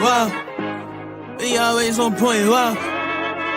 Wow, we always on point. Wow,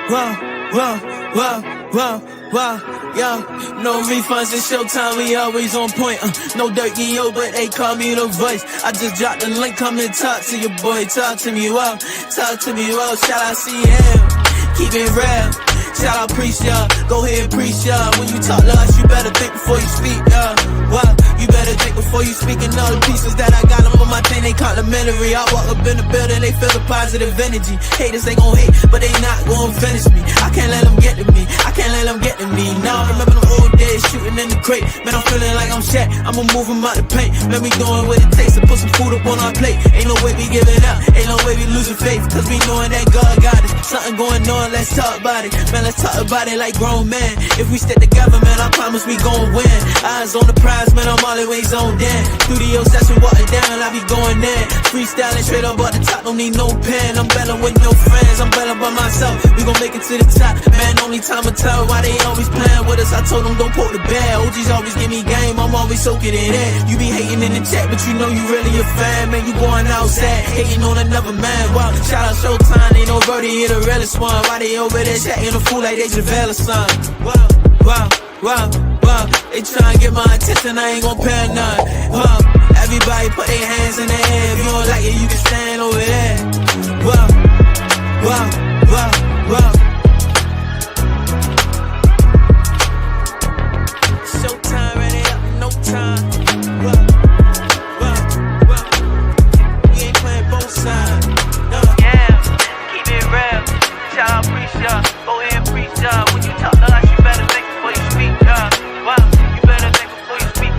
wow, wow, wow, wow, wow. Yo, no refunds, it's showtime, we always on point. No dirt, yo, but they call me the voice. I just dropped the link, come and talk to your boy. Talk to me, wow, talk to me, wow. Shout out CM, keep it real. Shout out preach, y'all, go ahead preach, y'all. When you talk to us, you better think before you speak, y'all. Wow, you better think before you speak. And all the pieces that I got them on my thing, they complimentary. I walk up in the building, they feel the positive energy. Haters, they gon' hate, but they not gon' finish me. I can't let them get to me, I can't let them get to me. Now I remember them old days shooting in the crate. Man, I'm feeling like I'm Shaq, I'ma move 'em out the paint. Let me doing what it takes to put some food up on our plate. Ain't no way we giving up, ain't no way we losing faith. Cause we knowing that God got us. Something going on, let's talk about it. Man, let's talk about it like grown men. If we stick together, man, I promise we gon' win. Eyes on the prize, man, I'm always on Dan. Studio session, walking down, I be going in. Freestyling straight up at the top, don't need no pen. I'm better with no friends, I'm better by myself. We gon' make it to the top, man, only time will tell why they always playing with us. I told them don't poke the bear. OGs always give me game, I'm always soaking it in. You be hating in the chat, but you know you really a fan. Man, you going outside, hating on another man. Wow, shout out Showtime, ain't no birdie here the realest one. Why they over there chatting a fool like they JaVale or something? Wow, wow, wow, wow. They tryna get my attention, I ain't gon' pay none. Wow, everybody put their hands in the air. If you don't like it, you can stand over there. Wow, wow, wow, wow. Showtime, ready up, no time. Wow, wow, wow. We ain't playing both sides. No. Yeah, keep it real. Shout out, preach y'all. Go ahead and preach y'all. When you talk to us, you better think before you speak, y'all. Wow, you better think before you speak.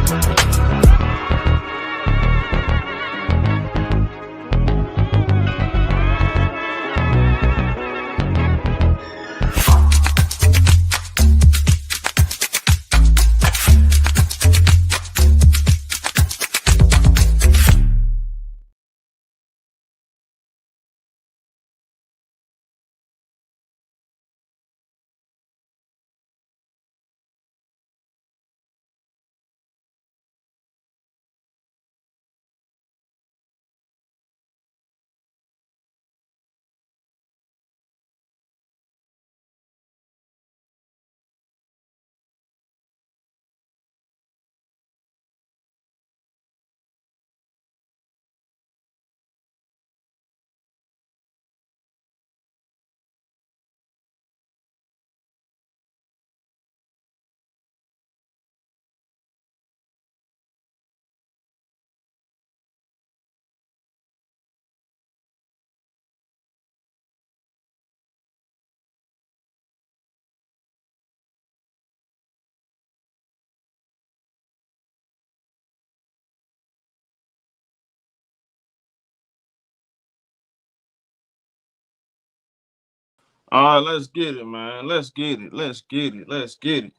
All right, let's get it, man. Let's get it. Let's get it. Let's get it.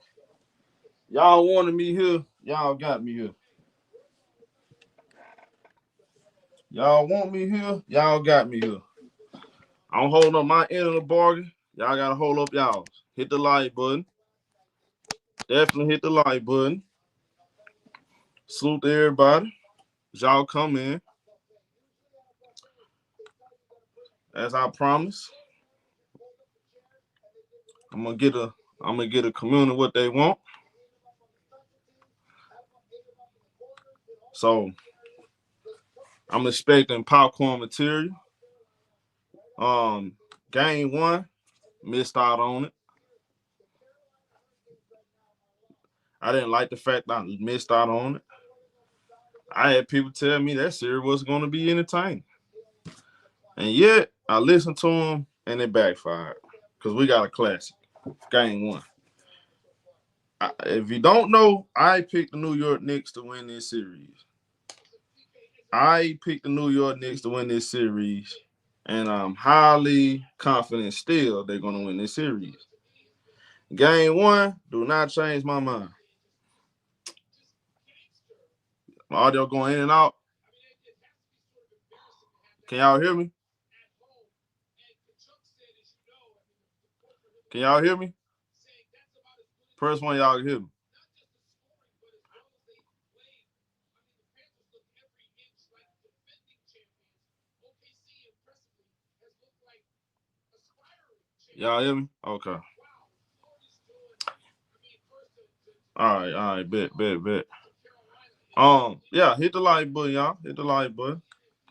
Y'all wanted me here. Y'all got me here. Y'all want me here. Y'all got me here. I'm holding up my end of the bargain. Y'all gotta hold up y'all. Hit the like button. Definitely hit the like button. Salute to everybody. As y'all come in. As I promised, I'm gonna get a community what they want. So I'm expecting popcorn material. Game 1, missed out on it. I didn't like the fact that I missed out on it. I had people tell me that series was going to be entertaining. And yet, I listened to them, and it backfired. Because we got a classic. Game 1. If you don't know, I picked the New York Knicks to win this series. I picked the New York Knicks to win this series. And I'm highly confident still they're going to win this series. Game 1, do not change my mind. My audio going in and out. Can y'all hear me? Can y'all hear me? First one, y'all can hear me. Y'all hear me? Okay. All right, bet. Yeah, hit the like button, y'all. Hit the like button.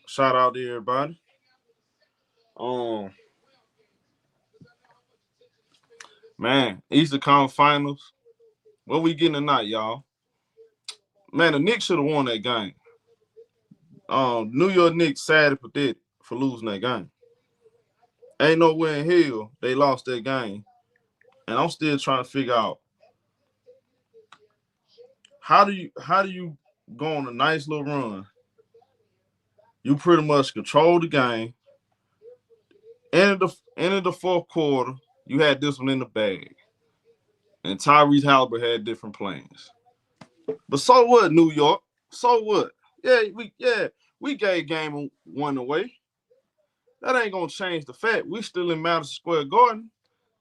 Shout out to everybody. Man, Eastern Conference Finals. What we getting tonight, y'all? Man, the Knicks should have won that game. New York Knicks sad for losing that game. Ain't nowhere in hell they lost that game. And I'm still trying to figure out how do you go on a nice little run? You pretty much control the game. End of the fourth quarter, you had this one in the bag. And Tyrese Halliburton had different plans. But so what, New York? So what? We gave game one away. That ain't gonna change the fact we still in Madison Square Garden.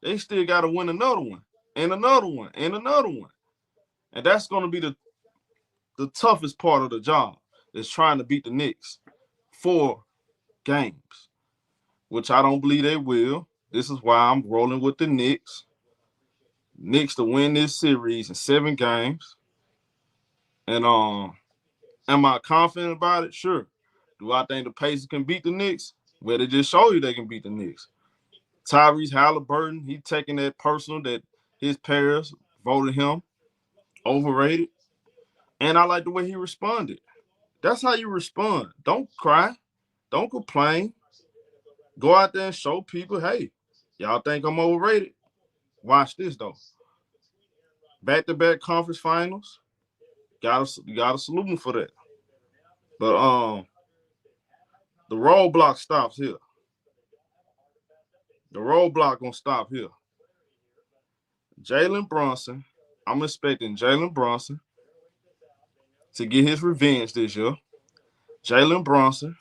They still gotta win another one, and another one, and another one. And that's gonna be the toughest part of the job, is trying to beat the Knicks 4 games, which I don't believe they will. This is why I'm rolling with the Knicks. Knicks to win this series in 7 games. And am I confident about it? Sure. Do I think the Pacers can beat the Knicks? Well, they just show you they can beat the Knicks. Tyrese Halliburton, he taking that personal that his parents voted him overrated. And I like the way he responded. That's how you respond. Don't cry. Don't complain. Go out there and show people, hey, y'all think I'm overrated? Watch this, though. Back-to-back conference finals. Gotta salute him for that. But the roadblock stops here. The roadblock gonna stop here. Jalen Brunson. I'm expecting Jalen Brunson to get his revenge this year. Jalen Brunson.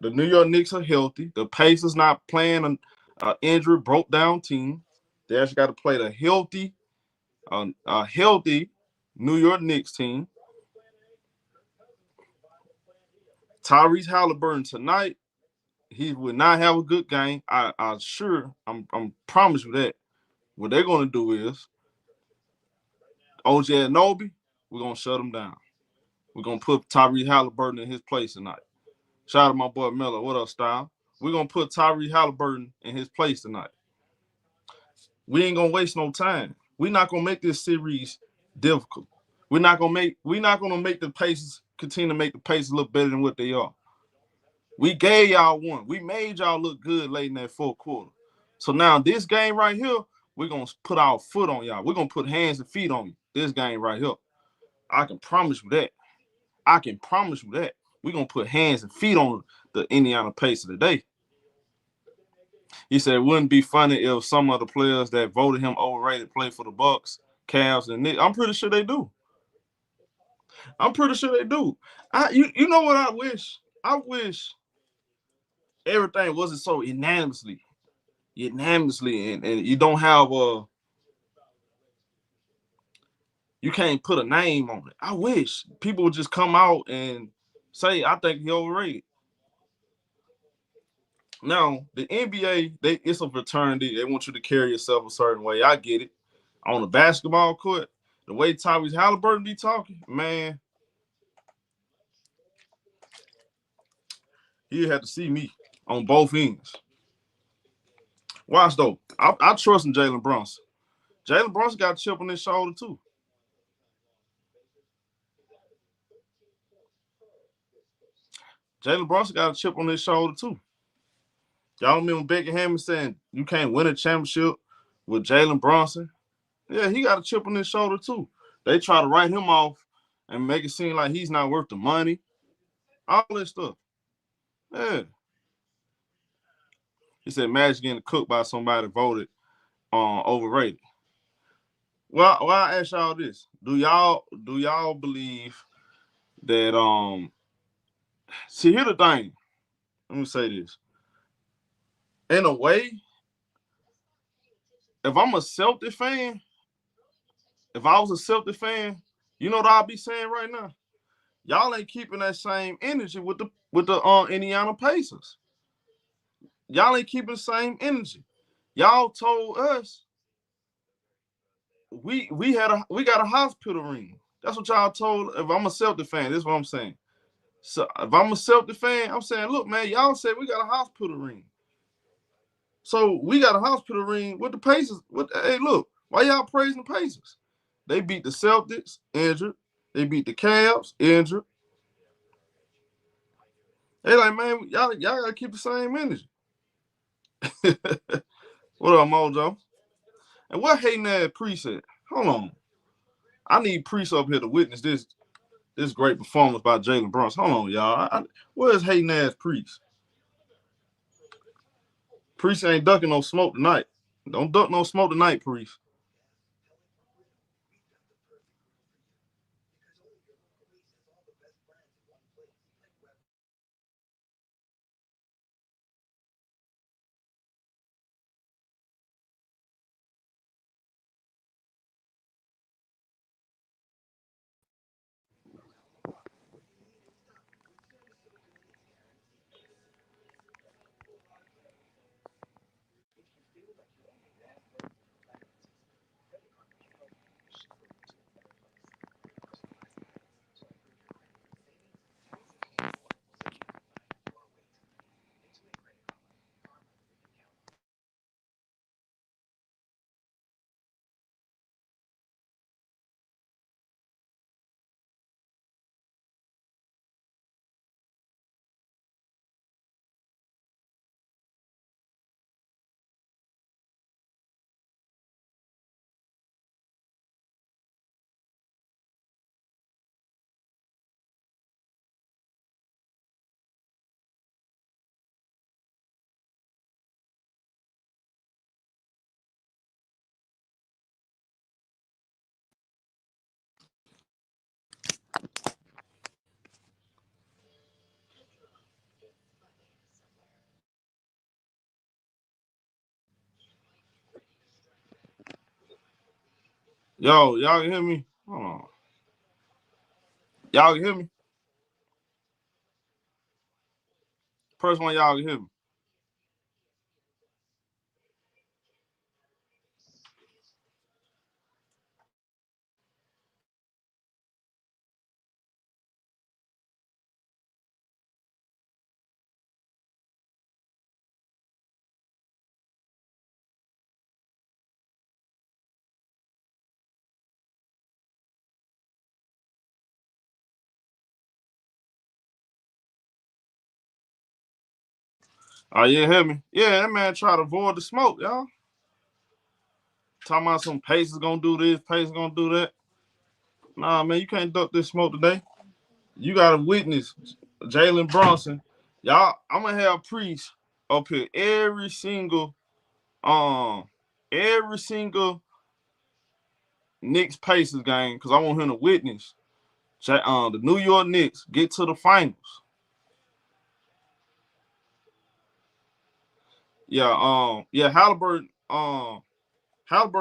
The New York Knicks are healthy. The Pacers not playing an injury broke down team. They actually got to play the healthy New York Knicks team. Tyrese Halliburton tonight, he will not have a good game. I'm promise you that. What they're gonna do is OJ Anunoby, we're gonna shut him down. We're gonna put Tyrese Halliburton in his place tonight. Shout out to my boy Miller. What up, Style? We're gonna put Tyrese Halliburton in his place tonight. We ain't gonna waste no time. We're not gonna make this series difficult. We're not gonna make the Pacers continue to make the Pacers look better than what they are. We gave y'all one. We made y'all look good late in that fourth quarter. So now this game right here, we're gonna put our foot on y'all. We're gonna put hands and feet on you. This game right here. I can promise you that. We're gonna put hands and feet on the Indiana Pacers today. He said it wouldn't be funny if some of the players that voted him overrated play for the Bucks, Cavs, and Knicks. I'm pretty sure they do. You know what I wish? I wish everything wasn't so unanimously, and you don't have you can't put a name on it. I wish people would just come out and say, I think he's overrated. Now, the NBA, it's a fraternity. They want you to carry yourself a certain way. I get it. On the basketball court, the way Tyrese Halliburton be talking, man, he had to see me on both ends. Watch, though. I trust in Jalen Brunson. Jalen Brunson got a chip on his shoulder, too. Jalen Brunson got a chip on his shoulder, too. Y'all remember Becky Hammond saying you can't win a championship with Jalen Brunson? Yeah, he got a chip on his shoulder, too. They try to write him off and make it seem like he's not worth the money. All that stuff. Yeah. He said Magic getting cooked by somebody voted overrated. Well, I ask y'all this: Do y'all believe that? See, here's the thing. Let me say this. In a way, if I'm a Celtic fan, if I was a Celtic fan, you know what I'll be saying right now? Y'all ain't keeping that same energy with the Indiana Pacers. Y'all ain't keeping the same energy. Y'all told us we got a hospital ring. That's what y'all told. If I'm a Celtic fan, this is what I'm saying. So if I'm a Celtic fan, I'm saying, look, man, y'all said we got a hospital ring. So we got a hospital ring with the Pacers. Hey, look, why y'all praising the Pacers? They beat the Celtics, injured. They beat the Cavs, injured. They like, man, y'all gotta keep the same energy. What up, Mojo? And what hating ass Priest at? Hold on. I need Priest up here to witness this great performance by Jalen Brunson. Hold on, y'all. Where's hating ass Priest? Priest ain't ducking no smoke tonight. Don't duck no smoke tonight, Priest. Y'all can hear me? Hold on. Y'all can hear me? First one, y'all can hear me. Oh, you hear me? Yeah, that man try to avoid the smoke, y'all. Talking about some Pacers gonna do this, Pacers gonna do that. Nah, man, you can't duck this smoke today. You gotta witness Jalen Brunson. Y'all, I'm gonna have Priest up here um every single Knicks Pacers game because I want him to witness the New York Knicks get to the finals. Yeah, Halliburton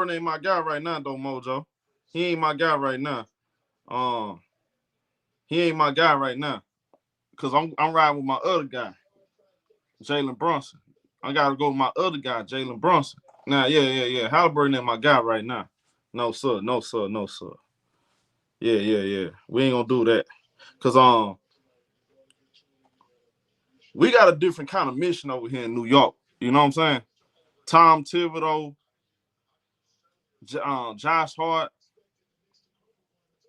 ain't my guy right now, though, Mojo. He ain't my guy right now. Um, he ain't my guy right now. Cause I'm riding with my other guy, Jalen Brunson. I gotta go with my other guy, Jalen Brunson. Now, yeah. Halliburton ain't my guy right now. No, sir, no, sir, no, sir. Yeah. We ain't gonna do that. Cause we got a different kind of mission over here in New York. You know what I'm saying? Tom Thibodeau, Josh Hart.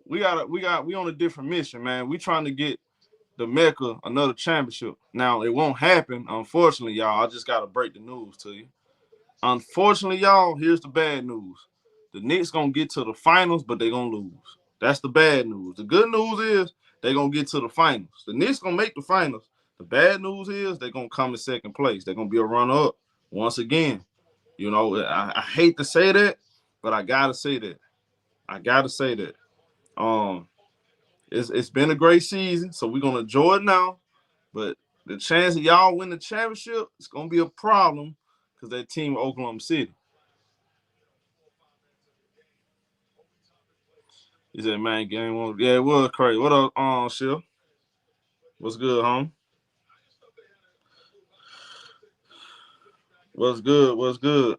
We on a different mission, man. We trying to get the Mecca another championship. Now it won't happen, unfortunately, y'all. I just gotta break the news to you. Unfortunately, y'all, here's the bad news. The Knicks gonna get to the finals, but they gonna lose. That's the bad news. The good news is they gonna get to the finals. The Knicks gonna make the finals. The bad news is they gonna come in second place. They're gonna be a runner-up once again. You know, I hate to say that, but I gotta say that. I gotta say that. Um, it's been a great season, so we're gonna enjoy it now. But the chance of y'all win the championship is gonna be a problem because that team Oklahoma City. He said, man, game one. Yeah, it was crazy. What up, Shil? What's good, home? What's good? What's good?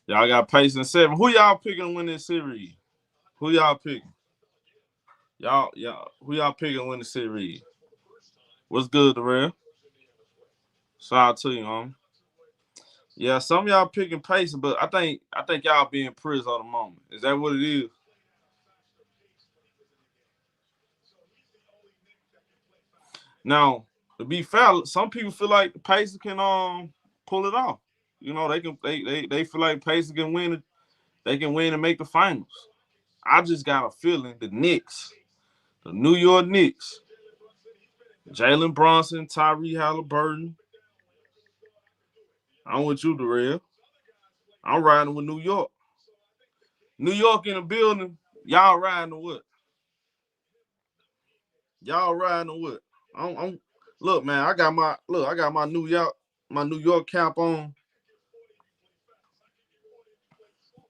Y'all got Pacers in 7. Who y'all picking to win this series? Who y'all picking? Y'all. Who y'all picking to win the series? What's good, Darrell? Shout out to you, homie. Yeah, some of y'all picking Pacers, but I think y'all being prison on the moment. Is that what it is? Now, to be fair, some people feel like the Pacers can pull it off. You know, they feel like Pacers can win it. They can win and make the finals. I just got a feeling the Knicks, the New York Knicks, Jalen Brunson, Tyrese Halliburton. I'm with you, Darrell. I'm riding with New York. New York in the building. Y'all riding to what? Y'all riding to what? I'm look, man. I got my New York cap on.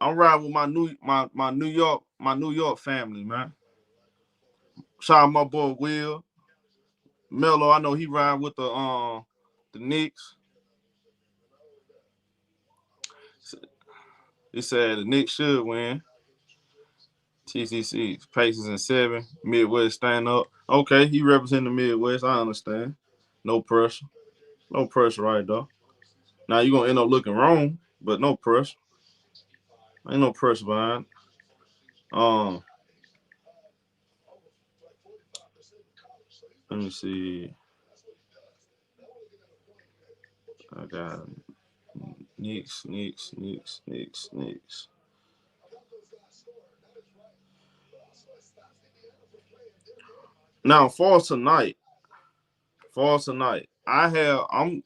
I'm riding with my New York family, man. Shout out my boy Will Melo. I know he ride with the Knicks. He said the Knicks should win. TCC Pacers in 7. Midwest stand up. Okay, he represent the Midwest. I understand. No pressure. No pressure right though. Now you're gonna end up looking wrong, but no pressure. Ain't no pressure behind. Um, let me see. I got Knicks. Now for tonight, I'm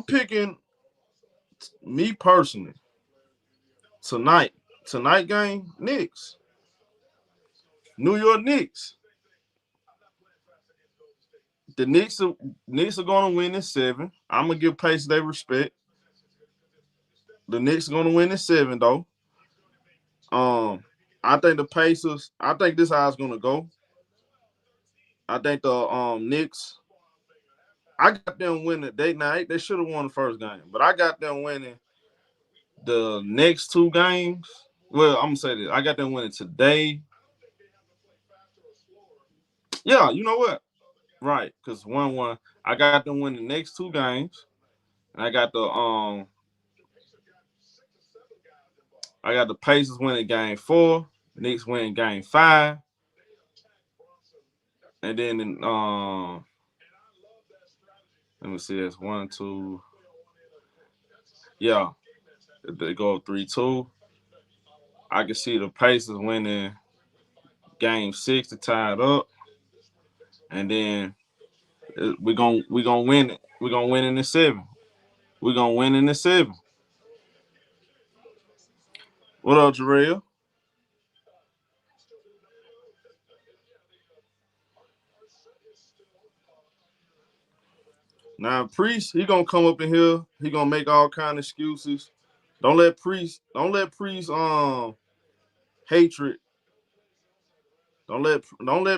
picking me personally tonight. Tonight game, Knicks. New York Knicks. The Knicks are gonna win in 7. I'm gonna give Pacers their respect. The Knicks are gonna win in 7 though. I think the Pacers. I think this how it's gonna go. I think the Knicks. I got them winning. They should have won the first game, but I got them winning the next 2 games. Well, I'm gonna say this. I got them winning today. Yeah, you know what? Right, because 1-1. I got them winning the next 2 games, and I got the Pacers winning game 4, Knicks winning game 5, and then let me see, that's 1, 2. Yeah, they go 3-2. I can see the Pacers winning game 6 to tie it up, and then we're gonna win it. We're gonna win in the 7. We're gonna win in the 7. What up, Jarrell? Now Priest, he gonna come up in here. He gonna make all kind of excuses. Don't let Priest hatred. Don't let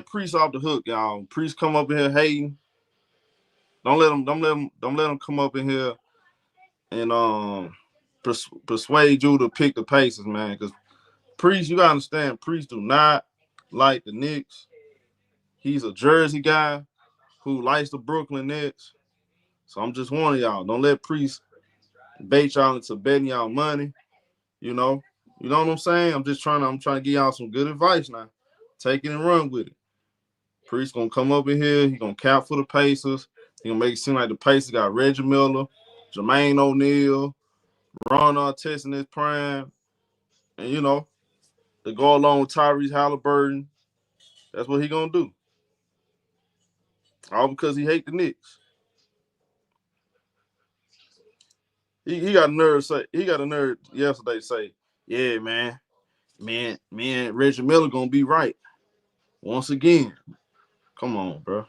Priest off the hook, y'all. Priest come up in here hating. Don't let him come up in here and persuade you to pick the Pacers, man. Because Priest, you gotta understand, Priest do not like the Knicks. He's a Jersey guy who likes the Brooklyn Nets. So I'm just warning y'all, don't let Priest bait y'all into betting y'all money. You know, you know what I'm saying? I'm trying to give y'all some good advice now. Take it and run with it. Priest gonna come up in here. He gonna cap for the Pacers. He gonna make it seem like the Pacers got Reggie Miller, Jermaine O'Neal, Ron Artest in his prime, and to go along with Tyrese Halliburton. That's what he gonna do. All because he hate the Knicks. He got a nerve yesterday to say, yeah, man, me and Reggie Miller gonna be right once again. Come on, bro.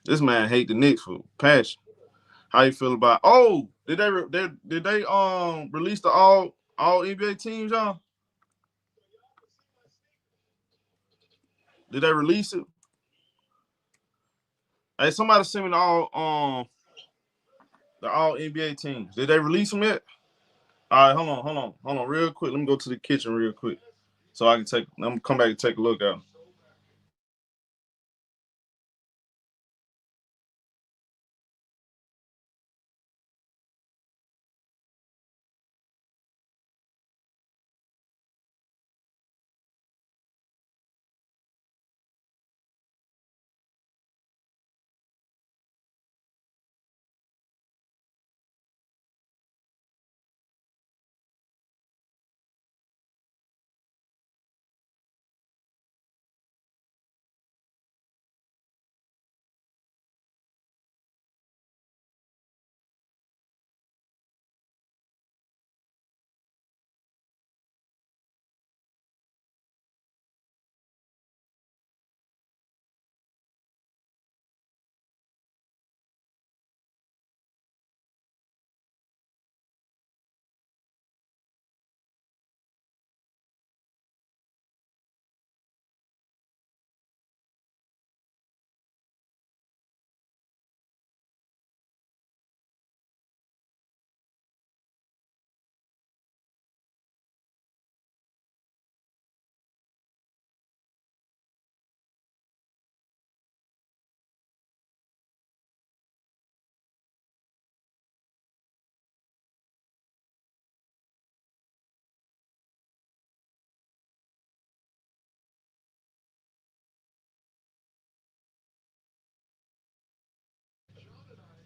This man hate the Knicks for passion. How you feel about? Oh, did they release the all NBA teams, y'all? Did they release it? Hey, somebody send me the all NBA teams. Did they release them yet? All right, hold on, real quick. Let me go to the kitchen real quick so I can take. I'm gonna come back and take a look at them.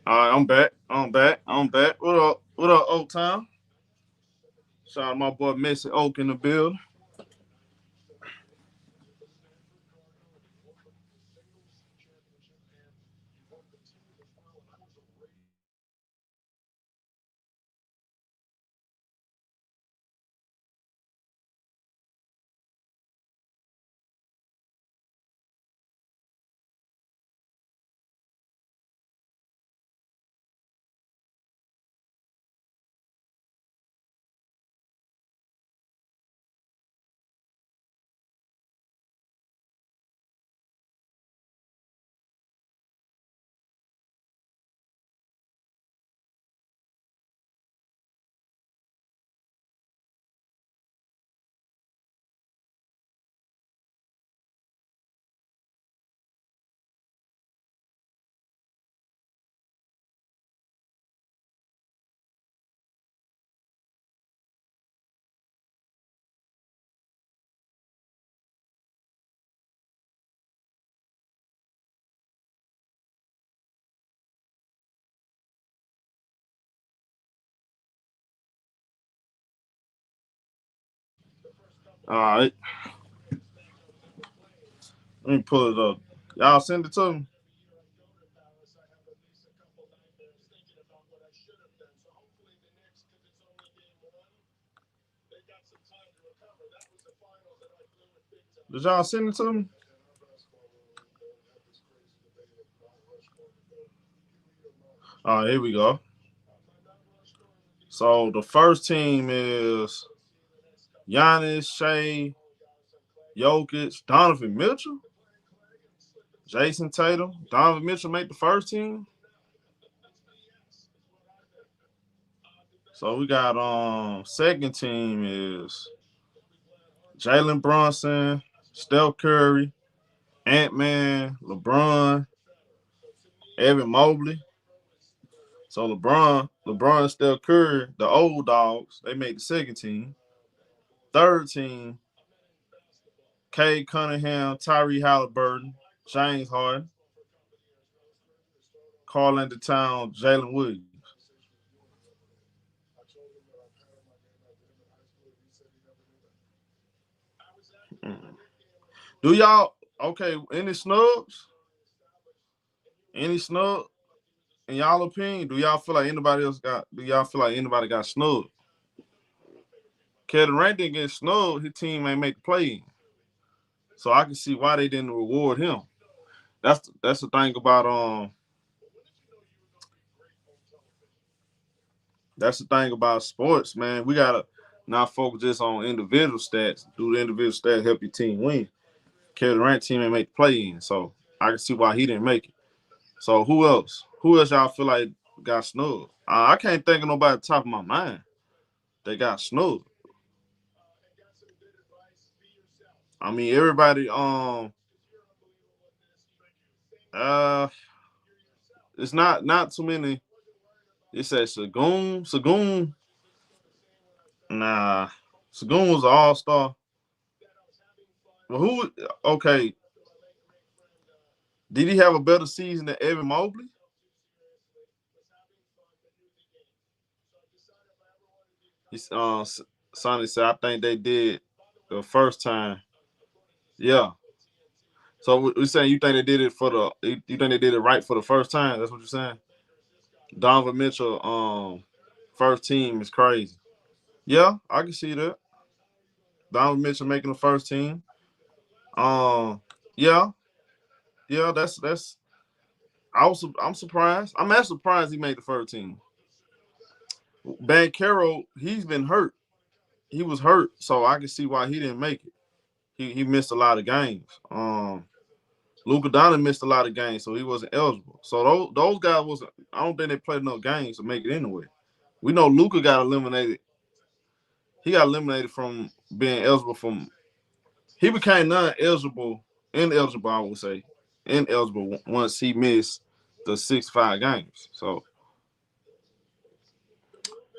All right, I'm back. I'm back. What up? What up, Oak Town? Shout out to my boy Messy Oak in the building. All right, let me pull it up. Y'all send it to me. Did y'all send it to me? All right, here we go. So the first team is Giannis, Shea, Jokic, Donovan Mitchell, Jason Tatum. Donovan Mitchell made the first team. So we got second team is Jalen Brunson, Steph Curry, Ant-Man, LeBron, Evan Mobley. So LeBron, Steph Curry, the old dogs, they made the second team. Third team, Cade Cunningham, Tyrese Halliburton, James Harden, Karl Anthony Towns, Jalen Williams. Mm. Do y'all okay? Any snubs? Any snub? In y'all opinion, do y'all feel like anybody else got? Do y'all feel like anybody got snubbed? Kevin Durant didn't get snubbed. His team ain't make the play, so I can see why they didn't reward him. That's the thing about That's the thing about sports, man. We gotta not focus just on individual stats. Do the individual stats help your team win? Kevin Durant team ain't make the play in, so I can see why he didn't make it. So who else? Who else y'all feel like got snubbed? I can't think of nobody at the top of my mind. They got snubbed. I mean, everybody. Uh, it's not too many. It says Sagoon. Sagoon. Nah, Sagoon was an all star. Well, who? Okay, did he have a better season than Evan Mobley? He's Sonny said I think they did the first time. Yeah. So we're saying you think they did it for you think they did it right for the first time? That's what you're saying. Donovan Mitchell, first team is crazy. Yeah, I can see that. Donovan Mitchell making the first team. Yeah, yeah, that's. I'm surprised. I'm actually surprised he made the first team. Bankero, he's been hurt. He was hurt, so I can see why he didn't make it. He missed a lot of games. Luka Doncic missed a lot of games, so he wasn't eligible. So those guys wasn't. I don't think they played enough games to make it anyway. We know Luka got eliminated. He got eliminated from being eligible from. He became ineligible. I would say ineligible once he missed the 6-5 games. So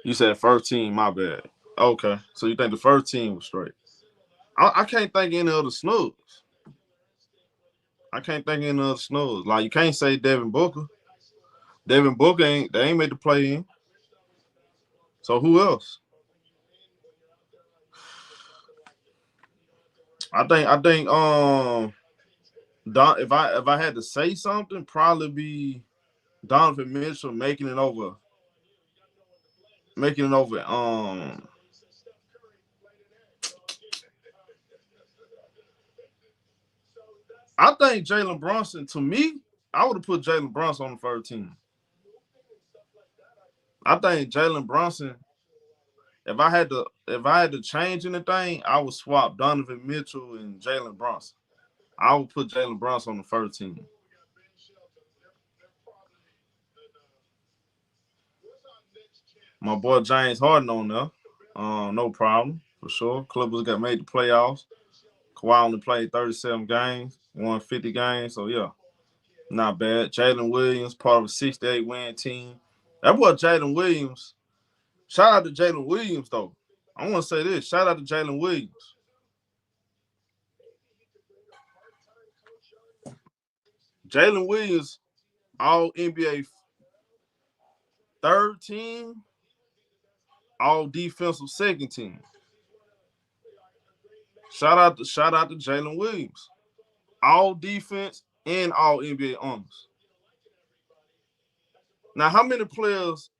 you said first team. My bad. Okay, so you think the first team was straight? I can't think any other snubs. I can't think any other snubs. Like you can't say Devin Booker. Devin Booker ain't made the play in. So who else? I think Don, if I had to say something, probably be Donovan Mitchell making it over. Making it over. I think Jalen Brunson. To me, I would have put Jalen Brunson on the first team. I think Jalen Brunson. If I had to change anything, I would swap Donovan Mitchell and Jalen Brunson. I would put Jalen Brunson on the first team. My boy James Harden on there. No problem for sure. Clippers got made the playoffs. Kawhi only played 37 games, won 50 games. So yeah, not bad. Jalen Williams, part of a 68 win team. That boy Jalen Williams. Shout out to Jalen Williams though. I want to say this. Shout out to Jalen Williams. Jalen Williams, all NBA third team, all defensive second team. Shout out to Jalen Williams. All defense and all NBA honors. Now, how many players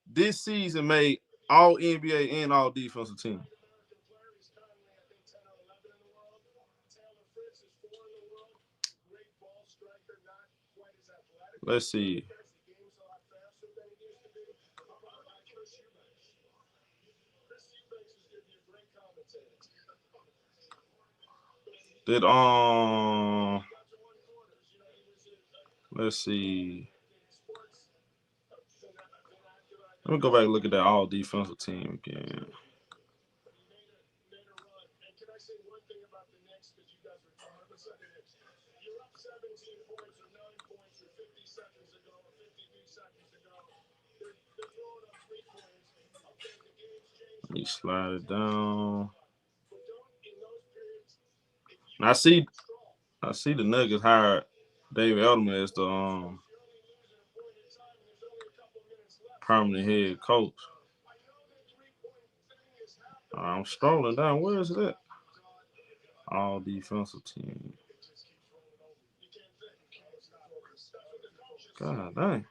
this season made all NBA and all defensive team? Let's see. Did let's see. Let me go back and look at that all defensive team again. Let me slide it down. Now I see the Nuggets hired David Edelman as the permanent head coach. I'm strolling down. Where is it at? All defensive team. God dang.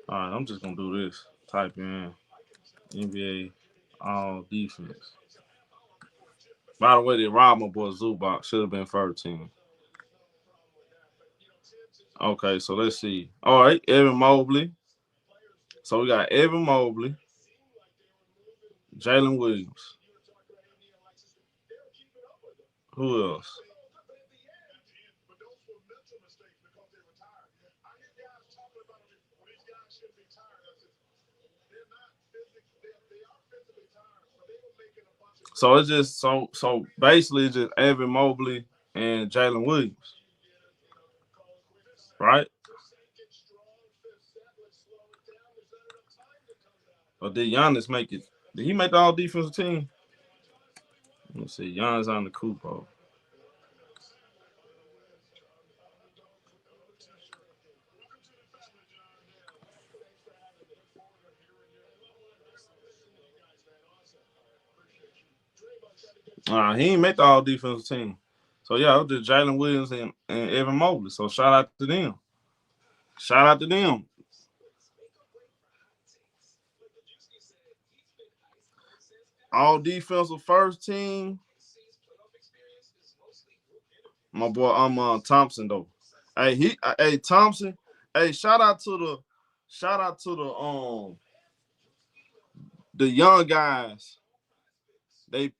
All right, I'm just gonna do this. Type in NBA all defense. By the way, they robbed my boy Zubac. Should have been first team. Okay, so let's see. All right, Evan Mobley. So we got Evan Mobley, Jalen Williams. Who else? So it's just so basically it's just Evan Mobley and Jalen Williams, right? Or did Giannis make it? Did he make the all defensive team? Let's see. Giannis on the Kupo. He ain't make the all defensive team. So yeah, it was just Jalen Williams and Evan Mobley. So shout out to them. Shout out to them. All defensive first team. My boy, I'm Thompson though. Hey Thompson. Hey, shout out to the young guys. They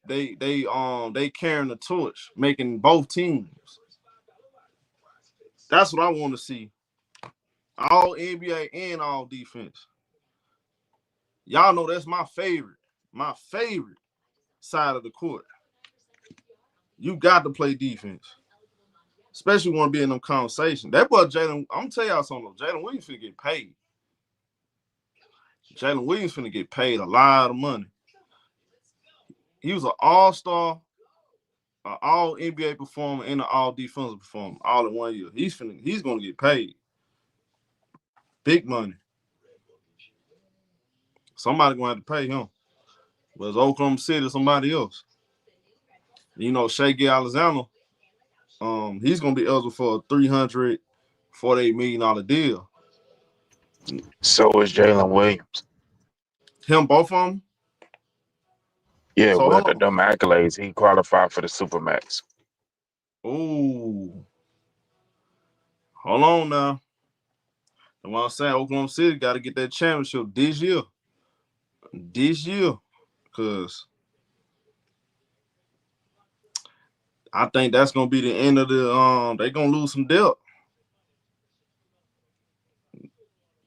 carrying the torch, making both teams. That's what I want to see. All NBA and all defense. Y'all know that's my favorite side of the court. You got to play defense. Especially want to be in them conversations. That boy Jalen, I'm gonna tell y'all something. Jalen Williams finna get paid. Jalen Williams finna get paid a lot of money. He was an all-star, an all NBA performer, and an all defensive performer all in 1 year. He's gonna get paid. Big money. Somebody gonna have to pay him. But it's Oklahoma City or somebody else. You know, Shai Gilgeous-Alexander, he's gonna be eligible for a $348 million deal. So is Jalen Williams. Him, both of them? Yeah, so, with them accolades, he qualified for the Supermax. Ooh. Hold on now. And what I'm saying, Oklahoma City got to get that championship this year. Because I think that's going to be the end of the they're going to lose some depth.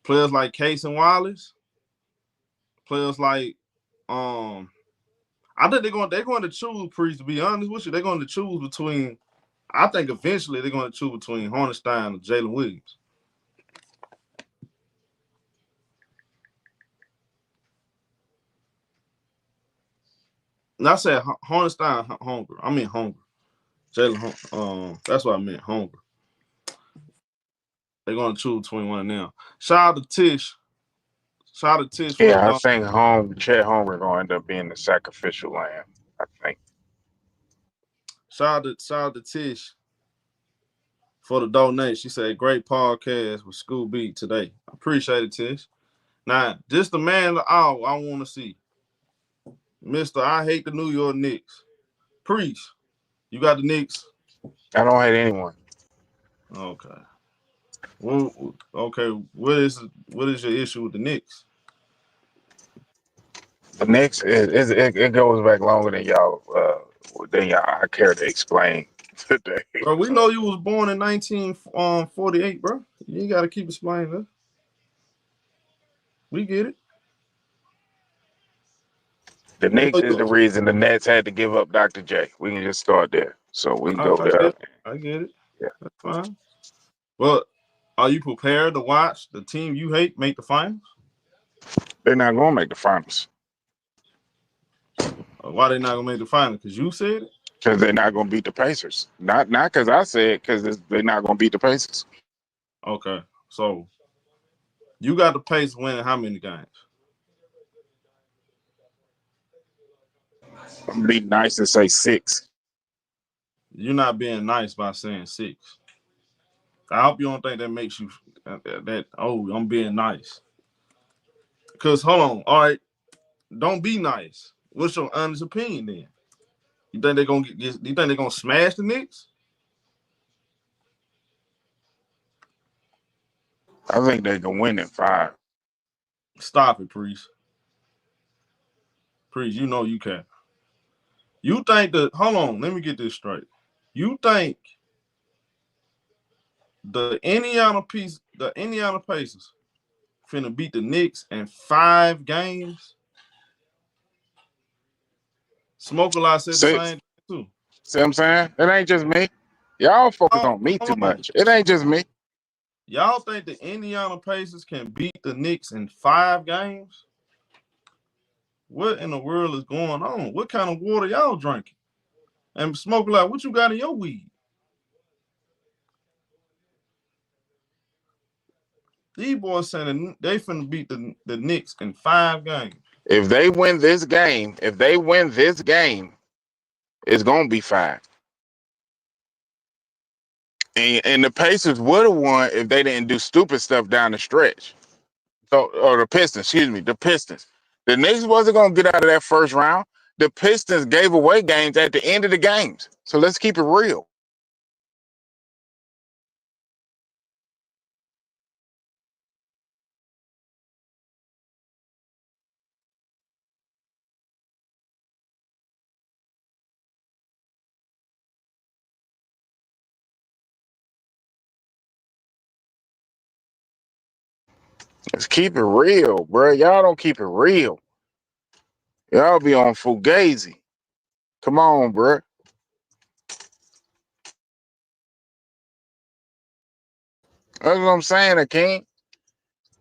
Players like Case and Wallace. Players like I think they're going to choose, Priest, to be honest with you. They're going to choose between, I think eventually they're going to choose between Hornstein and Jalen Williams. And I said Hornstein Hunger. I mean Hunger. Jalen, that's what I meant, Hunger. They're going to choose between one now. Shout out to Tish. Yeah, I think Chet Holmgren going to end up being the sacrificial lamb, I think. Shout out to Tish for the donation. She said, great podcast with School Beat today. I appreciate it, Tish. Now, just the man of the hour I want to see. Mr. I hate the New York Knicks. Priest, you got the Knicks? I don't hate anyone. Okay. Well, okay. What is your issue with the Knicks? The Knicks, it goes back longer than y'all I care to explain today. Bro, we know you was born in 1948, bro. You ain't got to keep explaining that. We get it. The Knicks is the reason the Nets had to give up Dr. J. We can just start there. So we can go there. I get it. Yeah. That's fine. But are you prepared to watch the team you hate make the finals? They're not going to make the finals. Why they not going to make the finals? Because you said it? Because they're not going to beat the Pacers. Not because I said it, because they're not going to beat the Pacers. Okay. So you got the Pacers winning how many games? I'm going to be nice and say 6. You're not being nice by saying 6. I hope you don't think that makes you I'm being nice. Because, hold on. All right. Don't be nice. What's your honest opinion then? You think they're gonna smash the Knicks? I think they can win in 5. Stop it, Priest. Priest, you know you can. You think that, hold on, let me get this straight. You think the Indiana Pacers finna beat the Knicks in 5 games? Smoke a lot said the See, same thing too. see what I'm saying? It ain't just me. Y'all focus on me too Hold on. much. It ain't just me. Y'all think the Indiana Pacers can beat the Knicks in 5 games? What in the world is going on? What kind of water y'all drinking? And Smoke a lot, what you got in your weed? These boys saying they finna beat the Knicks in 5 games. If they win this game, it's gonna be 5. And the Pacers would have won if they didn't do stupid stuff down the stretch. So, or the Pistons, excuse me, the Pistons. The Knicks wasn't gonna get out of that first round. The Pistons gave away games at the end of the games. So let's keep it real. Let's keep it real, bro. Y'all don't keep it real. Y'all be on Fugazi. Come on, bro. That's what I'm saying, Akeem.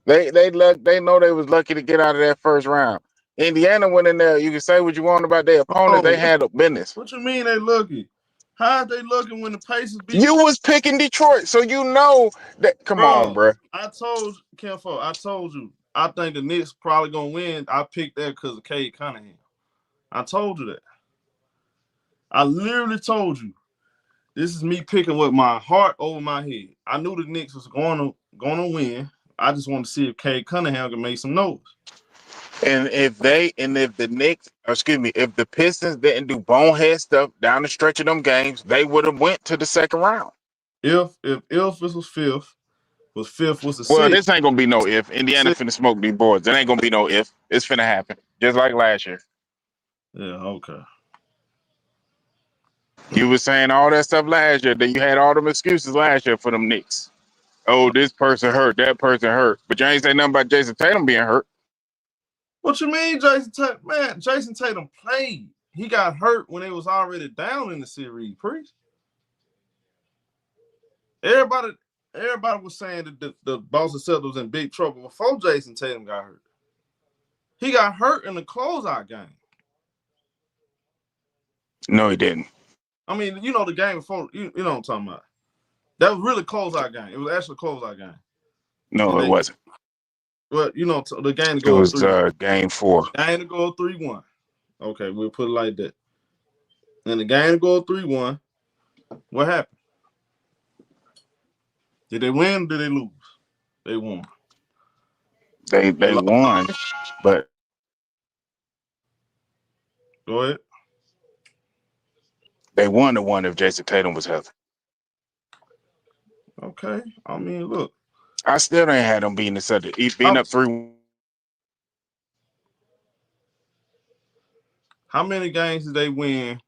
They know they was lucky to get out of that first round. Indiana went in there. You can say what you want about their opponent. They Oh, had a business. what you mean they lucky? How they looking when the Pacers beat You was picking Detroit, so you know that. Come on, bro? bro. I told Kenfo, I told you, I think the Knicks probably gonna win. I picked that because of Cade Cunningham. I told you that. I literally told you. This is me picking with my heart over my head. I knew the Knicks was gonna win. I just want to see if Cade Cunningham can make some noise. And if the Knicks, or excuse me, if the Pistons didn't do bonehead stuff down the stretch of them games, they would have went to the second round. If this was fifth was the Well, sixth. this ain't gonna be no if. Indiana finna smoke these boards. It ain't gonna be no if. It's finna happen, just like last year. Yeah, okay. You was saying all that stuff last year. Then you had all them excuses last year for them Knicks. Oh, this person hurt, that person hurt, but you ain't say nothing about Jason Tatum being hurt. What you mean, Jason Tatum? Man, Jason Tatum played. He got hurt when they was already down in the series, Priest. Everybody was saying that the Boston Celtics was in big trouble before Jason Tatum got hurt. He got hurt in the closeout game. No, he didn't. I mean, you know the game before. You know what I'm talking about. That was really closeout game. It was actually a closeout game. No, it wasn't. But you know the game to It go up was 3-1. game 4. Game to go up 3-1. Okay, we'll put it like that. And the game to go up 3-1. What happened? Did they win or did they lose? They won. They lost. won, but Go ahead. they won the one if Jason Tatum was healthy. Okay. I mean, look. I still ain't had them beating the Celtics. Being up 3. How many games did they win?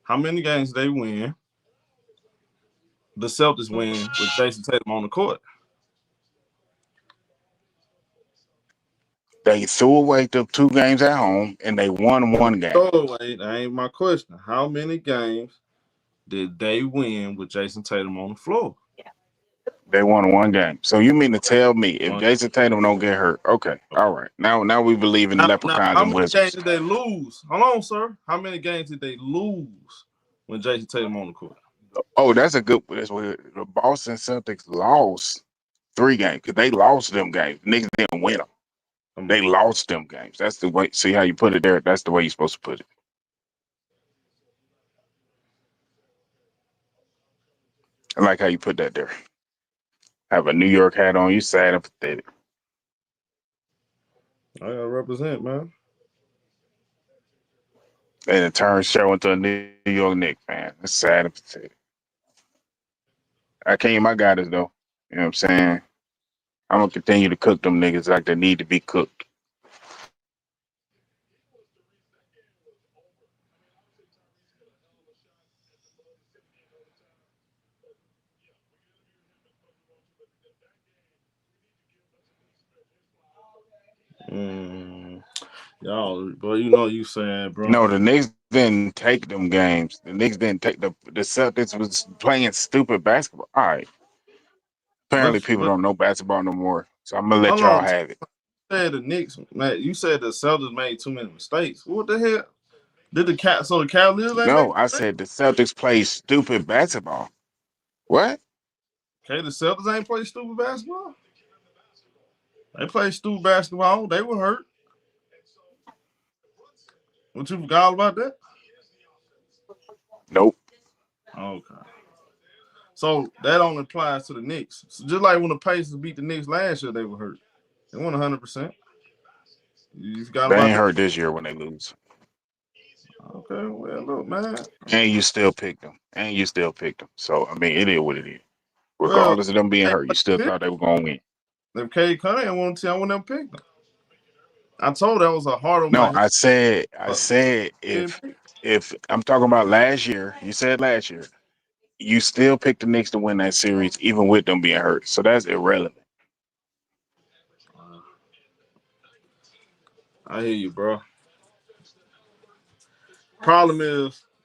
How many games did they win? The Celtics win with Jason Tatum on the court. They threw away the 2 games at home and they won 1 game. Oh, wait, that ain't my question. How many games did they win with Jason Tatum on the floor? They won 1 game. So you mean to tell me if Jason Tatum don't get hurt? Okay, all right. Now we believe in the leprechauns how and many games wizards. did they lose? Hold on, sir. How many games did they lose when Jason Tatum on the court? Oh, that's a good. That's what the Boston Celtics lost 3 games because they lost them games. Niggas didn't win them. They lost them games. That's the way. See how you put it there? That's the way you're supposed to put it. I like how you put that there. Have a New York hat on. You sad and pathetic. I gotta represent, man. And it turns show into a New York Knicks fan. It's sad and pathetic. I can't. I got it though. You know what I'm saying? I'm gonna continue to cook them niggas like they need to be cooked. Y'all, but you know you saying, bro. No, the Knicks didn't take them games. The Knicks didn't take the Celtics was playing stupid basketball. All right. Apparently, people But don't know basketball no more. So I'm gonna let hold y'all on. have it. You said the Knicks, man. You said the Celtics made too many mistakes. What the hell? Did the cat? So the Cavaliers ain't make No, I mistakes? said the Celtics play stupid basketball. What? Okay, the Celtics ain't play stupid basketball. They play stupid basketball. They were hurt. What you forgot about that? Nope. Okay. So that only applies to the Knicks. So just like when the Pacers beat the Knicks last year, they were hurt. They won 100%. You forgot They about ain't that? hurt this year when they lose. Okay, well, look, man. And you still picked them. And you still picked them. So I mean, it is what it is. Well, Regardless of them being hey, hurt, you still thought they were gonna win. if Cade Cunningham wanted to, I wouldn't have picked them. I told that was a hard on my No, head. I said Didn't pick. if I'm talking about last year, you said last year, you still picked the Knicks to win that series, even with them being hurt. So that's irrelevant. I hear you, bro.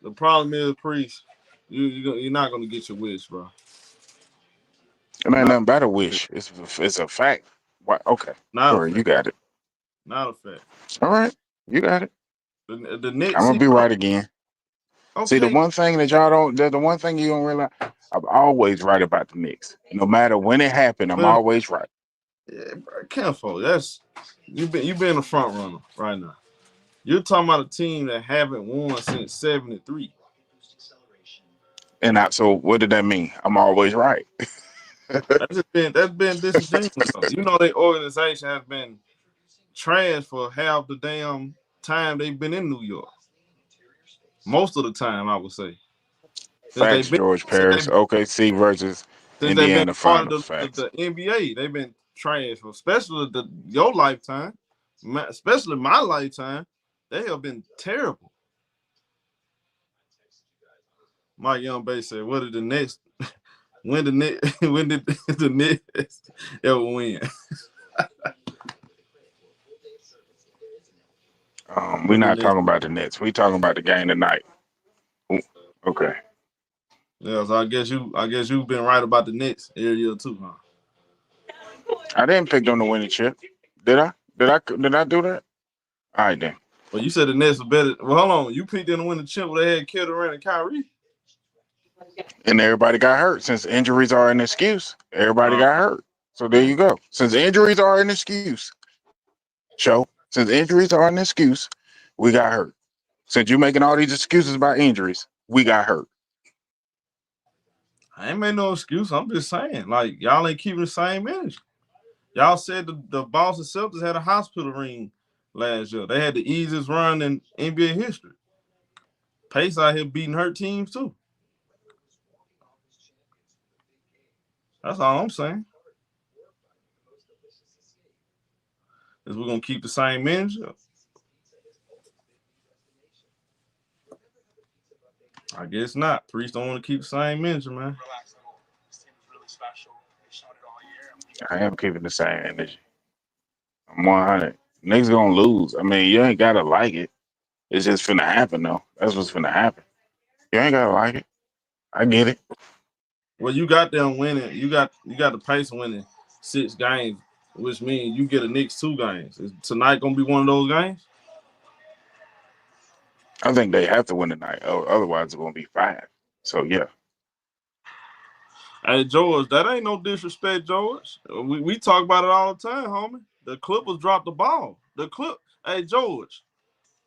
The problem is, Priest. You're not gonna get your wish, bro. It ain't Not nothing but a wish. It's a fact. What? Okay, not a sure, you fact. got it. Not a fact. All right, you got it. The I'm Knicks, gonna see, be bro. right again. See, the Okay, one thing that y'all don't, the one thing you don't realize, I'm always right about the Knicks. No matter when it happened, I'm well, always right. yeah, bro, Kenfo, that's you been a front runner right now. You're talking about a team that haven't won since '73. So what did that mean? I'm always right. That's been disingenuous. Though. You know, their organization has been trash for half the damn time they've been in New York. Most of the time, I would say, since they've Facts, been George since Paris. they've OKC versus since they've been Indiana part of Finals. Facts. the NBA. They've been trash for especially your lifetime, especially my lifetime. They have been terrible. Mike Young Bay said, "What did the next? When the Knicks, when did the Knicks ever win?" We're When the not Knicks, talking about the Nets. We talking about the game tonight. Ooh, okay. yeah. So I guess you've been right about the Knicks area too, huh? I didn't pick them to win the chip. Did I? Did I do that? All right then. Well, you said the Nets were better. Well, hold on. You picked them to win the chip where they had Kevin Durant and Kyrie. And everybody got hurt. Since injuries are an excuse, everybody Uh, got hurt. So there you go. Since injuries are an excuse, since injuries are an excuse, we got hurt. Since you making all these excuses about injuries, we got hurt. I ain't made no excuse. I'm just saying, like y'all ain't keeping the same energy. Y'all said the Boston Celtics had a hospital ring last year. They had the easiest run in NBA history. Pace out here beating hurt teams too. That's all I'm saying. Is we're gonna keep the same energy? I guess not. Priest don't want to keep the same energy, man. I am keeping the same energy. I'm 100. Niggas gonna lose. I mean, you ain't gotta like it. It's just finna happen though. That's what's finna happen. You ain't gotta like it. I get it. Well, you got them winning. You got the pace winning 6 games, which means you get a Knicks 2 games. Is tonight gonna be one of those games? I think they have to win tonight. Otherwise, it's gonna be 5. So yeah. Hey George, that ain't no disrespect, George. We talk about it all the time, homie. The Clippers dropped the ball. Hey George,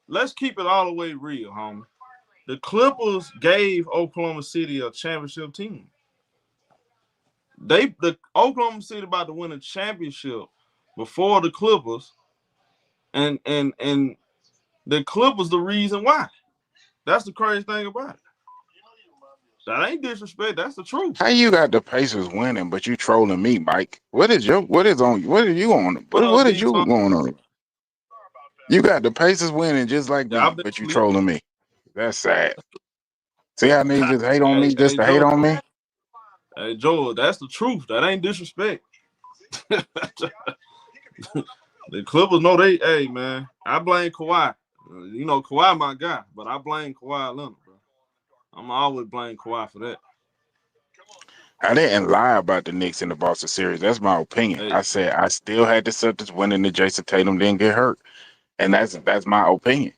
let's keep it all the way real, homie. The Clippers gave Oklahoma City a championship team. The Oklahoma City about to win a championship before the Clippers, and the Clippers the reason why. That's the crazy thing about it. That ain't disrespect. That's the truth. How you got the Pacers winning, but you trolling me, Mike? What are you on? What else What did is you you talk? going on? You got the Pacers winning just like Yeah, I've me, been but you asleep. trolling me. That's sad. See how niggas just hate on me just Hey to hate George. on me? Hey George, that's the truth. That ain't disrespect. The Clippers know they. Hey man, I blame Kawhi. You know Kawhi my guy, but I blame Kawhi Leonard, bro. I'm always blame Kawhi for that. I didn't lie about the Knicks in the Boston series. That's my opinion. Hey, I said I still had the Celtics winning if Jason Tatum didn't get hurt, and that's my opinion.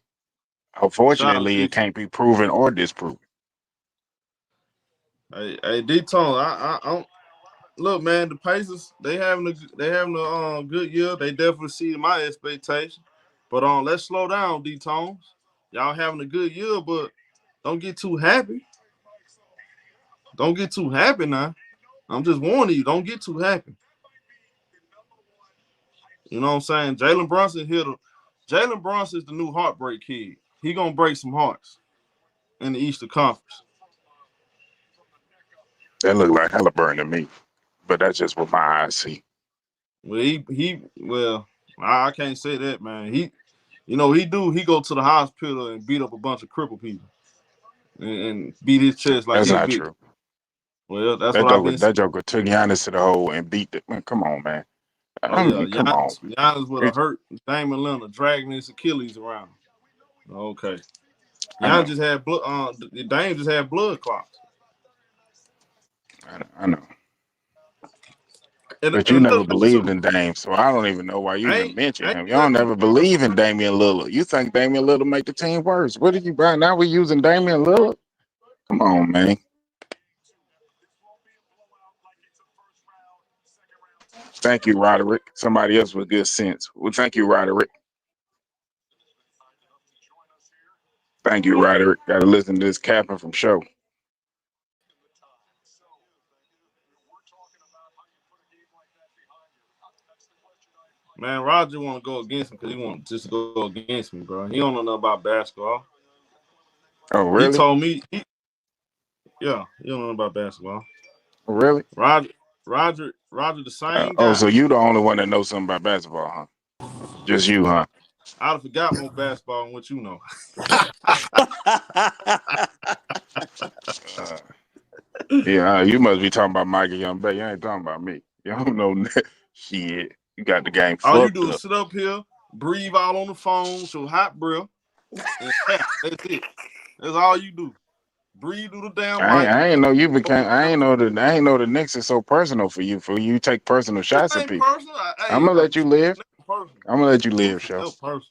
shout out Unfortunately, D. it can't be proven or disproven. Hey, D-Tone, I don't look, man. The Pacers, they having a good year. They definitely exceeded my expectation. But let's slow down, D-Tones. Y'all having a good year, but don't get too happy. Don't get too happy now. I'm just warning you, don't get too happy. You know what I'm saying? Jalen Brunson Jalen Brunson is the new heartbreak kid. He gonna break some hearts in the Eastern Conference. That looked like Halliburton to me, but that's just what my eyes see. Well, I can't say that, man. He go to the hospital and beat up a bunch of crippled people and beat his chest like That's he not big. true. Well, that's what I've been saying. That Joker took Giannis to the hole and beat the man. Come on, man. Oh I yeah, mean, come on. Giannis would have It's, hurt Damian Lillard, dragging his Achilles around. Okay. I know. Giannis just had blood. Dame just had blood clots. I know. And But you never another thing believed too, in Dame, so I don't even know why you even mention I ain't him. You don't nothing never believe in Damian Lillard. You think Damian Lillard make the team worse. What did you buy? Now we using Damian Lillard? Come on, man. Thank you, Roderick. Somebody else with good sense. Well, thank you, Roderick. Thank you, Roderick. Got to listen to this capping from show. Man, Roger want to go against me because he want just to go against me, bro. He don't know nothing about basketball. Oh, He really? told me, yeah, he don't know about basketball. Really? Roger, the same So guy. you the only one that knows something about basketball, huh? Just you, huh? I'd have forgot more basketball than what you know. Yeah, you must be talking about Michael Young Bay. You ain't talking about me. You don't know that. Shit. You got the game All you fucked do is up. sit up here, breathe out on the phone, show hot breath, and that's it. That's all you do. Breathe through the damn mic. I ain't know you became. I ain't know the Knicks is so personal for you. For you take personal It shots at ain't people. personal. I'm gonna let you live. Personal. I'm gonna let you You live, can show. help personal.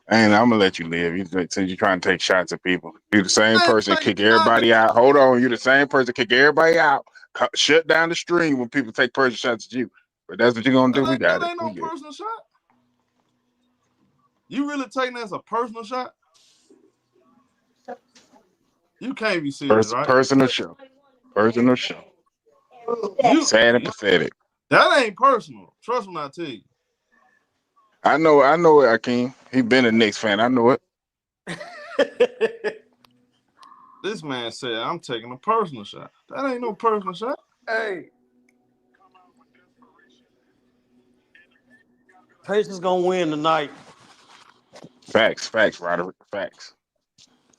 And I'm gonna let you live. Since you're trying to take shots at people, you're the same Man, person take kick shots. everybody out. Hold on, you're the same person kick everybody out. Shut down the stream when people take personal shots at you. But that's what you're gonna do. We got That it. ain't We no good. personal shot. You really taking that as a personal shot? You can't be serious, right? Personal show. Personal show. You Sad and pathetic. that ain't personal. Trust me when I tell you. I know it, Akeem. He been a Knicks fan. I know it. This man said I'm taking a personal shot. That ain't no personal shot. Hey, Pacers gonna win tonight. Facts, Roderick. Facts.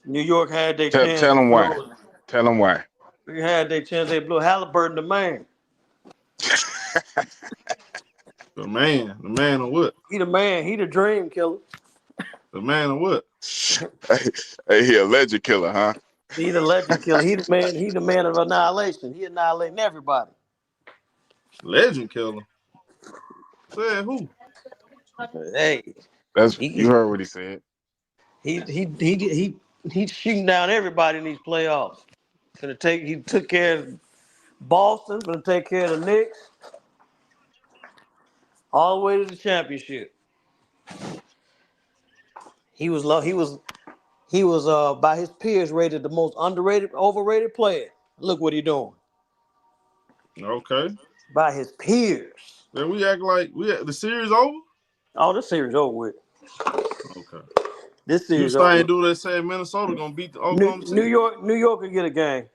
New York had their chance. Tell They him why. blew it. Tell him why. They had their chance. They blew Halliburton the man. The man of what? He the man. He the dream killer. The man of what? Hey, he a legend killer, huh? He the legend killer. He the man. He the man of annihilation. He annihilating everybody. Legend killer. Said who? Hey, That's you he heard what he said. he's shooting down everybody in these playoffs. He took care of Boston. Gonna take care of the Knicks all the way to the championship. He was low. He was by his peers rated the most underrated, overrated player. Look what he doing. Okay. By his peers. Then we act like the series over? Oh, this series over with. Okay. This You series over same with. dude that said Minnesota gonna beat the New, Oklahoma New City. York, New York could get a game.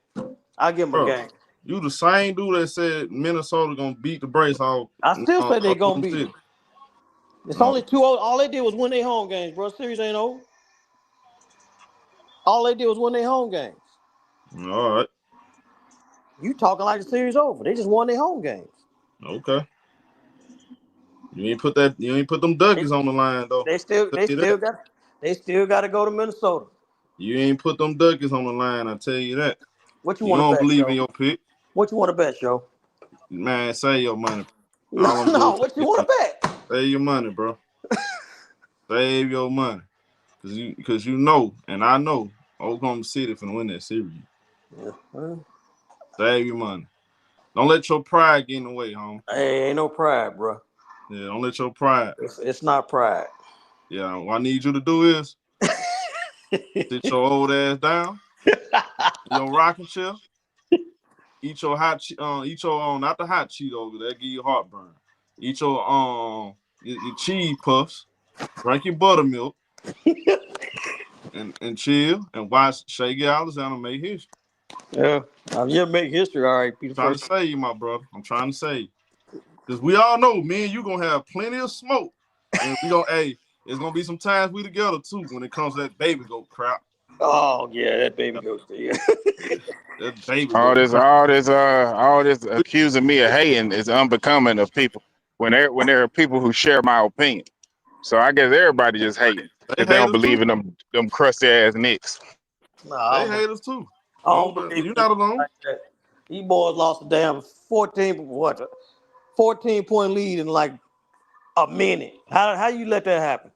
I give him a Bro, game. you the same dude that said Minnesota gonna beat the Brace Hawk I still say they gonna Oklahoma beat City. them. It's No. only 2-0. All they did was win their home games, bro. Series ain't over. All they did was win their home games. All right. You talking like the series over? They just won their home games. Okay. You ain't put them Duckies on the line though. They still got to go to Minnesota. You ain't put them Duckies on the line. I tell you that. What you You want to don't bet, believe Joe? in your pick, What you want to bet, Joe? man. Save your money. All I'm No, doing what you is want to bet? save your money, bro. Save your money, cause you know, and I know, Oklahoma City finna win that series. Yeah, well, Save your money. Don't let your pride get in the way, home. hey, ain't no pride, bro. Yeah, don't let your pride. It's not pride. Yeah, what I need you to do is sit your old ass down, in your rocking chair, eat your not the hot Cheetos, that give you heartburn. Eat your cheese puffs, drink your buttermilk, and chill and watch Shea Alexander make history. Yeah, you make history. All right, be the Trying to first. save you, my brother. I'm trying to save you. Because we all know, me and you gonna have plenty of smoke. And it's gonna be some times we together too when it comes to that baby goat crap. Oh yeah, that baby goes to you. That baby All goat this, crap. all this accusing me of hating is unbecoming of people. When there are people who share my opinion, so I guess everybody just hating They because they don't haters believe too. in them crusty ass Knicks. They haters too. I don't believe You're it not alone. like that. These boys lost a damn 14-point lead in like a minute. How you let that happen?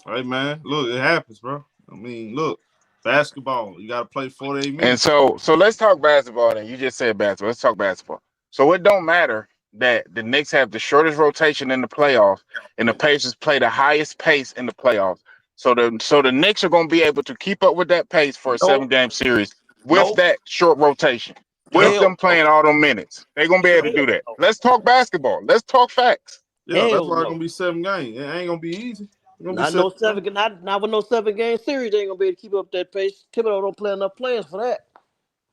Hey man, look, it happens, bro. I mean, look, basketball, you gotta play 48 And minutes. so let's talk basketball. Then you just said basketball. Let's talk basketball. So it don't matter that the Knicks have the shortest rotation in the playoffs, and the Pacers play the highest pace in the playoffs. So the Knicks are going to be able to keep up with that pace for a Nope. 7-game series with Nope. that short rotation, with Hell them no. playing all them minutes. They're going to be able to Hell do that. no. Let's talk basketball. Let's talk facts. Yeah, that's Hell why it's no. gonna be 7 games. It ain't gonna be easy. It's gonna be Not 7 no games. seven. Not with no 7-game series. They ain't gonna be able to keep up that pace. Thibodeau don't play enough players for that.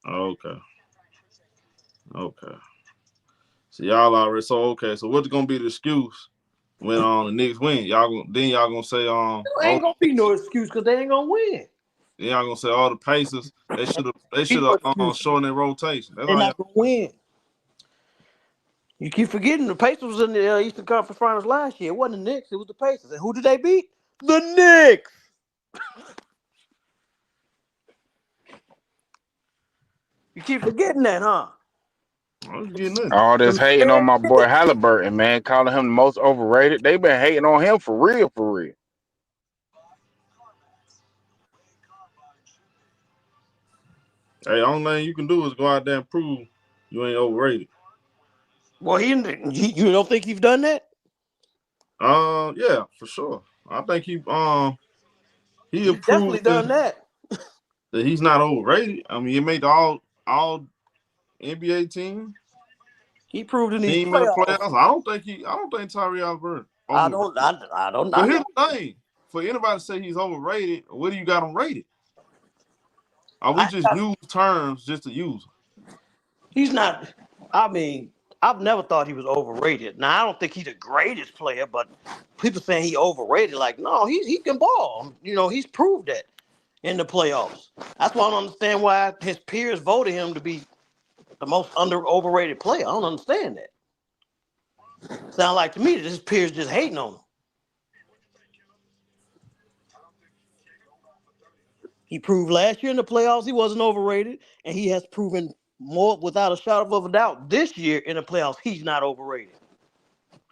Okay. Okay. So y'all already so what's gonna be the excuse when the Knicks win? Y'all gonna say There ain't gonna be no excuse because they ain't gonna win. then y'all gonna say all the Pacers they Be should no have excuse. shortened their rotation. That's They're all y'all. not gonna win. You keep forgetting the Pacers was in the Eastern Conference Finals last year. It wasn't the Knicks. It was the Pacers. And who did they beat? The Knicks. You keep forgetting that, huh? I was getting nothing. All this The hating on very my boy Knicks. Halliburton, man, calling him the most overrated. They've been hating on him for real, for real. Hey, only thing you can do is go out there and prove you ain't overrated. Well, you don't think he's done that? Yeah, for sure. I think he He's definitely approved done that. that he's not overrated. I mean, he made the all NBA He proved in these team in the playoffs. playoffs. I don't think Tyrese Halliburton I overrated. don't. I don't. I But here's know. the thing: for anybody to say he's overrated, what do you got him rated? Are we I, just use terms just to use them? he's not. I mean, I've never thought he was overrated. Now I don't think he's the greatest player, but people saying he overrated. Like, no, he can ball. You know, he's proved that in the playoffs. That's why I don't understand why his peers voted him to be the most overrated player. I don't understand that. Sound like to me that his peers just hating on him. He proved last year in the playoffs he wasn't overrated, and he has proven more without a shadow of a doubt this year in the playoffs he's not overrated.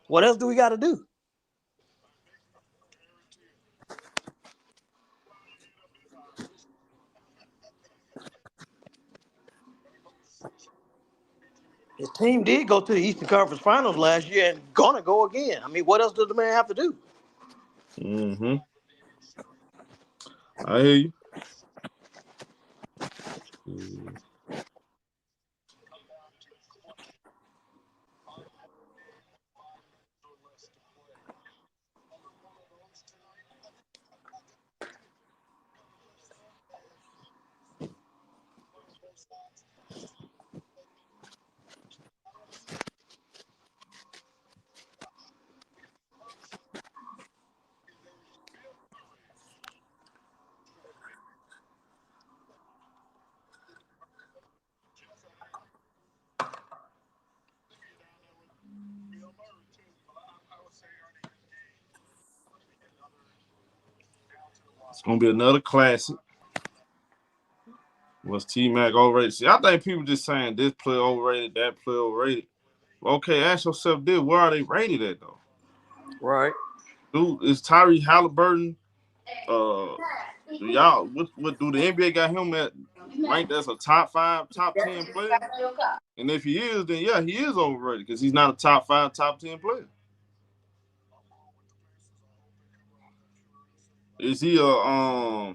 What else do we got to do? His team did go to the Eastern Conference Finals last year and gonna go again. I mean, what else does the man have to do? Mm-hmm. I hear you. It's gonna be another classic. Was T-Mac overrated? See, I think people just saying this player overrated, that player overrated. Okay, ask yourself this: where are they rated at though? Right. Dude, is Tyrese Halliburton? Y'all, what do the NBA got him at ranked as a top 5, top 10 player? And if he is, then yeah, he is overrated because he's not a top 5, top 10 player. Is he a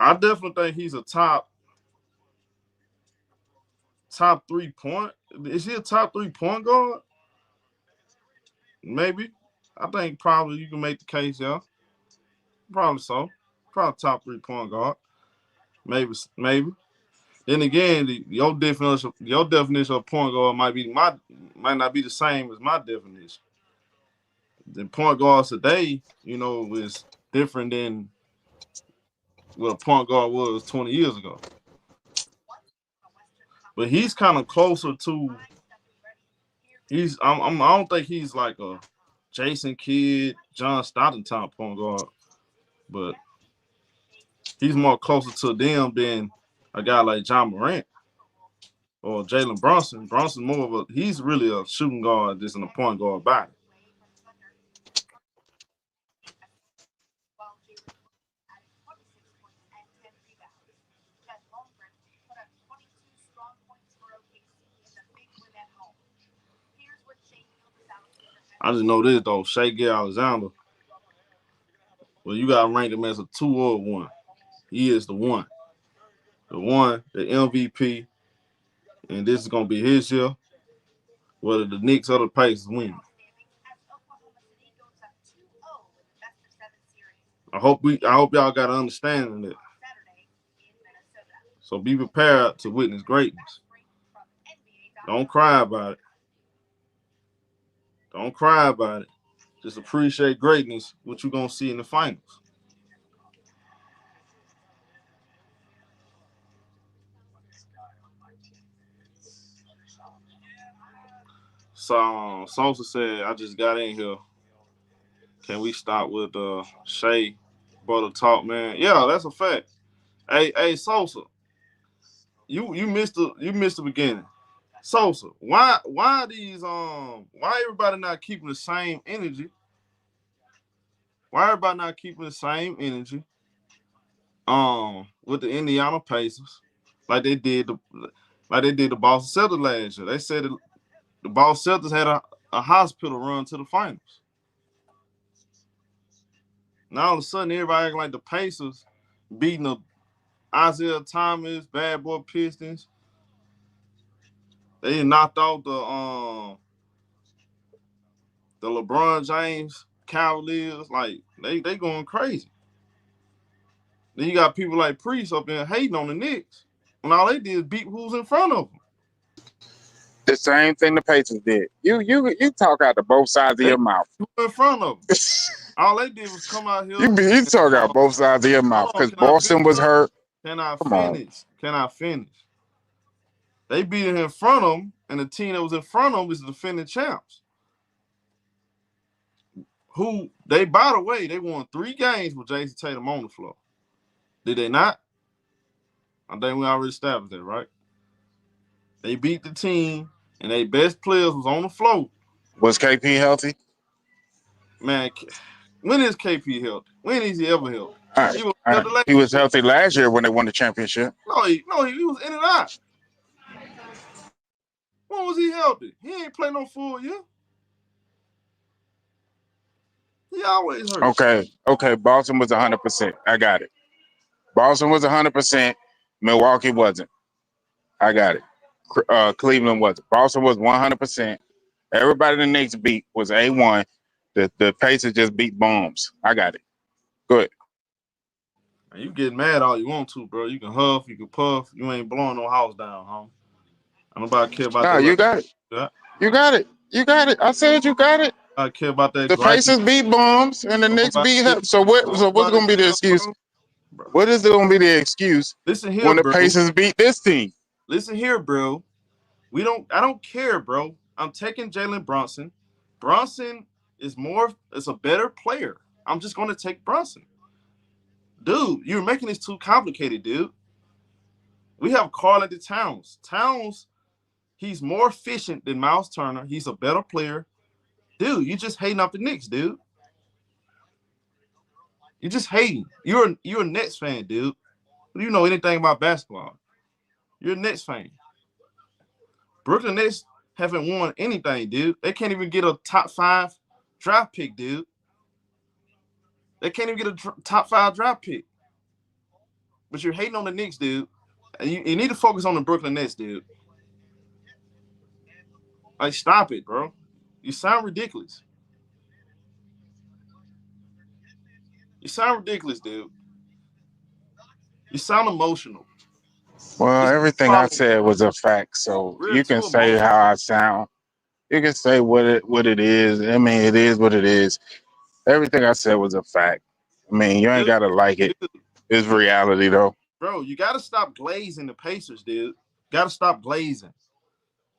I definitely think he's a top 3-point. Is he a top 3-point guard? Maybe. I think probably you can make the case, yeah. Probably so. Probably top 3-point guard. Maybe. Then again, your definition of point guard might not be the same as my definition. The point guards today, is different than what a point guard was 20 years ago. But he's kind of closer to. I don't think he's like a Jason Kidd, John Stockton type point guard, but he's more closer to them than a guy like John Morant or Jalen Brunson. Brunson he's really a shooting guard just in a point guard body. I just know this though, Shai Gilgeous-Alexander. Well, you gotta rank him as a 2 or a 1. He is the 1. The 1, the MVP, and this is gonna be his year. Whether the Knicks or the Pacers win. I hope y'all got an understanding of that. So be prepared to witness greatness. Don't cry about it. Don't cry about it. Just appreciate greatness, what you're going to see in the finals. So Sosa said, I just got in here. Can we start with Shai brother talk, man? Yeah, that's a fact. Hey, Sosa, you missed the beginning. Sosa, why everybody not keeping the same energy? Why everybody not keeping the same energy? With the Indiana Pacers, like they did the Boston Celtics last year. They said the Boston Celtics had a hospital run to the finals. Now all of a sudden, everybody acting like the Pacers beating the Isaiah Thomas, bad boy Pistons. They knocked out the LeBron James Cavaliers. Like they going crazy. Then you got people like Priest up there hating on the Knicks when all they did is beat who's in front of them. The same thing the Pacers did. You talk out to both sides of your mouth. Who in front of them? All they did was come out here. You talk out both sides of your mouth because Boston was hurt. Can I finish? They beat it in front of them, and the team that was in front of them is the defending champs. By the way, they won 3 games with Jason Tatum on the floor. Did they not? I think we already established that, right? They beat the team, and their best players was on the floor. Was KP healthy? Man, when is KP healthy? When is he ever healthy? He was healthy last year when they won the championship. No, he was in and out. When was he healthy? He ain't play no full year. He always hurt. Okay. Boston was 100%. I got it. Boston was 100%. Milwaukee wasn't. I got it. Cleveland wasn't. Boston was 100%. Everybody the Knicks beat was A1. The Pacers just beat bombs. I got it. Good. Man, you get mad all you want to, bro. You can huff, you can puff. You ain't blowing no house down, huh? I don't nobody care about that. You got it. Yeah. You got it. You got it. I said you got it. I care about that. The Pacers beat bombs and the Knicks beat him. So what's gonna be the excuse? Bro. What is gonna be the excuse Listen here, when the bro. Pacers beat this team? Listen here, bro. I don't care, bro. I'm taking Jalen Brunson. Brunson is a better player. I'm just going to take Brunson. Dude, you're making this too complicated, dude. We have Karl-Anthony Towns. Towns, he's more efficient than Miles Turner. He's a better player. Dude, you just hating off the Knicks, dude. You're just hating. You're a Nets fan, dude. You know anything about basketball. You're a Nets fan. Brooklyn Nets haven't won anything, dude. They can't even get a top 5 draft pick, dude. They can't even get a top 5 draft pick. But you're hating on the Knicks, dude. And you need to focus on the Brooklyn Nets, dude. Like, stop it, bro. You sound ridiculous. You sound ridiculous, dude. You sound emotional. Well, everything I said was a fact, so you can say how I sound. You can say what it is. I mean, it is what it is. Everything I said was a fact. I mean, you ain't gotta like it. It's reality, though. Bro, you gotta stop glazing the Pacers, dude. Gotta stop glazing.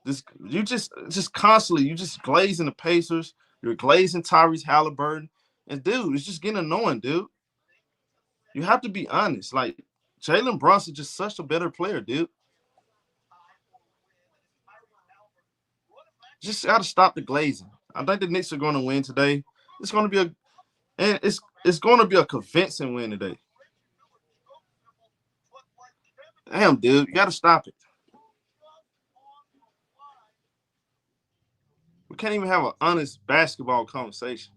You just constantly, you just glazing the Pacers. You're glazing Tyrese Halliburton. And, dude, it's just getting annoying, dude. You have to be honest. Like, Jalen Brunson is just such a better player, dude. Just got to stop the glazing. I think the Knicks are going to win today. It's going to be a convincing win today. Damn, dude, you got to stop it. We can't even have an honest basketball conversation.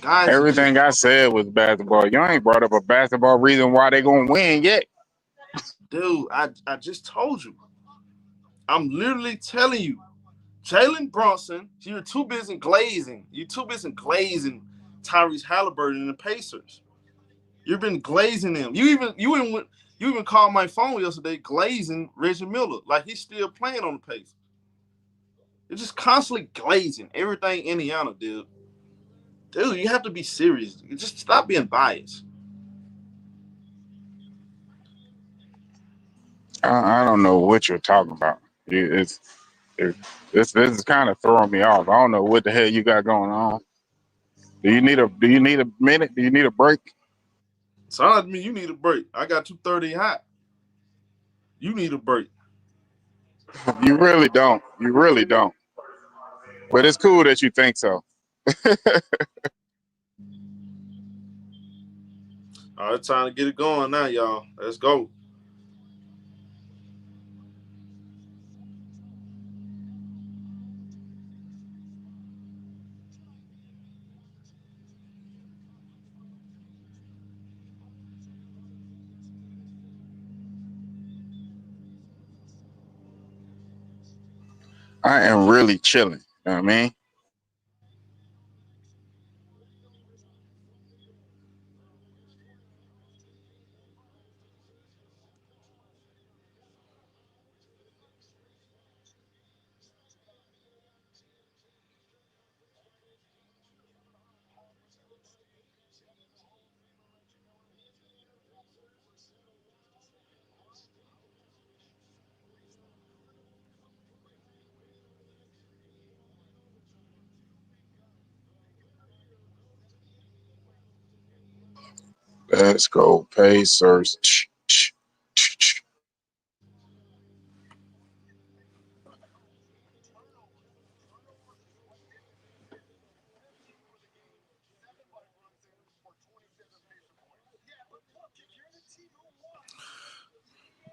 Guys, everything I said was basketball. You ain't brought up a basketball reason why they gonna win yet. Dude, I just told you. I'm literally telling you. Jalen Brunson, you're too busy glazing. You're too busy glazing Tyrese Halliburton and the Pacers. You've been glazing them. You even called my phone yesterday glazing Reggie Miller like he's still playing on the Pacers. You're just constantly glazing everything Indiana, dude. Dude, you have to be serious. You just stop being biased. I don't know what you're talking about. This is kind of throwing me off. I don't know what the hell you got going on. Do you need a minute? Do you need a break? Sounds like me you need a break. I got 230 hot. You need a break. You really don't. You really don't. But it's cool that you think so. All right, it's time to get it going now, y'all. Let's go. I am really chilling. You know what I mean? Let's go, Pacers.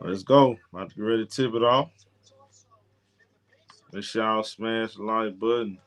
Let's go. About to get ready to tip it off. Make sure y'all smash the like button.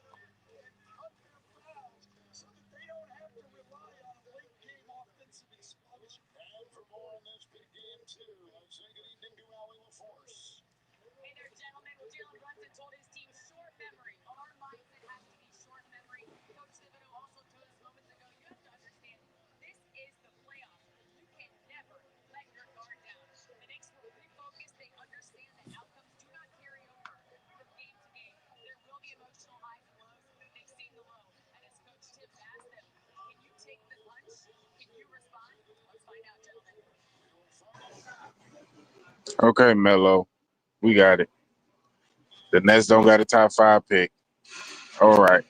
Okay, Melo. We got it. The Nets don't got a top 5 pick. All right.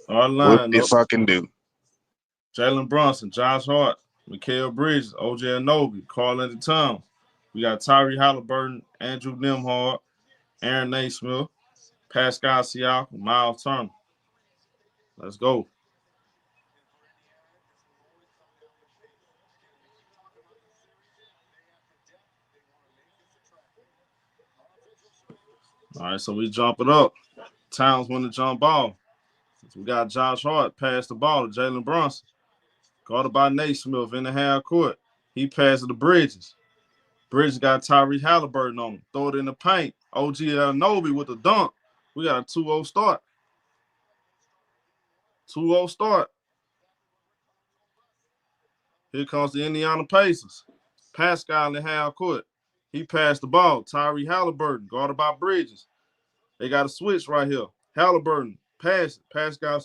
Our What do you lineup: fucking do? Jalen Brunson, Josh Hart, Mikal Bridges, OJ Anobi, Karl Anthony Towns. We got Tyrese Halliburton, Andrew Nembhard, Aaron Naismith, Pascal Siakam, Miles Turner. Let's go. All right, so we jump it up. Towns win the jump ball. We got Josh Hart pass the ball to Jalen Brunson. Guarded by Naismith in the half court. He passed it to Bridges. Bridges got Tyrese Halliburton on him. Throw it in the paint. OG Anunoby with the dunk. We got a 2-0 start. 2-0 start. Here comes the Indiana Pacers. Pascal in the half court. He passed the ball. Tyrese Halliburton, guarded by Bridges. They got a switch right here. Halliburton, pass it. Pascal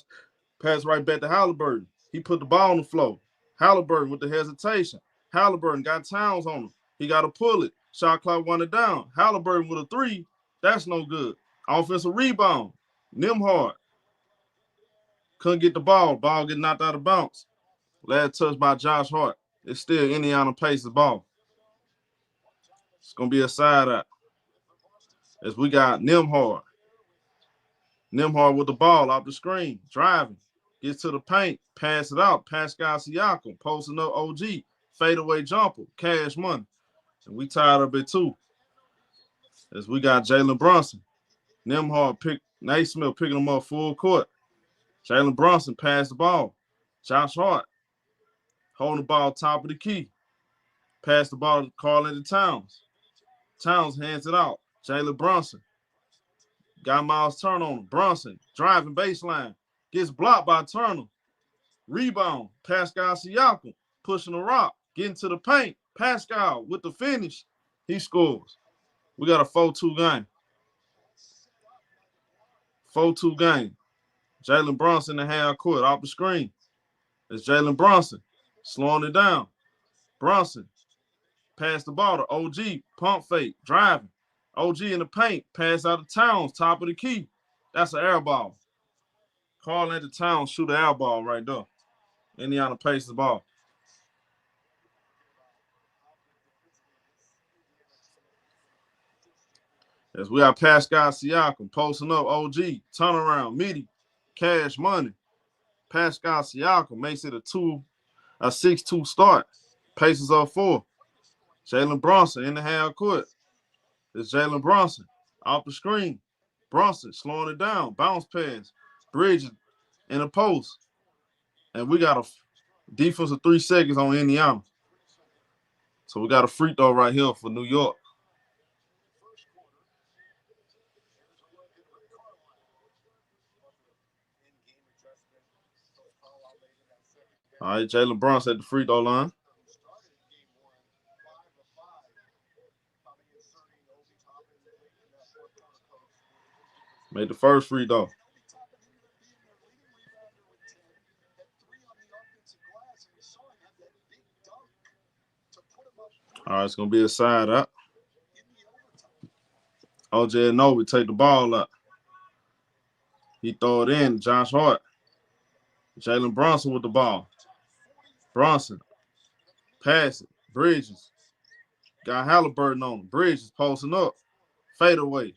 pass right back to Halliburton. He put the ball on the floor. Halliburton with the hesitation. Halliburton got Towns on him. He got to pull it. Shot clock running down. Halliburton with a three. That's no good. Offensive rebound. Nembhard couldn't get the ball. Ball get knocked out of bounds. Last touch by Josh Hart. It's still Indiana Pacers ball. It's going to be a side out. As we got Nembhard. Nembhard with the ball off the screen. Driving. Gets to the paint. Pass it out. Pascal Siakam. Posting up OG. Fadeaway jumper. Cash money. And we tied up at 2. As we got Jalen Brunson. Nembhard Naismith picking him up full court. Jalen Brunson passed the ball. Josh Hart holding the ball top of the key. Pass the ball to Karl Anthony Towns. Towns hands it out. Jalen Brunson. Got Miles Turner on him. Brunson driving baseline. Gets blocked by Turner. Rebound. Pascal Siakam pushing the rock. Getting to the paint. Pascal with the finish. He scores. We got a 4-2 game. 4-2 game. Jalen Brunson in the half court off the screen. It's Jalen Brunson slowing it down. Brunson pass the ball to OG. Pump fake. Driving. OG in the paint. Pass out of Towns. Top of the key. That's an air ball. Karl Anthony Towns shoot an air ball right there. Indiana Pacers ball. As we have Pascal Siakam posting up OG. Turn around. Meaty. Cash money. Pascal Siakam makes it a 6-2 start. Pacers up 4. Jalen Brunson in the half court. It's Jalen Brunson off the screen. Brunson slowing it down. Bounce pass. Bridges in the post. And we got a defense of 3 seconds on Indiana. So we got a free throw right here for New York. All right, Jalen Brunson at the free throw line. Made the first free throw. All right, it's going to be a side out. OJ Anunoby take the ball up. He throw it in. Josh Hart. Jalen Brunson with the ball. Brunson. Pass it. Bridges. Got Halliburton on him. Bridges posting up. Fade away.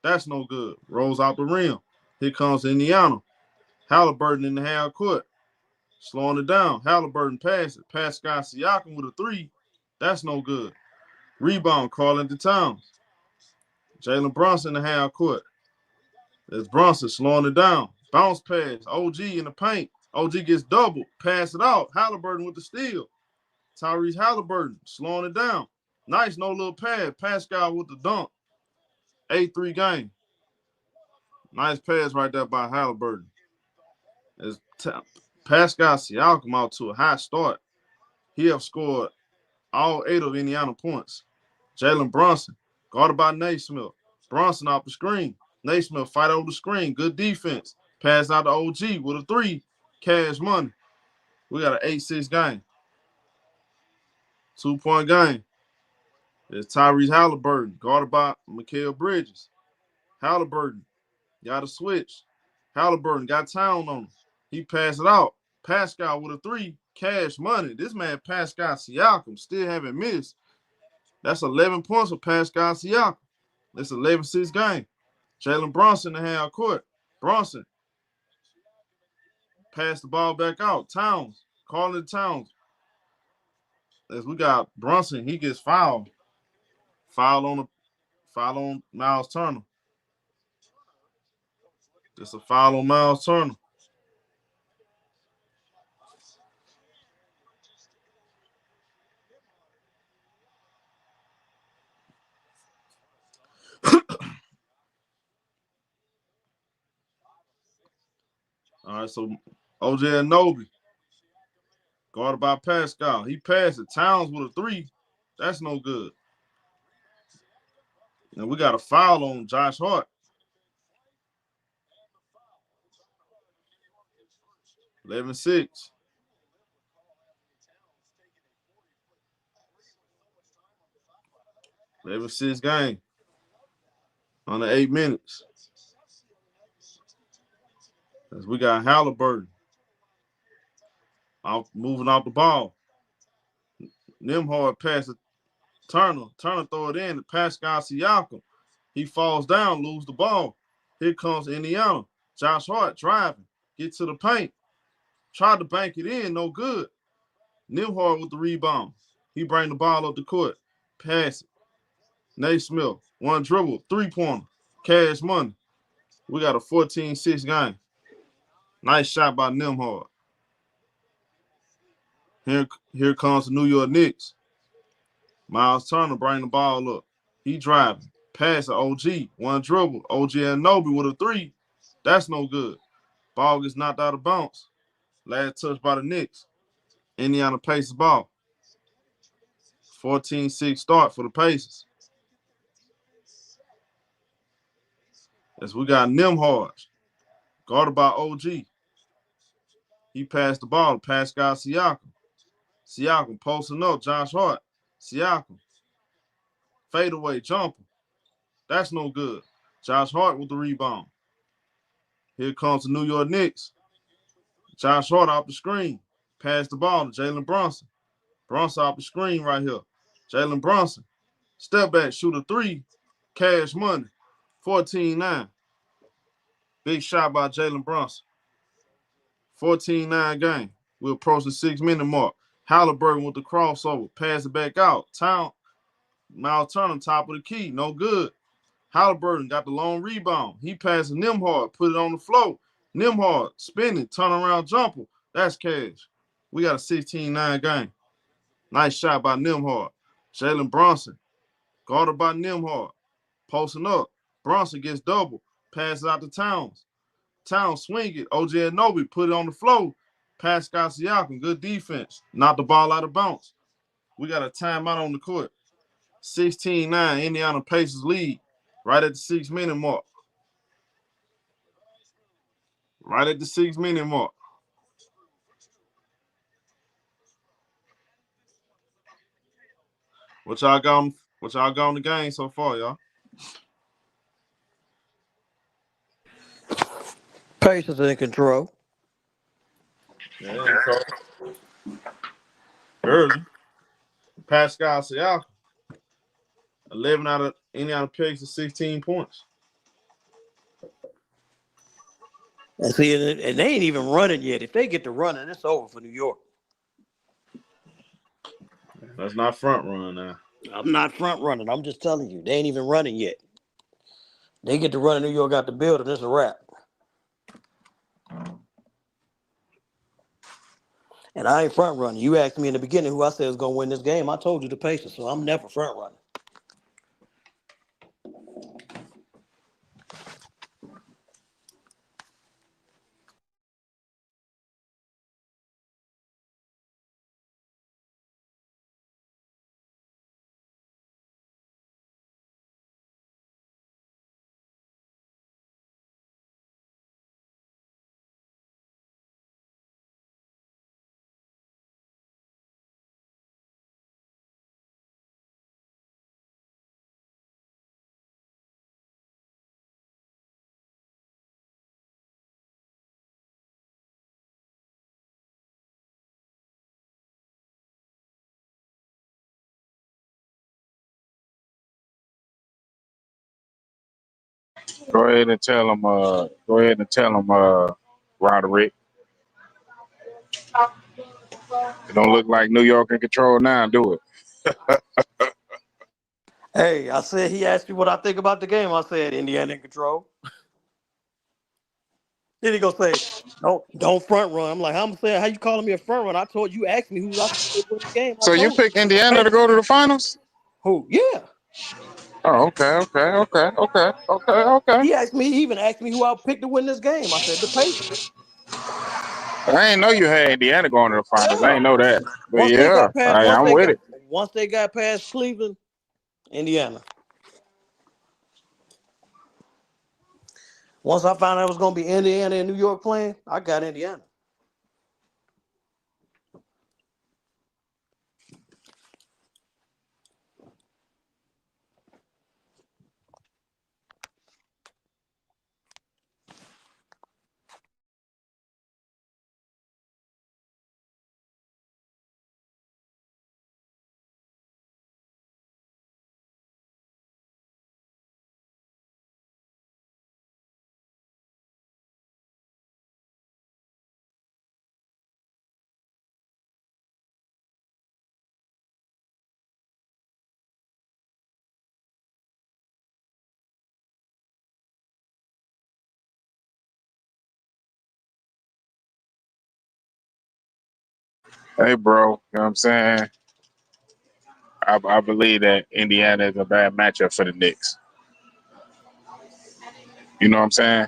That's no good. Rolls out the rim. Here comes Indiana. Halliburton in the half court. Slowing it down. Halliburton pass it. Pascal Siakam with a 3. That's no good. Rebound. Karl Anthony Towns. Jalen Brunson in the half court. There's Brunson slowing it down. Bounce pass. OG in the paint. OG gets doubled. Pass it out. Halliburton with the steal. Tyrese Halliburton slowing it down. Nice no little pad. Pascal with the dunk. 8-3 game. Nice pass right there by Halliburton. As Pascal Siakam out to a high start. He have scored all 8 of Indiana points. Jalen Brunson, guarded by Naismith. Brunson off the screen. Naismith fight over the screen. Good defense. Pass out to OG with a 3. Cash money. We got an 8-6 game. 2-point game. It's Tyrese Halliburton, guarded by Mikal Bridges. Halliburton got a switch. Halliburton got Town on him. He passed it out. Pascal with a 3. Cash money. This man, Pascal Siakam, still haven't missed. That's 11 points for Pascal Siakam. It's 11-6 game. Jalen Brunson in the half court. Brunson passed the ball back out. Towns. Calling it Towns. As we got Brunson, he gets fouled. Foul on Miles Turner. Just a foul on Miles Turner. All right, so OJ Anunoby, guarded by Pascal. He passed it. Towns with a 3. That's no good. And we got a foul on Josh Hart. 11-6. 11-6 game. Under 8 minutes. As we got Halliburton moving off the ball. Nembhard pass it. Turner throw it in to Pascal Siakam. He falls down, lose the ball. Here comes Indiana. Josh Hart driving. Get to the paint. Tried to bank it in, no good. Nembhard with the rebound. He bring the ball up the court. Pass it. Naismith, one dribble, 3-pointer. Cash money. We got a 14-6 game. Nice shot by Nembhard. Here comes the New York Knicks. Miles Turner bring the ball up. He driving. Pass to OG. One dribble. OG Anunoby with a 3. That's no good. Ball gets knocked out of bounds. Last touch by the Knicks. Indiana Pacers ball. 14-6 start for the Pacers. As we got Nembhard, guarded by OG. He passed the ball to Pascal Siakam. Siakam posting up. Josh Hart. Siakam. Fadeaway jumper. That's no good. Josh Hart with the rebound. Here comes the New York Knicks. Josh Hart off the screen. Pass the ball to Jalen Brunson. Brunson off the screen right here. Jalen Brunson. Step back, shoot a 3. Cash money. 14-9. Big shot by Jalen Brunson. 14-9 game. We're approaching 6-minute mark. Halliburton with the crossover. Pass it back out. Miles Turner, top of the key. No good. Halliburton got the long rebound. He passed Nembhard. Put it on the floor. Nembhard spinning. Turn around jumper. That's cash. We got a 16-9 game. Nice shot by Nembhard. Jalen Brunson. Guarded by Nembhard. Posting up. Brunson gets double. Passes out to Towns. Towns swing it. OG Anunoby put it on the floor. Pascal Siakam, good defense. Knocked the ball out of bounds. We got a timeout on the court. 16-9, Indiana Pacers lead. Right at the 6-minute mark. Right at the 6-minute mark. What y'all got on the game so far, y'all? Pacers in control. Yeah, early. Pascal Siakam. 11 out of Indiana Pacers, 16 points. And see, and they ain't even running yet. If they get to running, it's over for New York. That's not front run now. I'm not front running. I'm just telling you, they ain't even running yet. They get to run New York out the building, it's a wrap. And I ain't front running. You asked me in the beginning who I said was gonna win this game. I told you the Pacers, so I'm never front running. Go ahead and tell him. Roderick. It don't look like New York in control now. Do it. Hey, I said he asked me what I think about the game. I said Indiana in control. Then he gonna say, don't front run. I'm like, I'm saying, how you calling me a front run? I told you, asked me who I think would win the game. I So you told you. pick Indiana to Pacers. go to the finals? Who? Yeah. Oh, okay. He even asked me who I picked to win this game. I said the Pacers. I ain't know you had Indiana going to the finals. I Yeah. ain't know that. But Once they yeah, got past, I'm with it. once they got past Cleveland, Indiana. Once I found out it was gonna be Indiana and New York playing, I got Indiana. Hey, bro, you know what I'm saying? I believe that Indiana is a bad matchup for the Knicks. You know what I'm saying?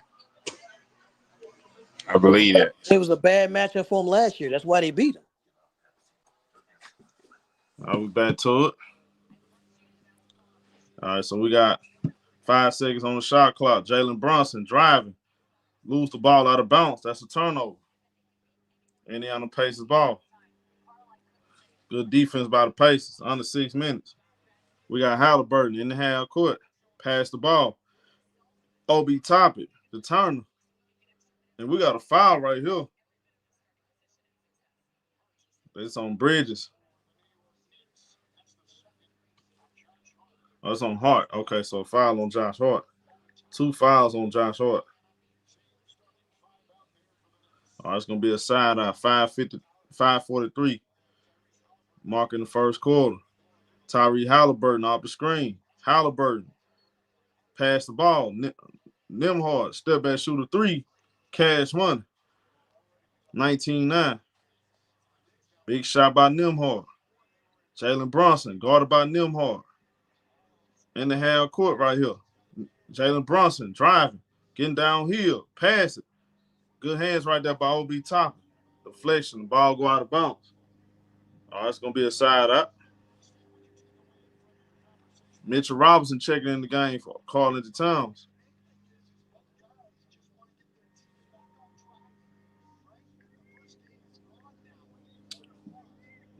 I believe that. It was a bad matchup for them last year. That's why they beat them. I'll be back to it. All right, so we got 5 seconds on the shot clock. Jalen Brunson driving, lose the ball out of bounds. That's a turnover. Indiana Pacers ball. Good defense by the Pacers. Under 6 minutes. We got Halliburton in the half court. Pass the ball. Obi Toppin, the Turner. And we got a foul right here. It's on Bridges. Oh, it's on Hart. Okay, so a foul on Josh Hart. 2 fouls on Josh Hart. All right, it's going to be a side eye. 5:43. Marking the first quarter. Tyrese Halliburton off the screen. Halliburton. Pass the ball. Nimhard. Step back shooter 3. Cash money. 19-9. Big shot by Nimhard. Jalen Brunson. Guarded by Nimhard. In the half court right here. Jalen Brunson driving. Getting downhill. Pass it. Good hands right there by OB Toppin. Deflection. The ball go out of bounds. All right, it's going to be a side up. Mitchell Robinson checking in the game for Karl-Anthony Towns.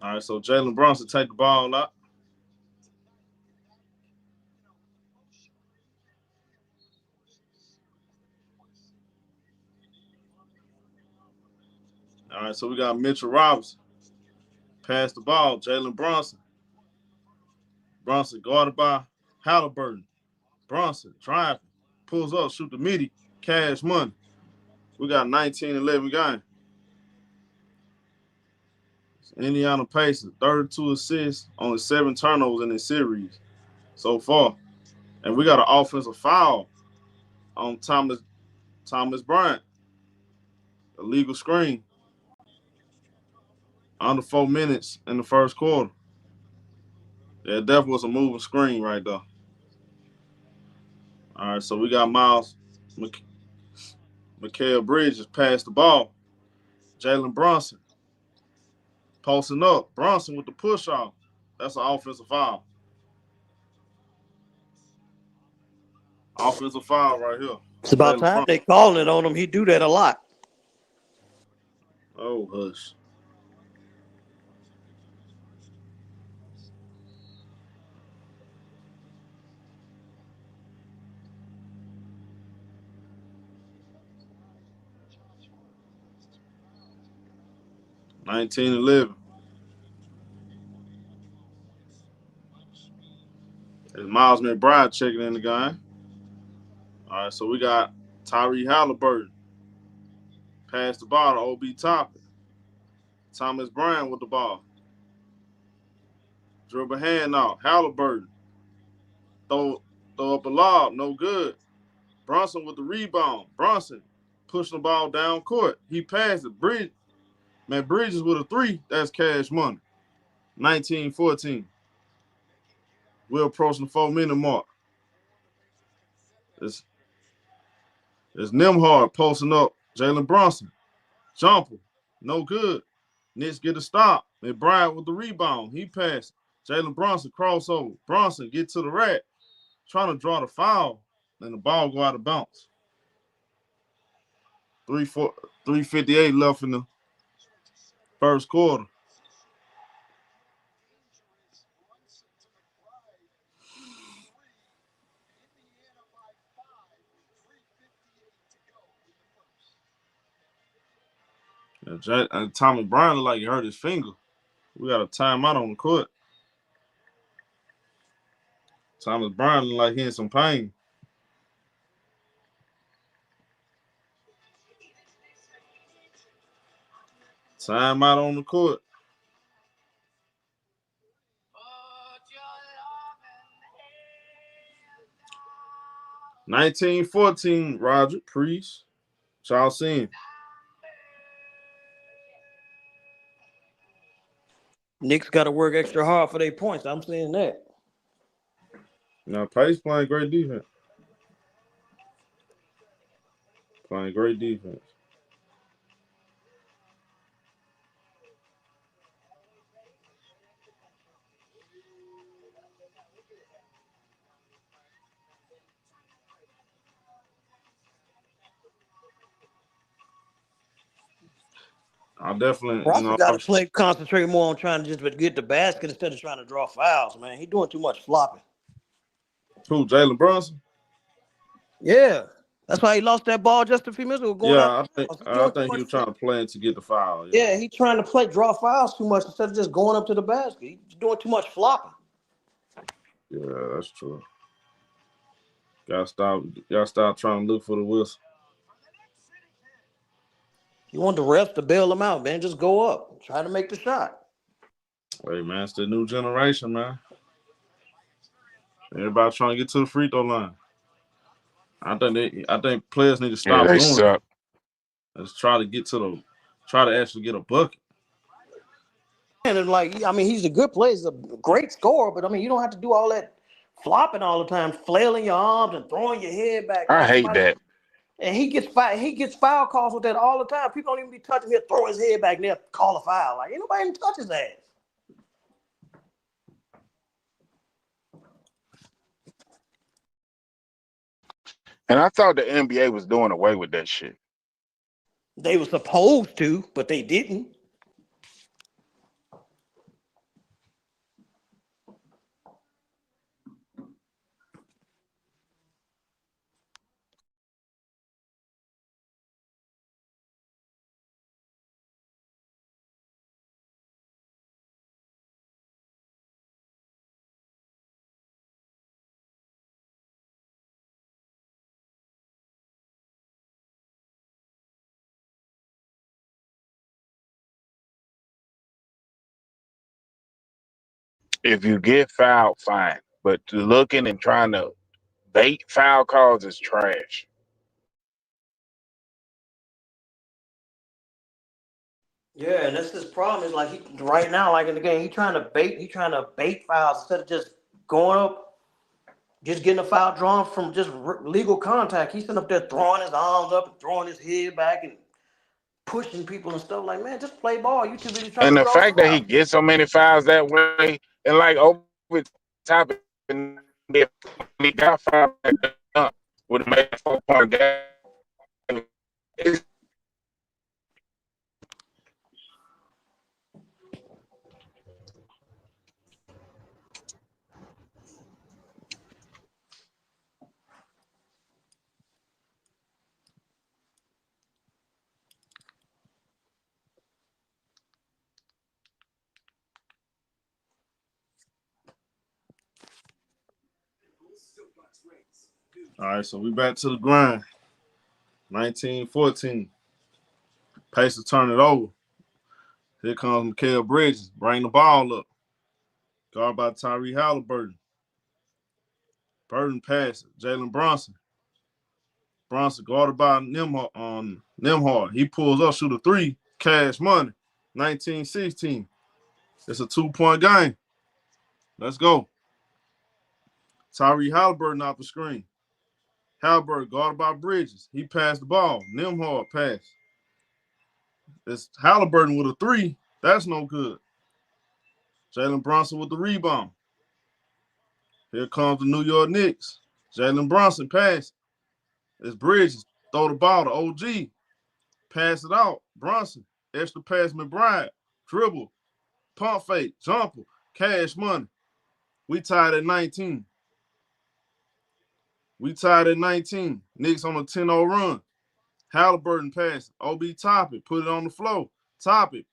All right, so Jalen Brunson take the ball out. All right, so we got Mitchell Robinson. Pass the ball. Jalen Brunson. Brunson guarded by Halliburton. Brunson driving. Pulls up, shoot the midi. Cash money. We got 19-11 game. Indiana Pacers, 32 assists, only 7 turnovers in this series so far. And we got an offensive foul on Thomas Bryant. Illegal screen. Under 4 minutes in the first quarter. Yeah, it definitely was a moving screen right there. All right, so we got Miles Mikal Bridges pass the ball. Jalen Brunson posting up. Brunson with the push off. That's an offensive foul. Offensive foul right here. It's about Jalen time Brunson. they calling it on him. He do that a lot. Oh, hush. $19-11. And Miles McBride checking in the game. All right, so we got Tyrese Halliburton. Pass the ball to OB Toppin. Thomas Bryant with the ball. Dribble hand out. Halliburton. Throw up a lob. No good. Brunson with the rebound. Brunson pushing the ball down court. He passed it. Bridges with a three. That's cash money. 19-14. We're approaching the 4-minute mark. It's Nimhard posting up. Jalen Brunson. Jumper. No good. Knicks get a stop. And Bryant with the rebound. He passed. Jalen Brunson crossover. Brunson get to the rack. Trying to draw the foul. And the ball go out of bounds. 3:58 left in the first quarter. And Tommy Bryant looked like he hurt his finger. We got a timeout on the court. Thomas Bryant looked like he in some pain. Timeout on the court. $19-14, Roger, Priest. Y'all seeing? Knicks got to work extra hard for their points. I'm saying that. Now, Pace playing great defense. Playing great defense. I definitely, Russell got to concentrate more on trying to just get the basket instead of trying to draw fouls, man. He's doing too much flopping. Who, Jalen Brunson? Yeah. That's why he lost that ball just a few minutes ago. I think he was trying to play it to get the foul. Yeah, he's trying to draw fouls too much instead of just going up to the basket. He's doing too much flopping. Yeah, that's true. Gotta stop trying to look for the whistle. You want the refs to bail him out, man. Just go up. Try to make the shot. Hey, man, it's the new generation, man. Everybody trying to get to the free throw line. I think players need to stop doing it. Let's try to actually get a bucket. And he's a good player. He's a great scorer, but you don't have to do all that flopping all the time, flailing your arms and throwing your head back. I hate that. And he gets foul calls with that all the time. People don't even be touching him. Throw his head back and they'll call a foul. Like, ain't nobody even touch his ass. And I thought the NBA was doing away with that shit. They were supposed to, but they didn't. If you get fouled, fine. But looking and trying to bait foul calls is trash. Yeah, and that's his problem. Is like right now, like in the game, he's trying to bait fouls instead of just going up, just getting a foul drawn from just legal contact. He's sitting up there throwing his arms up and throwing his head back and pushing people and stuff. Like, man, just play ball. You too busy trying And to the draw fact that he fouls. gets so many fouls that way, and like over top, and if he got fouled would have made a 4-point game. All right, so we back to the grind. 19-14. Pacers turn it over. Here comes Mikal Bridges. Bring the ball up. Guard by Tyrese Halliburton. Burton passes. Jalen Brunson. Brunson guarded by Nimhard. He pulls up, shoot a three. Cash money. 19-16. It's a 2-point game. Let's go. Tyrese Halliburton off the screen. Halliburton guarded by Bridges. He passed the ball. Nimhard pass. It's Halliburton with a three. That's no good. Jalen Brunson with the rebound. Here comes the New York Knicks. Jalen Brunson pass. It's Bridges. Throw the ball to OG. Pass it out. Brunson. Extra pass McBride. Dribble. Pump fake. Jumper. Cash money. We tied at 19. Knicks on a 10-0 run. Halliburton pass. OB top it. Put it on the floor. Top it.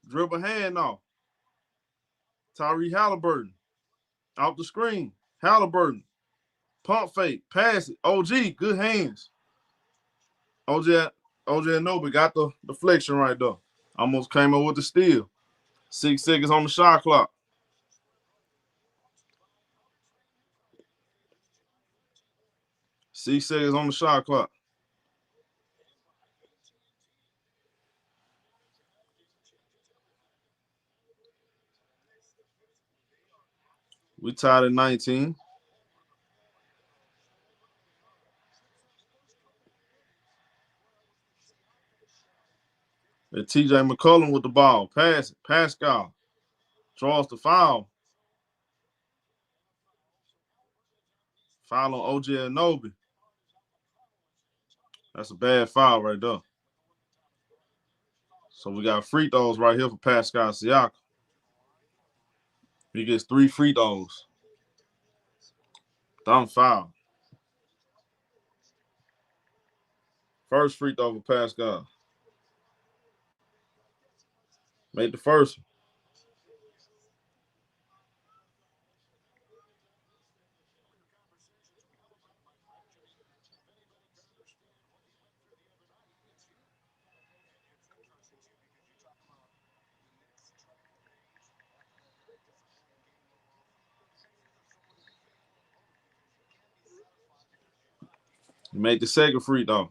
Dribble hand off. Tyrese Halliburton. Off the screen. Halliburton. Pump fake. Pass it. OG. Good hands. OG Anunoby got the deflection right there. Almost came up with the steal. 6 seconds on the shot clock. The We tied at 19. And TJ McCollum with the ball. Pass it. Pascal draws the foul. Foul on OG Anunoby. That's a bad foul right there. So we got free throws right here for Pascal Siakam. He gets 3 free throws. Dumb foul. First free throw for Pascal. Made the first one. He made the second free throw.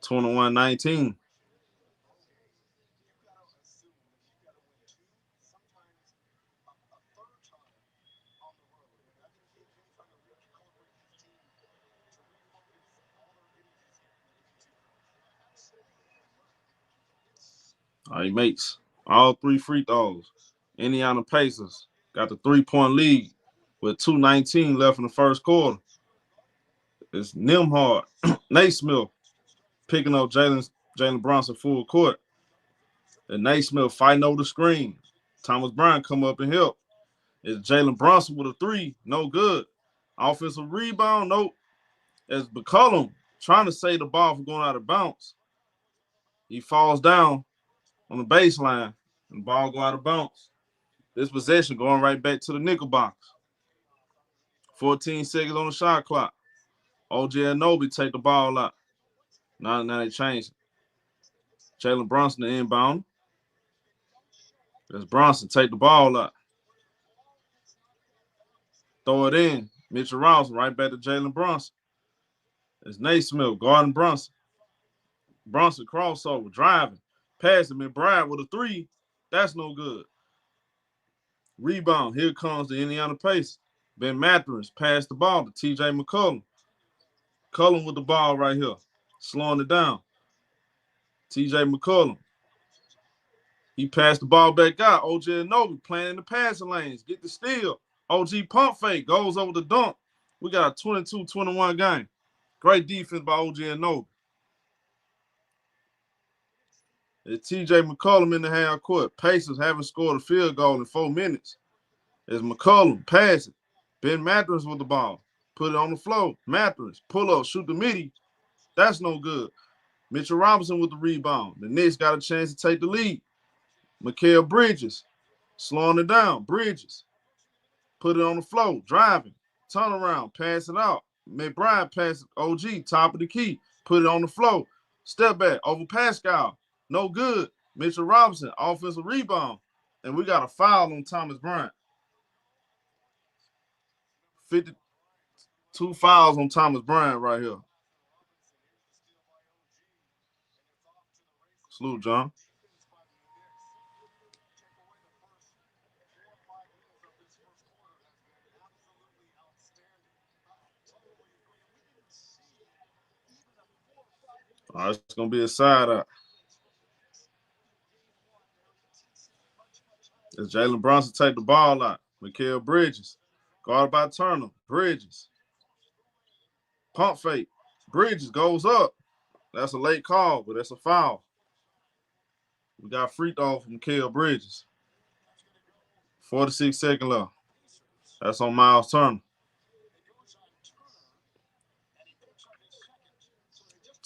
21-19. He makes all 3 free throws. Indiana Pacers got the 3-point lead with 2:19 left in the first quarter. It's Nimhard, Naismith picking up Jalen Brunson full court. And Naismith fighting over the screen. Thomas Bryant come up and help. It's Jalen Brunson with a 3. No good. Offensive rebound, nope. It's McCollum trying to save the ball from going out of bounds. He falls down on the baseline, and the ball go out of bounds. This possession going right back to the nickel box. 14 seconds on the shot clock. OG Anunoby take the ball out. Now they change it. Jalen Brunson the inbound. There's Brunson take the ball out. Throw it in. Mitchell Robinson right back to Jalen Brunson. It's Naismith guarding Brunson. Brunson crossover, driving. Passing McBride with a 3. That's no good. Rebound. Here comes the Indiana Pacers. Ben Mathurin passed the ball to TJ McCollum. McCollum with the ball right here. Slowing it down. TJ McCollum. He passed the ball back out. OG Anunoby playing in the passing lanes. Get the steal. OG pump fake. Goes over the dunk. We got a 22-21 game. Great defense by OG Anunoby. It's TJ McCollum in the half court. Pacers haven't scored a field goal in 4 minutes. It's McCollum. Pass it. Ben Mathurin with the ball. Put it on the floor. Mathurin. Pull up. Shoot the midi. That's no good. Mitchell Robinson with the rebound. The Knicks got a chance to take the lead. Mikal Bridges. Slowing it down. Bridges. Put it on the floor. Driving. Turn around. Pass it out. McBride passed OG, top of the key, put it on the floor. Step back over Pascal. No good. Mitchell Robinson, offensive rebound. And we got a foul on Thomas Bryant. 52 fouls on Thomas Bryant right here. Salute, John. All right, it's going to be a side out. As Jalen Brunson take the ball out. Mikal Bridges. Guarded by Turner. Bridges. Pump fake. Bridges goes up. That's a late call, but that's a foul. We got free throw from Mikal Bridges. 46 seconds left. That's on Miles Turner.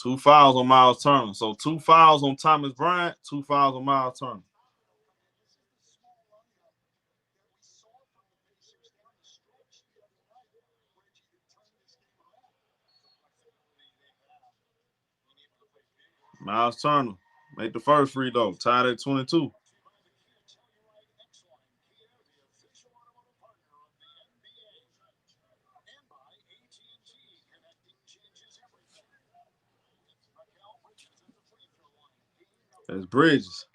2 fouls on Miles Turner. So 2 fouls on Thomas Bryant, 2 fouls on Miles Turner. Miles Turner make the first free throw, tied at 22. That's Bridges.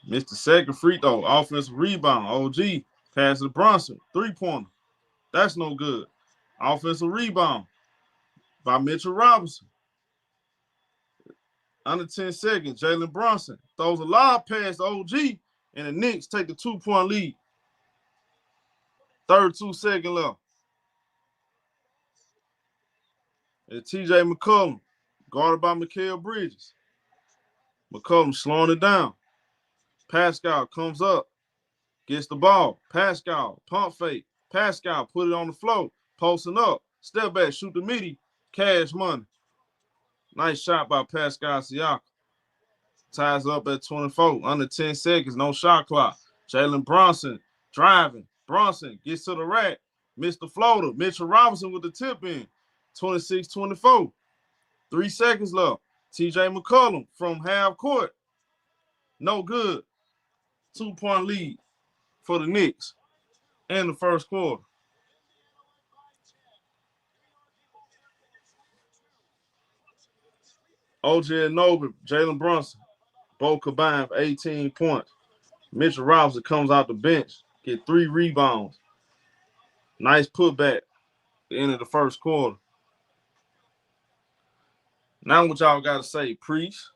Missed the second free throw, offensive rebound. OG passes to Brunson, 3-pointer. That's no good. Offensive rebound by Mitchell Robinson. Under 10 seconds, Jalen Brunson throws a lob pass to OG, and the Knicks take the 2-point lead. 32 seconds left. And TJ McCollum, guarded by Mikal Bridges. McCollum slowing it down. Pascal comes up, gets the ball. Pascal, pump fake. Pascal put it on the floor, posting up. Step back, shoot the midi. Cash money. Nice shot by Pascal Siakam. Ties up at 24. Under 10 seconds, no shot clock. Jalen Brunson driving. Brunson gets to the rack. Missed the floater. Mitchell Robinson with the tip in. 26-24. 3 seconds left. TJ McCollum from half court. No good. 2-point lead for the Knicks in the first quarter. OG Anunoby, Jalen Brunson, both combined for 18 points. Mitchell Robinson comes out the bench, get 3 rebounds. Nice putback at the end of the first quarter. Now what y'all got to say, Priest,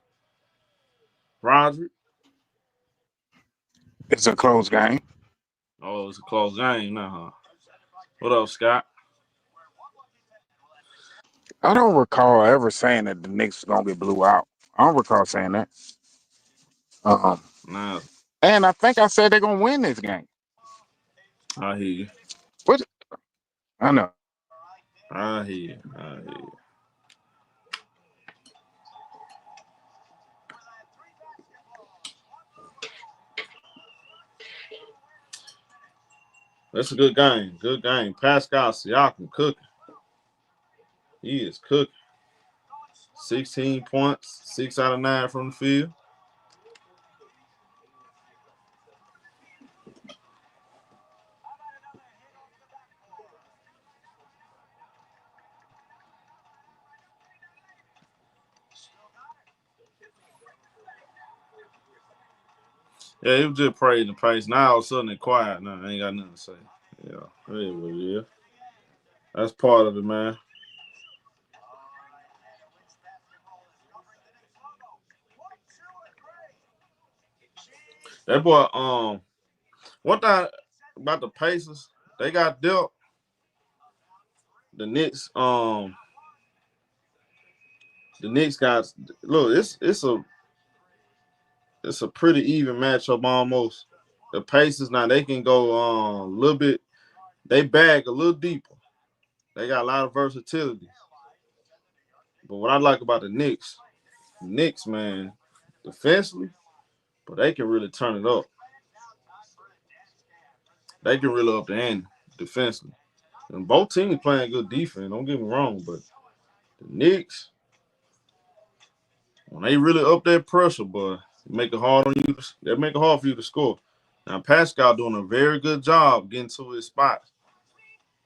Roderick? It's a close game. Oh, it's a close game now, huh? What up, Scott? I don't recall ever saying that the Knicks was gonna get blew out. I don't recall saying that. Nah, And I think I said they're gonna win this game. I hear you. What? I know. I hear you. I hear you. That's a good game. Good game. Pascal Siakam cooking. He is cooking. 16 points, 6 out of 9 from the field. Yeah, he was just praising the pace. Now all of a sudden they're quiet. Now I ain't got nothing to say. Yeah, that is what it is. That's part of it, man. That boy, one thing about the Pacers, they got dealt. The Knicks got look. It's a pretty even matchup almost. The Pacers now they can go a little bit. They bag a little deeper. They got a lot of versatility. But what I like about the Knicks, man, defensively, but they can really turn it up. They can really up the ante. defensively. And both teams playing good defense. Don't get me wrong, but the Knicks, when they really up that pressure, boy, make it hard on you. They make it hard for you to score. Now Pascal doing a very good job getting to his spots.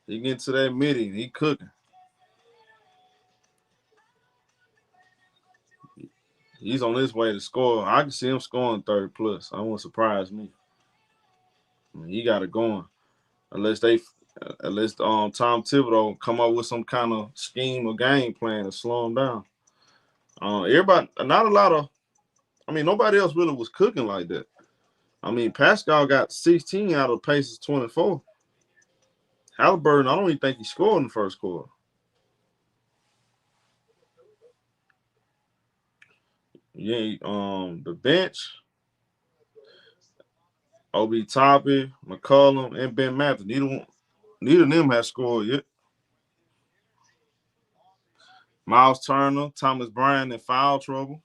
He getting to that midi, he cooking. He's on his way to score. I can see him scoring 30 plus. That won't surprise me. I mean, he got it going. Unless Tom Thibodeau come up with some kind of scheme or game plan to slow him down. Nobody else really was cooking like that. I mean, Pascal got 16 out of Pacers 24. Halliburton, I don't even think he scored in the first quarter. Yeah, the bench, Obi Toppin, McCollum, and Ben Matthews. Neither of them has scored yet. Miles Turner, Thomas Bryant in foul trouble.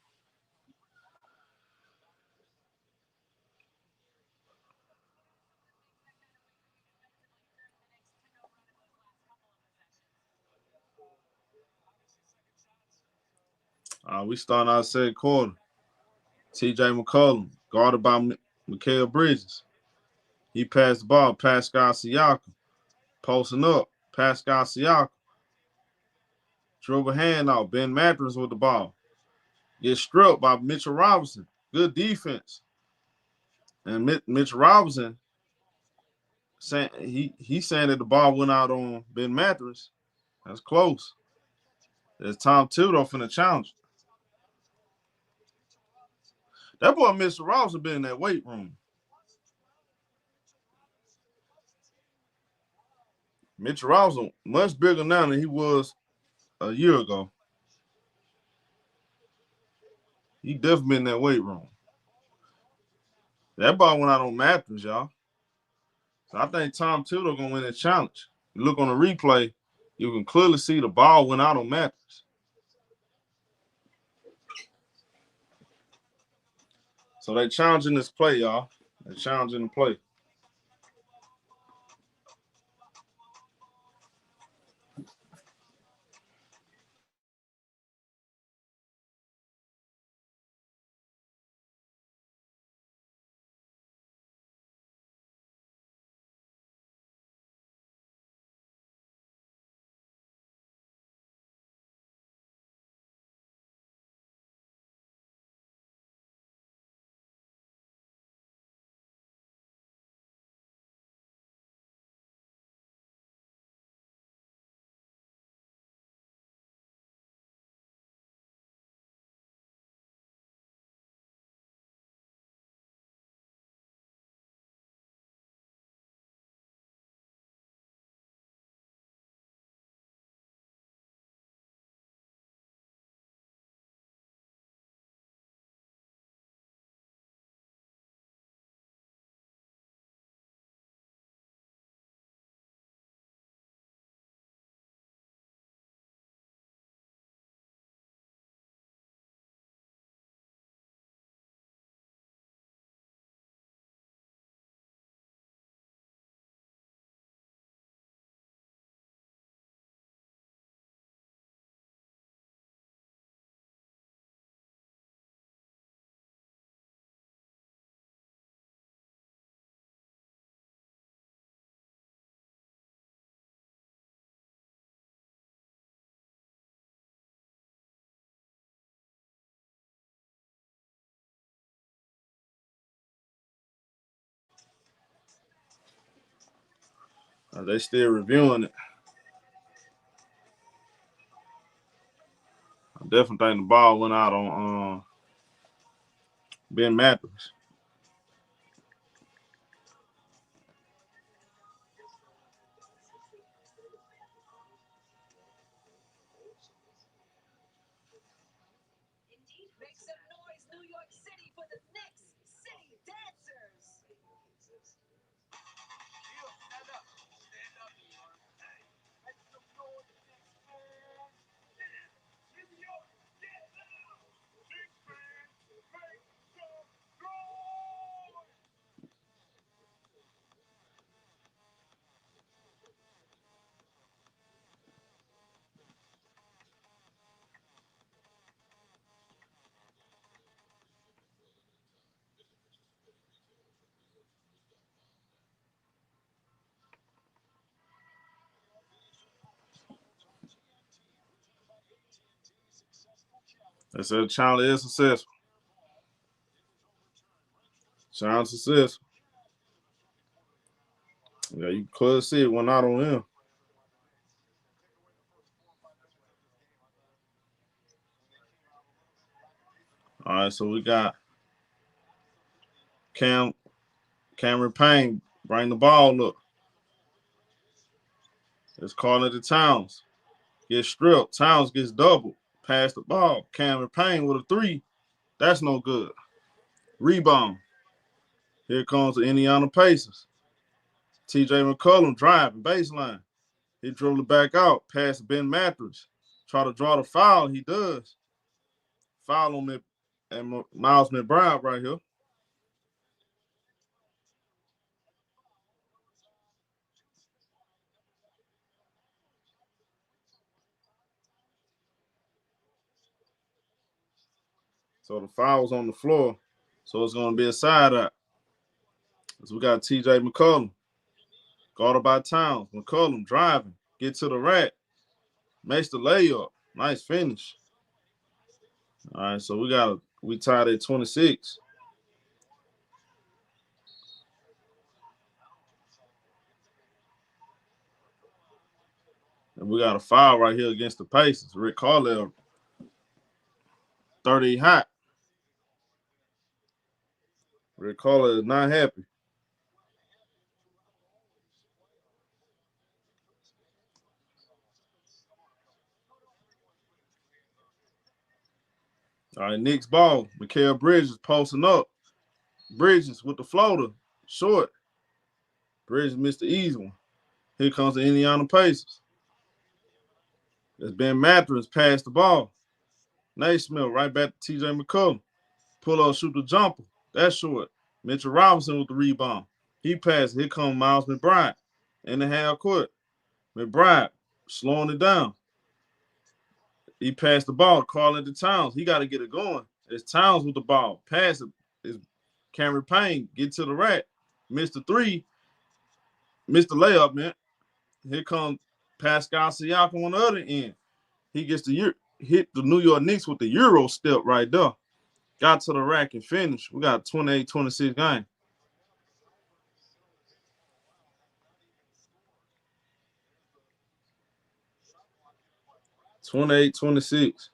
We starting our second quarter. T.J. McCollum, guarded by Mikal Bridges. He passed the ball. Pascal Siakam, posting up. Pascal Siakam. Dribble handoff. Ben Matthews with the ball. Gets stripped by Mitchell Robinson. Good defense. And Mitchell Robinson, he's saying that the ball went out on Ben Matthews. That's close. There's Tom Thibodeau from the challenge. That boy Mitchell Robinson been in that weight room. Mitchell Robinson much bigger now than he was a year ago. He definitely been in that weight room. That ball went out on Matthews, y'all. So I think Tom Thibodeau gonna win that challenge. You look on the replay, you can clearly see the ball went out on Matthews. So they challenging this play, y'all. They're challenging the play. They still reviewing it. I definitely think the ball went out on Ben Matthews. Make some noise, New York City, for the Knicks City Dancers. Stand up. Stand up, New York. Hey, make some noise, Knicks fans. New York, get loud. Knicks fans, make some noise. They said Chandler is successful. Chandler successful. Yeah, you could see it went out on him. All right, so we got Cameron Payne bring the ball up. It's calling it to Towns. Gets stripped. Towns gets doubled. Pass the ball. Cameron Payne with a three. That's no good. Rebound. Here comes the Indiana Pacers. T.J. McCollum driving baseline. He dribbled it back out. Pass Ben Matthews. Try to draw the foul. He does. Foul on Miles McBride right here. So the foul's on the floor. So it's going to be a side out. So we got T.J. McCollum. Guarded by Towns. McCollum driving. Get to the rack. Makes the layup. Nice finish. All right, so we tied at 26. And we got a foul right here against the Pacers. Rick Carlisle, 30 hot. Rick Carlisle is not happy. All right, Knicks ball. Mikal Bridges posting up. Bridges with the floater. Short. Bridges missed the easy one. Here comes the Indiana Pacers. It's Ben Matthews pass the ball. Naismith right back to T.J. McCollum. Pull up, shoot the jumper. That's short. Mitchell Robinson with the rebound. He passed. Here comes Miles McBride in the half court. McBride slowing it down. He passed the ball, calling to Towns. He got to get it going. It's Towns with the ball. Pass it. It's Cameron Payne. Get to the rack. Missed the three. Missed the layup, man. Here comes Pascal Siakam on the other end. He gets the hit the New York Knicks with the Euro step right there. Got to the rack and finished. We got 28-26 game. $28-26.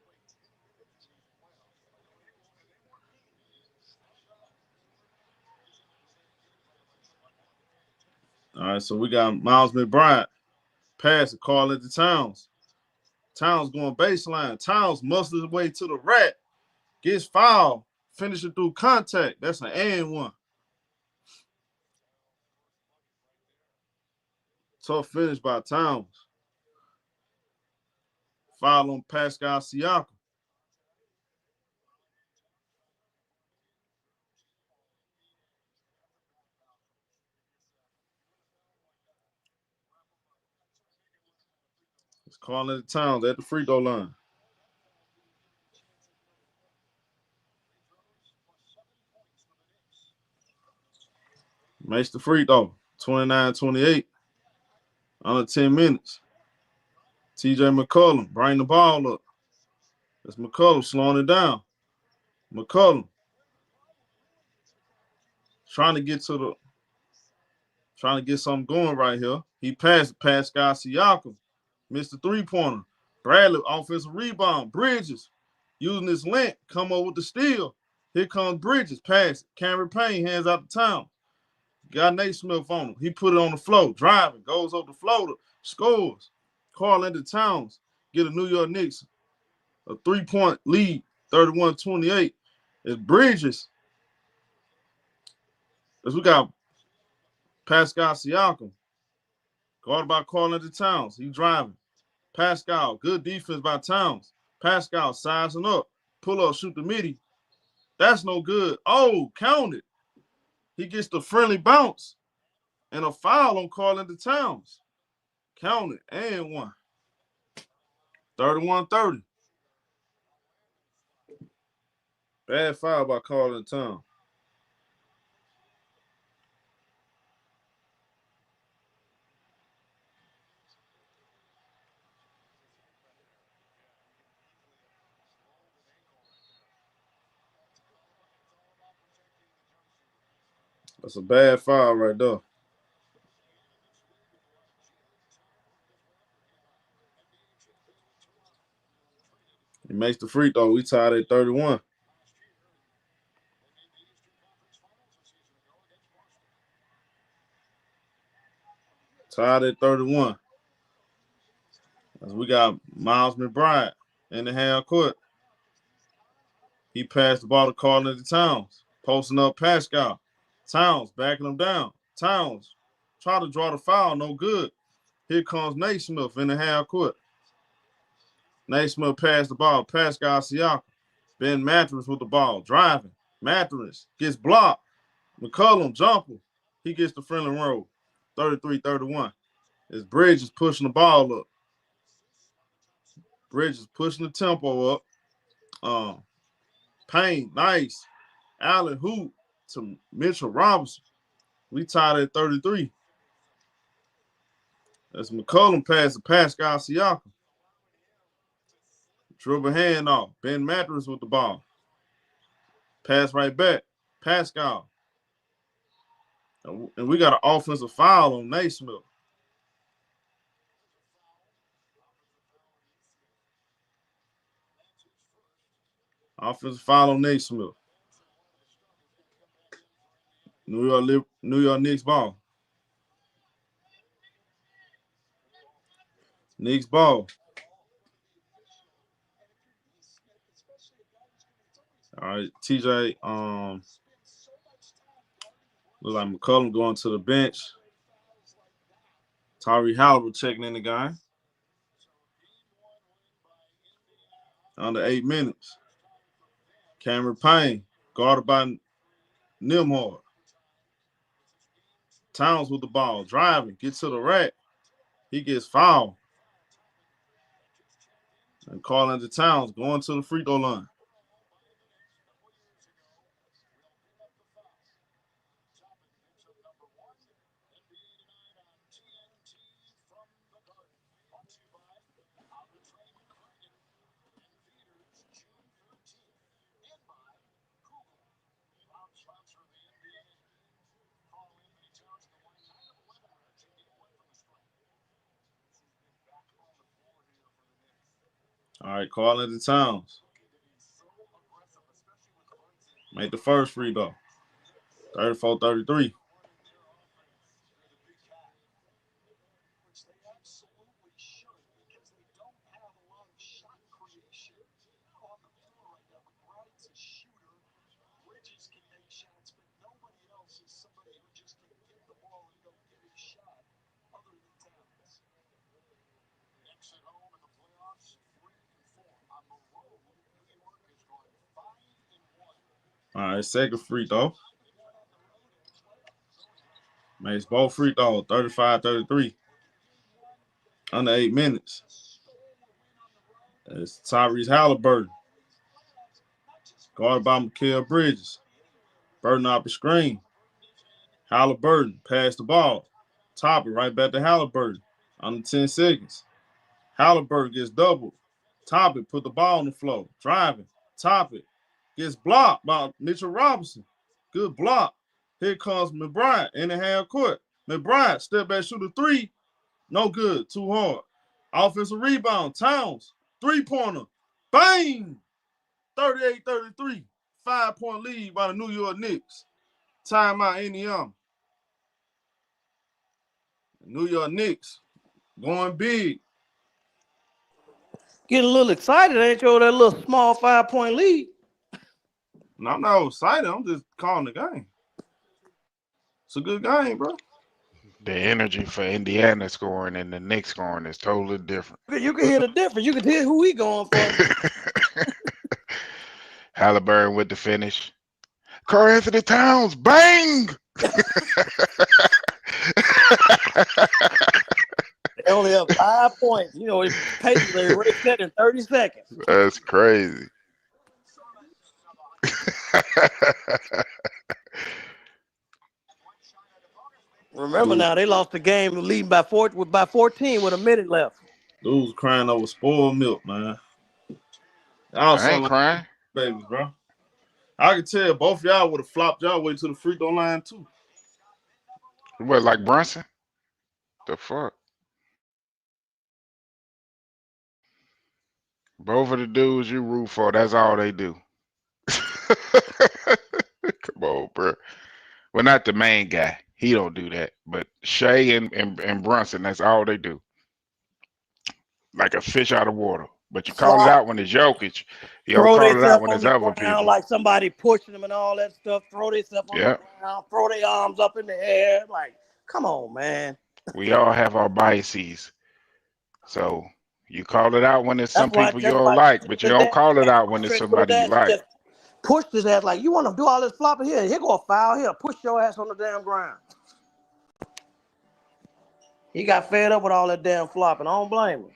All right, so we got Miles McBride. Pass it, call it to Towns. Towns going baseline. Towns muscles his way to the rack. Gets fouled. Finishing through contact. That's an and one. Tough finish by Towns. Foul on Pascal Siakam. It's calling it Towns at the free throw line. Makes the free throw. 29-28. Under 10 minutes. T.J. McCollum, bring the ball up. That's McCollum slowing it down. McCollum trying to get something going right here. He passed Pascal Siakam. Missed the three-pointer. Bradley, offensive rebound. Bridges using his length, come up with the steal. Here comes Bridges, pass. Cameron Payne hands out the town. Got Naismith on him. He put it on the floor, driving, goes up the floater, scores. Carl into Towns, get a New York Knicks a 3-point lead, 31-28. It's Bridges. As we got Pascal Siakam, guarded by Carl into Towns. He driving. Pascal, good defense by Towns. Pascal sizing up, pull up, shoot the midi. That's no good. Oh, counted. He gets the friendly bounce and a foul on Carl into Towns. Counted and one. 31-30. Bad foul by Carl into Towns. That's a bad foul right there. He makes the free throw. We tied at 31. Tied at 31. As we got Miles McBride in the half court. He passed the ball to Karl-Anthony Towns. Posting up Pascal. Towns backing him down. Towns try to draw the foul. No good. Here comes Naismith in the half court. Naismith passed the ball. Pascal Siakam. Ben Mattress with the ball. Driving. Mattress gets blocked. McCollum jumper. He gets the friendly roll. 33-31. As Bridges pushing the ball up. Bridges pushing the tempo up. Payne, nice. Allen hoop to Mitchell Robinson. We tied at 33. As McCollum passed to Pascal Siakam. Dribble handoff. Ben Mattress with the ball. Pass right back. Pascal. And we got an offensive foul on Naismith. Offensive foul on Naismith. New York Knicks ball. Knicks ball. All right, TJ. Look like McCollum going to the bench. Tyrese Halliburton checking in the game. Under 8 minutes. Cameron Payne, guarded by Nimhard. Towns with the ball, driving, gets to the rack. He gets fouled. And Karl-Anthony Towns going to the free throw line. All right, Karl-Anthony Towns. Make the first free throw. 34-33. All right, second free throw. Makes both free throws, 35-33. Under 8 minutes. It's Tyrese Halliburton. Guarded by Mikal Bridges. Burton off the screen. Halliburton passed the ball. Top it right back to Halliburton. Under 10 seconds. Halliburton gets doubled. Top it, put the ball on the floor. Driving. Top it. Gets blocked by Mitchell Robinson. Good block. Here comes McBride in the half court. McBride, step back, shoot a three. No good. Too hard. Offensive rebound. Towns. Three-pointer. Bang! 38-33. 5-point lead by the New York Knicks. Timeout, Indiana. New York Knicks going big. Getting a little excited, ain't you, over that little small 5-point lead? No, I'm not excited. I'm just calling the game. It's a good game, bro. The energy for Indiana scoring and the Knicks scoring is totally different. You can hear the difference. You can hear who we going for. Halliburton with the finish. Karl-Anthony Towns, bang! They only have 5 points. You know, Pacers they erased that in 30 seconds. That's crazy. Remember now, they lost the game leading by 14 with a minute left. Dudes crying over spoiled milk, man. I ain't crying. Babies, bro. I can tell both of y'all would have flopped y'all way to the free throw line, too. What, like Brunson? The fuck? Both of the dudes you root for, that's all they do. Come on, bro. Well, not the main guy. He don't do that. But Shea and Brunson, that's all they do. Like a fish out of water. But you call it Flop, out when it's Jokic. You don't throw call it out themselves when on it's the other ground people. like somebody pushing them and all that stuff. Throw themselves on the Yeah. ground. Throw their arms up in the air. Like, come on, man. We all have our biases. So you call it out when it's some people you That's don't why like, but you his don't dad, call it out when it's frustrated with his somebody you dad. He like. just pushed his ass like, you want to do all this flopping here? Here go a foul. Here, push your ass on the damn ground. He got fed up with all that damn flopping. I don't blame him.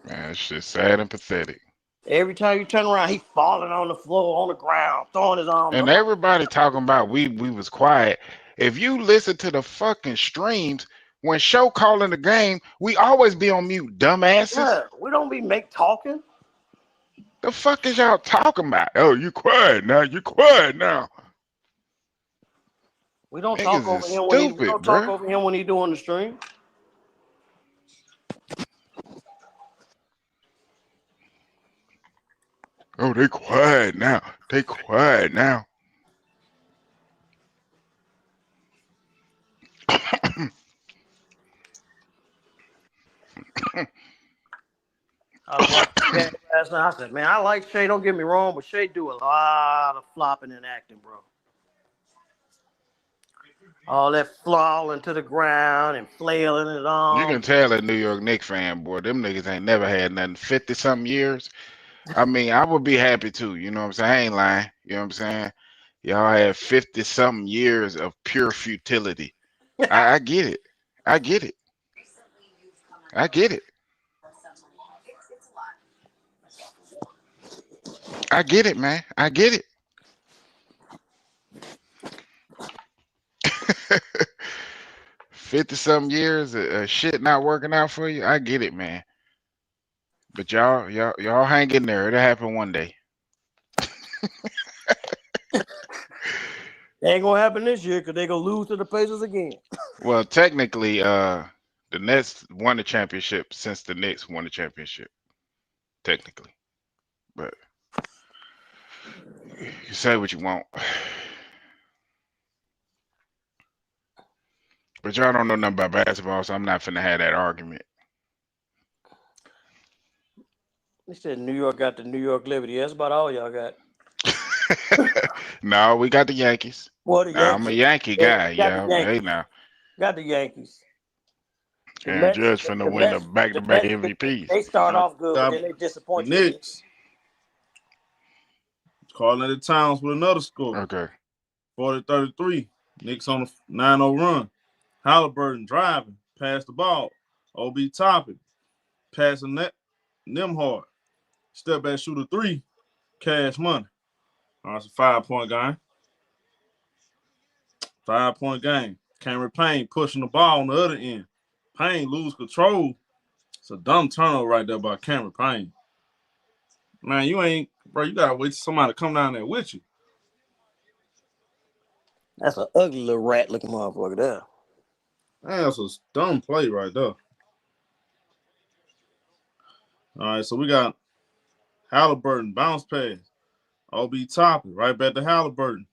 Man, it's just sad and pathetic. Every time you turn around, he falling on the floor, on the ground, throwing his arms And up. everybody talking about we was quiet. If you listen to the fucking streams, when show calling the game, we always be on mute, dumbasses. Yeah, we don't be talking. The fuck is y'all talking about? Oh, you quiet now. You quiet now. We don't talk Niggas is over him stupid, bruh. when he doing the stream. Oh, they quiet now. They quiet now. I was watching the game last night. I said, man, I like Shea. Don't get me wrong, but Shea do a lot of flopping and acting, bro. All that falling to the ground and flailing his You can arms. tell a New York Knicks fan, boy. Them niggas ain't never had nothing 50 something years. I mean, I would be happy too. You know what I'm saying? I ain't lying. You know what I'm saying? Y'all had 50 something years of pure futility. I get it. I get it. I get it. I get it, man. I get it. 50 something years of shit not working out for you. I get it, man. But y'all hang in there. It'll happen one day. It ain't gonna happen this year because they gonna lose to the Pacers again. Well, technically, the Nets won the championship since the Knicks won the championship. Technically. But you say what you want. But y'all don't know nothing about basketball, so I'm not finna have that argument. They said New York got the New York Liberty. That's about all y'all got. No, we got the Yankees. Well, the I'm a Yankees. Yankee Yeah, guy, got the yeah. Hey Yankees. now. Got the Yankees. The And Mets, Judge finna win the the back-to-back Mets, MVPs. they start Now, off good, but then they the disappoint you again. Knicks calling the Towns with another score. Okay. 40-33. Knicks on a 9-0 run. Halliburton driving, pass the ball. OB Toppin, passing that Nimhard. Step back, shoot a three. Cash money. It's a 5-point game. 5-point game. Cameron Payne pushing the ball on the other end. Payne lose control. It's a dumb turnover right there by Cameron Payne. Man, you gotta wait till somebody to come down there with you. That's an ugly little rat looking motherfucker there. Man, that's a dumb play right there. All right, so we got Halliburton, bounce pass. OB Toppin, right back to Halliburton.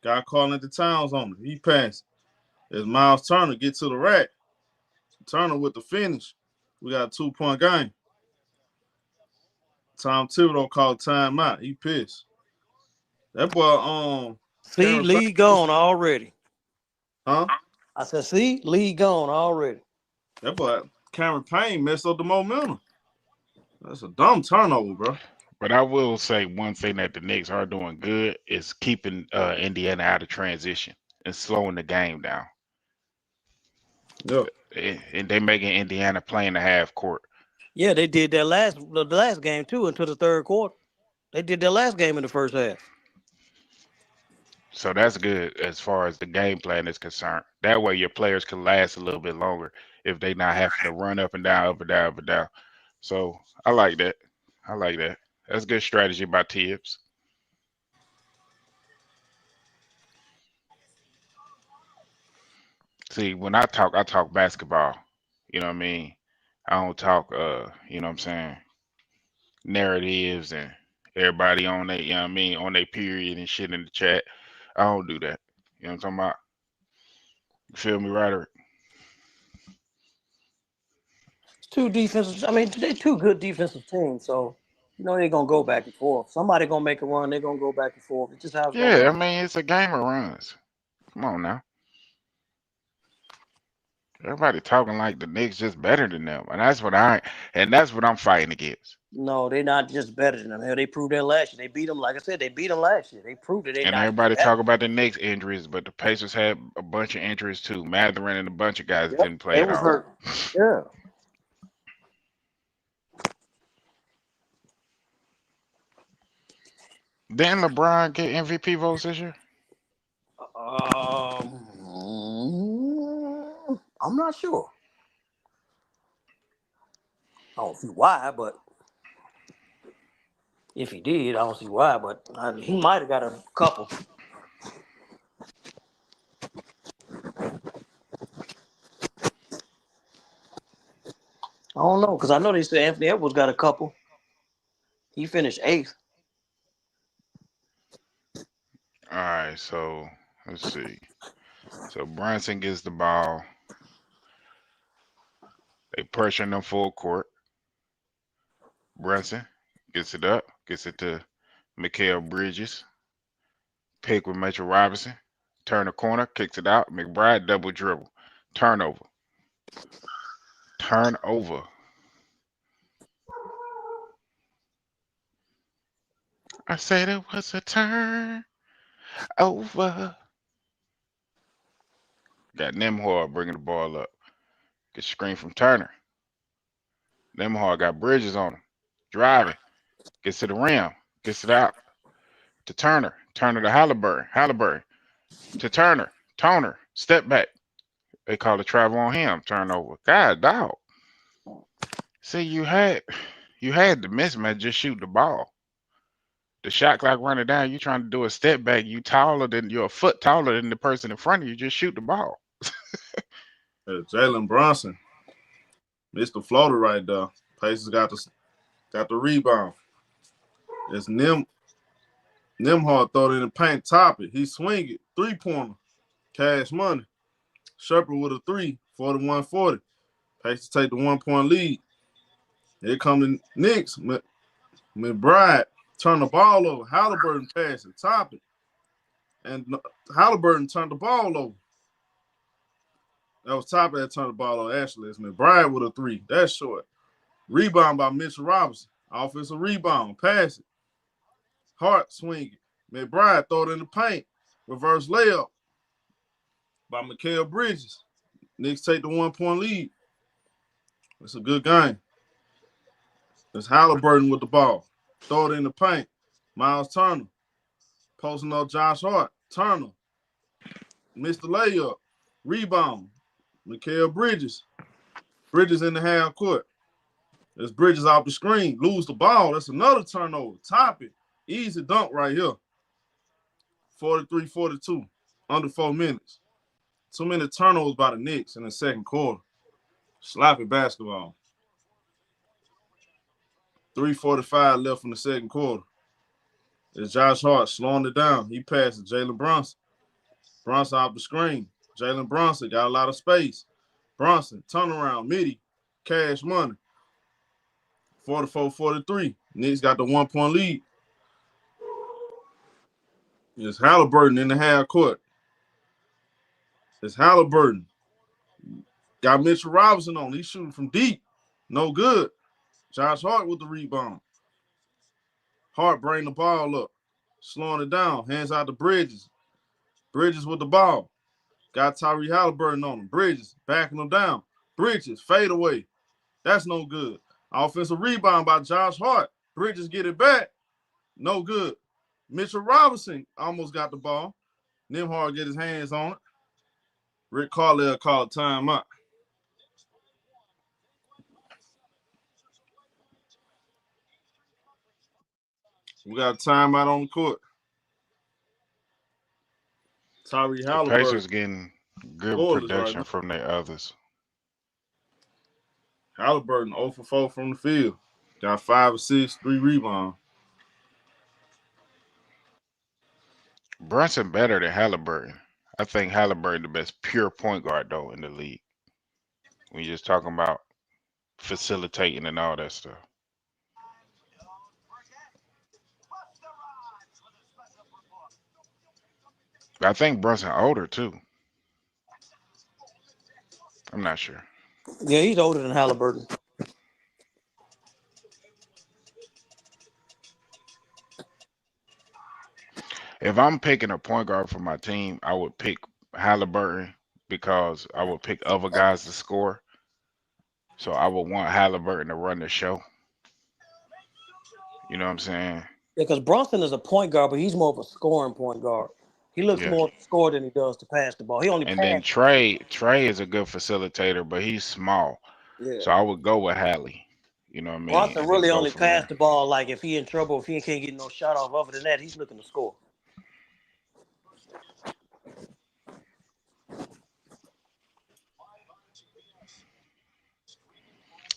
Guy calling at the Towns on it. He passed. As Miles Turner get to the rack. Turner with the finish. We got a 2-point game. Tom Thibodeau called timeout. He pissed. That boy, See, Cameron Payne, lead gone already. huh? I said, see, lead gone already. That boy Cameron Payne messed up the momentum. That's a dumb turnover, bro. But I will say one thing that the Knicks are doing good is keeping Indiana out of transition and slowing the game down. Yep. And they making Indiana play in the half court. Yeah, they did that the last game too until the third quarter. They did their last game in the first half. So that's good as far as the game plan is concerned. That way your players can last a little bit longer if they not having to run up and down, up and down, up and down. So I like that. I like that. That's good strategy by Tibbs. See, when I talk basketball. You know what I mean? I don't talk you know what I'm saying, narratives and everybody on they, you know what I mean, on their period and shit in the chat. I don't do that. You know what I'm talking about? You feel me, Ryder? It's two defensive. I mean, they're two good defensive teams, so they're gonna go back and forth. Somebody gonna make a run. They're gonna go back and forth. It's just how it's gonna Yeah, go. I mean it's a game of runs. Come on now. Everybody talking like the Knicks just better than them. And that's what I'm fighting against. No, they're not just better than them. Hell, they proved that last year. They beat them. Like I said, they beat them last year. They proved it. They're And not everybody better. talk about the Knicks injuries, but the Pacers had a bunch of injuries too. Matherin and a bunch of guys Yep, didn't play they at was all. hurt. Yeah. Didn't LeBron get MVP votes this year? I'm not sure. I don't see why, but if he did, I don't see why. But he might have got a couple. I don't know because I know they said Anthony Edwards got a couple. He finished 8th. All right, so let's see. So Brunson gets the ball. They pressuring them full court. Brunson gets it up, gets it to Mikal Bridges. Pick with Mitchell Robinson. Turn the corner, kicks it out. McBride double dribble. Turnover. Turnover. I said it was a turn over. Got Nemhard bringing the ball up. Get screen from Turner. Nemhard got Bridges on him. Driving. Gets to the rim. Gets it out to Turner. Turner to Halliburton. Halliburton to Turner. Toner. Step back. They call it travel on him. Turnover. God, dog. See, you had the mismatch. Just shoot the ball. The shot clock running down. You trying to do a step back. You're a foot taller than the person in front of you. Just shoot the ball. Jalen Brunson missed the floater right there. Pacers got the rebound. It's Nimhard throw it in the paint, top it. He swing it, 3-pointer, cash money. Shepard with a 3, 41-40. Pacers take the 1-point lead. Here come the Knicks. McBride turn the ball over. Halliburton pass it, top it. And Halliburton turned the ball over. That was top that turned the ball over. Actually, it's McBride with a 3. That's short. Rebound by Mitchell Robinson. Offensive rebound. Pass it. Hart swing it. McBride throw it in the paint. Reverse layup by Mikal Bridges. Knicks take the 1-point lead. It's a good game. It's Halliburton with the ball. Throw it in the paint. Miles Turner. Posting up Josh Hart. Turner. Missed the layup. Rebound. Mikal Bridges. Bridges in the half court. There's Bridges off the screen. Lose the ball. That's another turnover. Top it. Easy dunk right here. 43-42. Under 4 minutes. Too many turnovers by the Knicks in the second quarter. Sloppy basketball. 3:45 left in the second quarter. It's Josh Hart slowing it down. He passes Jalen Brunson. Brunson off the screen. Jalen Brunson got a lot of space. Brunson, turnaround, midi, cash money. 44-43. Knicks got the 1-point lead. It's Halliburton in the half court. It's Halliburton. Got Mitchell Robinson on. He's shooting from deep. No good. Josh Hart with the rebound. Hart bring the ball up. Slowing it down. Hands out to Bridges. Bridges with the ball. Got Tyrese Halliburton on him. Bridges backing him down. Bridges fade away. That's no good. Offensive rebound by Josh Hart. Bridges get it back. No good. Mitchell Robinson almost got the ball. Nimhard get his hands on it. Rick Carlisle called timeout. We got a timeout on the court. Tyrese The Pacers Halliburton. getting Good Spoilers right production now. from the others. Halliburton 0 for 4 from the field. Got 5 assists, 3 rebounds. Brunson better than Halliburton. I think Halliburton the best pure point guard though in the league. We just talking about facilitating and all that stuff. But I think Brunson older too. I'm not sure. Yeah, he's older than Halliburton. If I'm picking a point guard for my team, I would pick Halliburton because I would pick other guys to score. So I would want Halliburton to run the show. You know what I'm saying? Yeah, because Brunson is a point guard, but he's more of a scoring point guard. He looks Yeah. more to score than he does to pass the ball. He only And then passed. Trey is a good facilitator, but he's small. Yeah. So I would go with Hallie. You know what I mean? Brunson And then really go only from passed there. the ball like if he in trouble, if he can't get no shot off. Other than that, he's looking to score.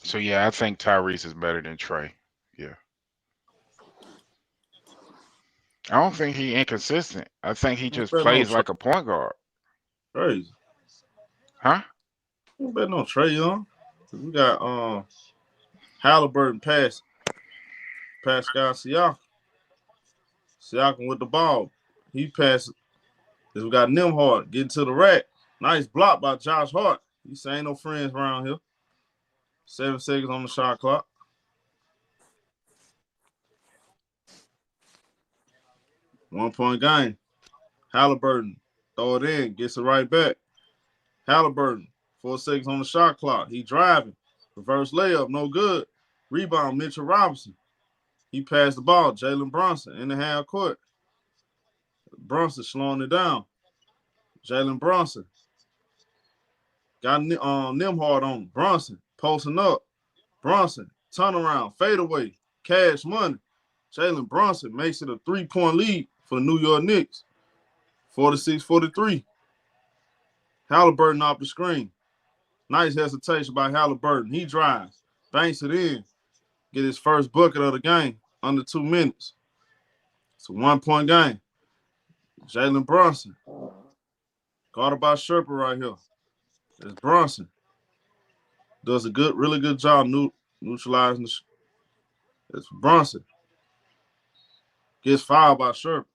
So yeah, I think Tyrese is better than Trey. Yeah. I don't think he inconsistent. I think he I'm just betting on plays like a point guard. Crazy. Huh? I'm betting on Trae Young. We got Halliburton pass Pascal Siakam. Siakam with the ball. He passes. We got Nimhard getting to the rack. Nice block by Josh Hart. He say ain't no friends around here. 7 seconds on the shot clock. One-point game. Halliburton throw it in, gets it right back. Halliburton 4 seconds on the shot clock. He driving. Reverse layup, no good. Rebound, Mitchell Robinson. He passed the ball. Jalen Brunson in the half court. Brunson slowing it down. Jalen Brunson. Got Nimhard on him. Brunson posting up. Brunson, turnaround, fadeaway, cash money. Jalen Brunson makes it a 3-point lead for the New York Knicks. 46-43. Halliburton off the screen. Nice hesitation by Halliburton. He drives, banks it in, get his first bucket of the game under 2 minutes. It's a 1-point game. Jalen Brunson. Guarded by Sherpa right here. It's Brunson. Does a really good job neutralizing the. It's Brunson. Gets fouled by Sherpa.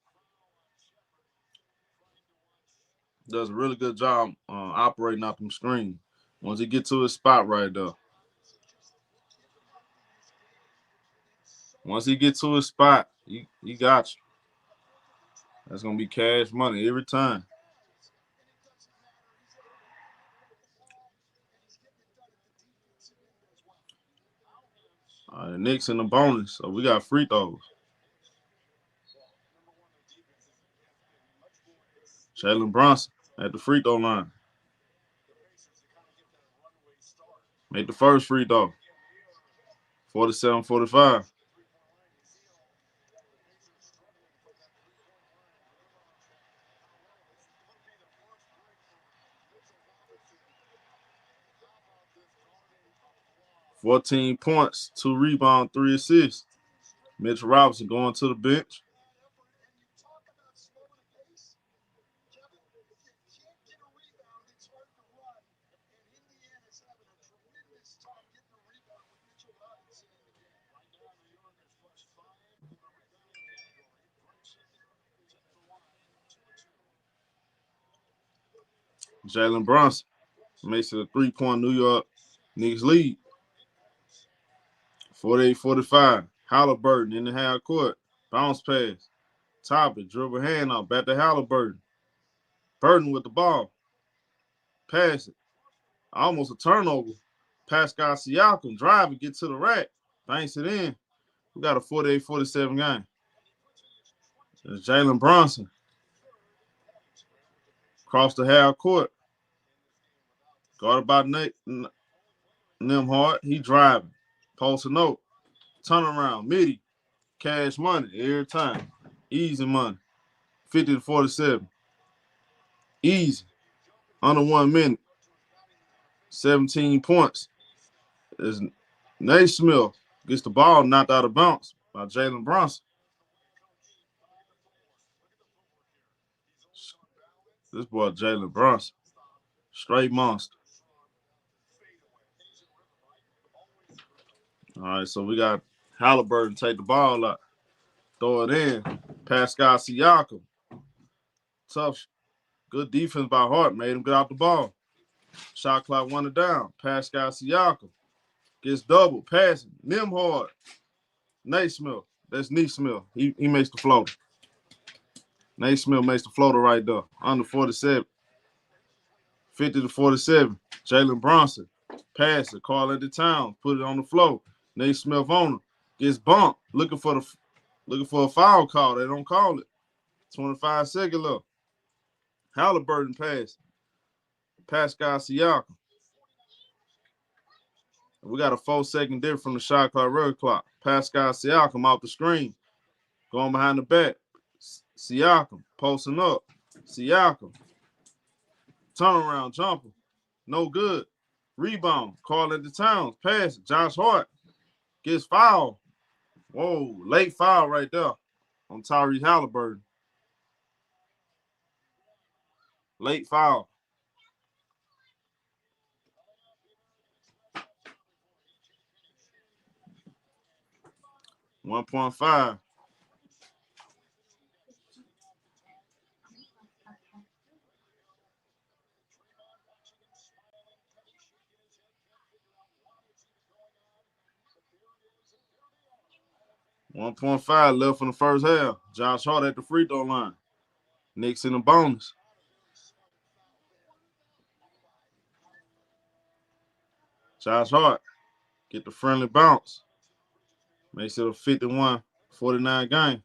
Does a really good job operating out them screens. Once he get to his spot right there. Once he get to his spot, he got you. That's going to be cash money every time. The Knicks in the bonus, so we got free throws. Jalen Brunson at the free throw line. Made the first free throw. 47-45. $14 points, 2 rebounds, 3 assists. Mitch Robinson going to the bench. Jalen Brunson makes it a 3-point New York Knicks lead. 48-45. Halliburton in the half court. Bounce pass. Top it. Dribble hand out. Back to Halliburton. Burton with the ball. Pass it. Almost a turnover. Pascal Siakam drive and get to the rack. Banks it in. We got a 48-47 game. It's Jalen Brunson. Across the half court. Guarded by Nimhard. He driving. Post a note. Turn around. Midi. Cash money every time. Easy money. 50-47. Easy. Under 1 minute. 17 points. Is Naismith gets the ball knocked out of bounds by Jalen Brunson. This boy Jalen Brunson, straight monster. All right, so we got Halliburton take the ball out, throw it in. Pascal Siakam, tough, good defense by Hart, made him get out the ball. Shot clock wanted down. Pascal Siakam gets double, passing. Nimhard, Naismith, that's Naismith. He makes the floater. Naismith makes the floater right there, under 47. 50-47. Jalen Brunson, pass it, call it to town, put it on the floor. Naismith on him, gets bumped, looking for a foul call. They don't call it. 25 seconds left. Halliburton pass. Pascal Siakam. We got a 4-second difference from the shot clock, red clock. Pascal Siakam off the screen, going behind the back. Siakam posting up. Siakam. Turnaround jumper. No good. Rebound. Call it to Towns. Pass. Josh Hart gets fouled. Whoa. Late foul right there on Tyrese Halliburton. Late foul. $1.5. $1.5 left in the first half. Josh Hart at the free throw line. Knicks in the bonus. Josh Hart get the friendly bounce. Makes it a 51-49 game.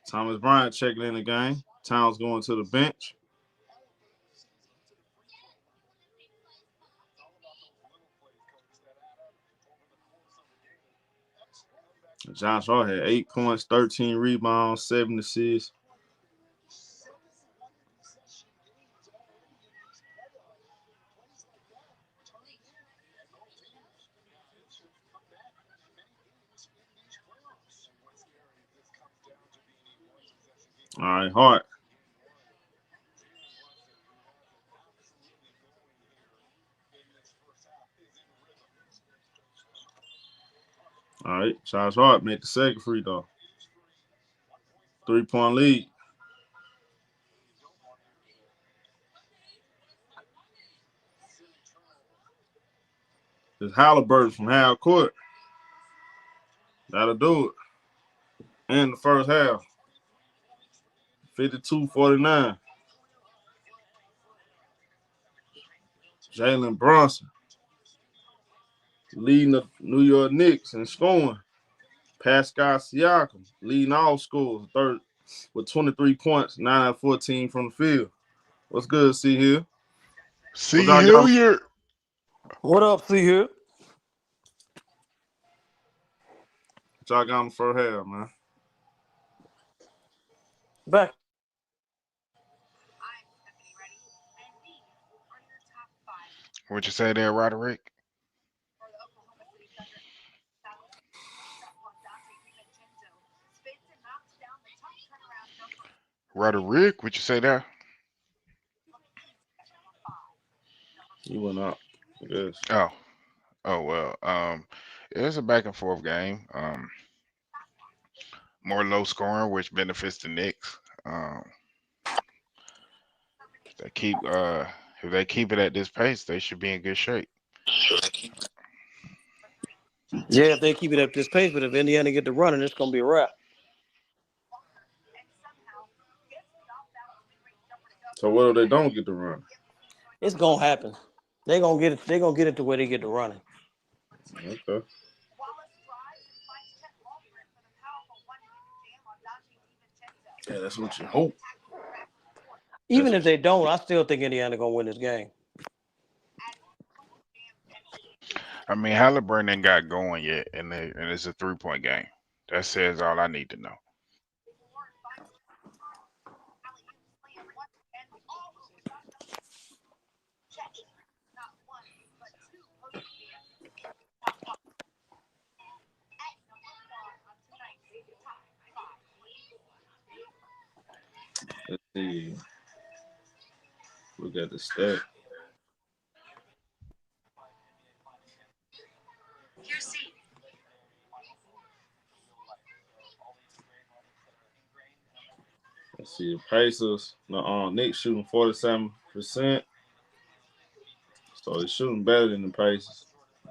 Thomas Bryant checking in the game. Towns going to the bench. Josh Hart had 8 points, 13 rebounds, 7 assists. All right, Hart. All right, Josh Hart made the second free throw. 3-point lead. It's Halliburton from half court. That'll do it. In the first half. 52-49. Jalen Brunson leading the New York Knicks in scoring. Pascal Siakam leading all scores, third with 23 points, 9 out of 14 from the field. What's good, see here? See here. What up, see here? What y'all got in the first half, man? Back. What you say there, Roderick? Roderick, what you say there? He went up, I guess. Oh well. It's a back and forth game. More low scoring, which benefits the Knicks. They keep if they keep it at this pace, they should be in good shape. Yeah, if they keep it at this pace, but if Indiana get to running, it's gonna be a wrap. So what if they don't get the run? It's gonna happen. They're gonna get it. They're gonna get it to where they get to running. Okay. Yeah, that's what you hope. Even if they don't, I still think Indiana gonna win this game. I mean, Halliburton ain't got going yet, and it's a 3-point game. That says all I need to know. See, look at the stat. Let's see the Pacers. The Knicks shooting 47%. So they're shooting better than the Pacers.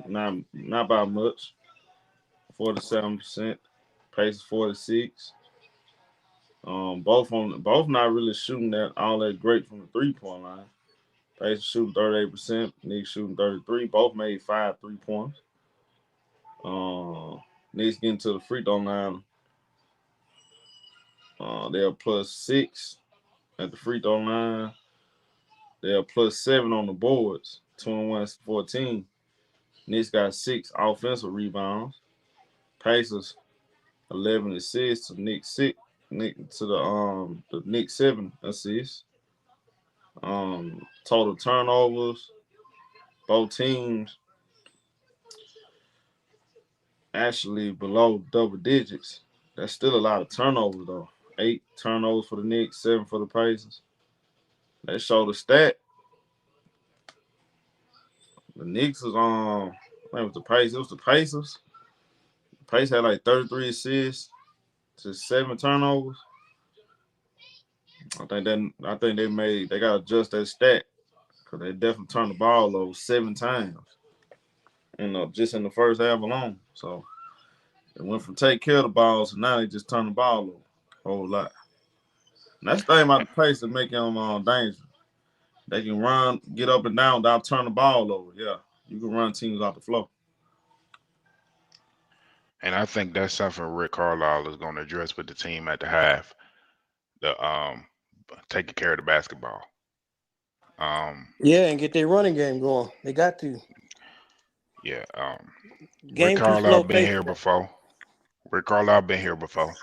Not by much. 47%. Pacers 46. Both not really shooting that all that great from the 3-point line. Pacers shooting 38%. Knicks shooting 33. Both made 5 3-pointers. Knicks getting to the free throw line. They're +6 at the free throw line. They're +7 on the boards. 21-14. Knicks got 6 offensive rebounds. Pacers 11 assists to Knicks 6. The Knicks 7 assists. Total turnovers. Both teams actually below double digits. That's still a lot of turnovers though. 8 turnovers for the Knicks, 7 for the Pacers. That showed the stat. The Knicks was I think it was the Pacers. It was the Pacers. The Pacers had like 33 assists to 7 turnovers. I think they gotta adjust that stat because they definitely turned the ball over 7 times. Just in the first half alone. So they went from take care of the ball to now they just turn the ball over a whole lot. And that's the thing about the Pacers that make them dangerous. They can run, get up and down without turning the ball over. Yeah, you can run teams off the floor. And I think that's something Rick Carlisle is going to address with the team at the half. The taking care of the basketball. Yeah, and get their running game going. They got to. Yeah. Rick Game too Carlisle slow been paced. here before. Rick Carlisle been here before.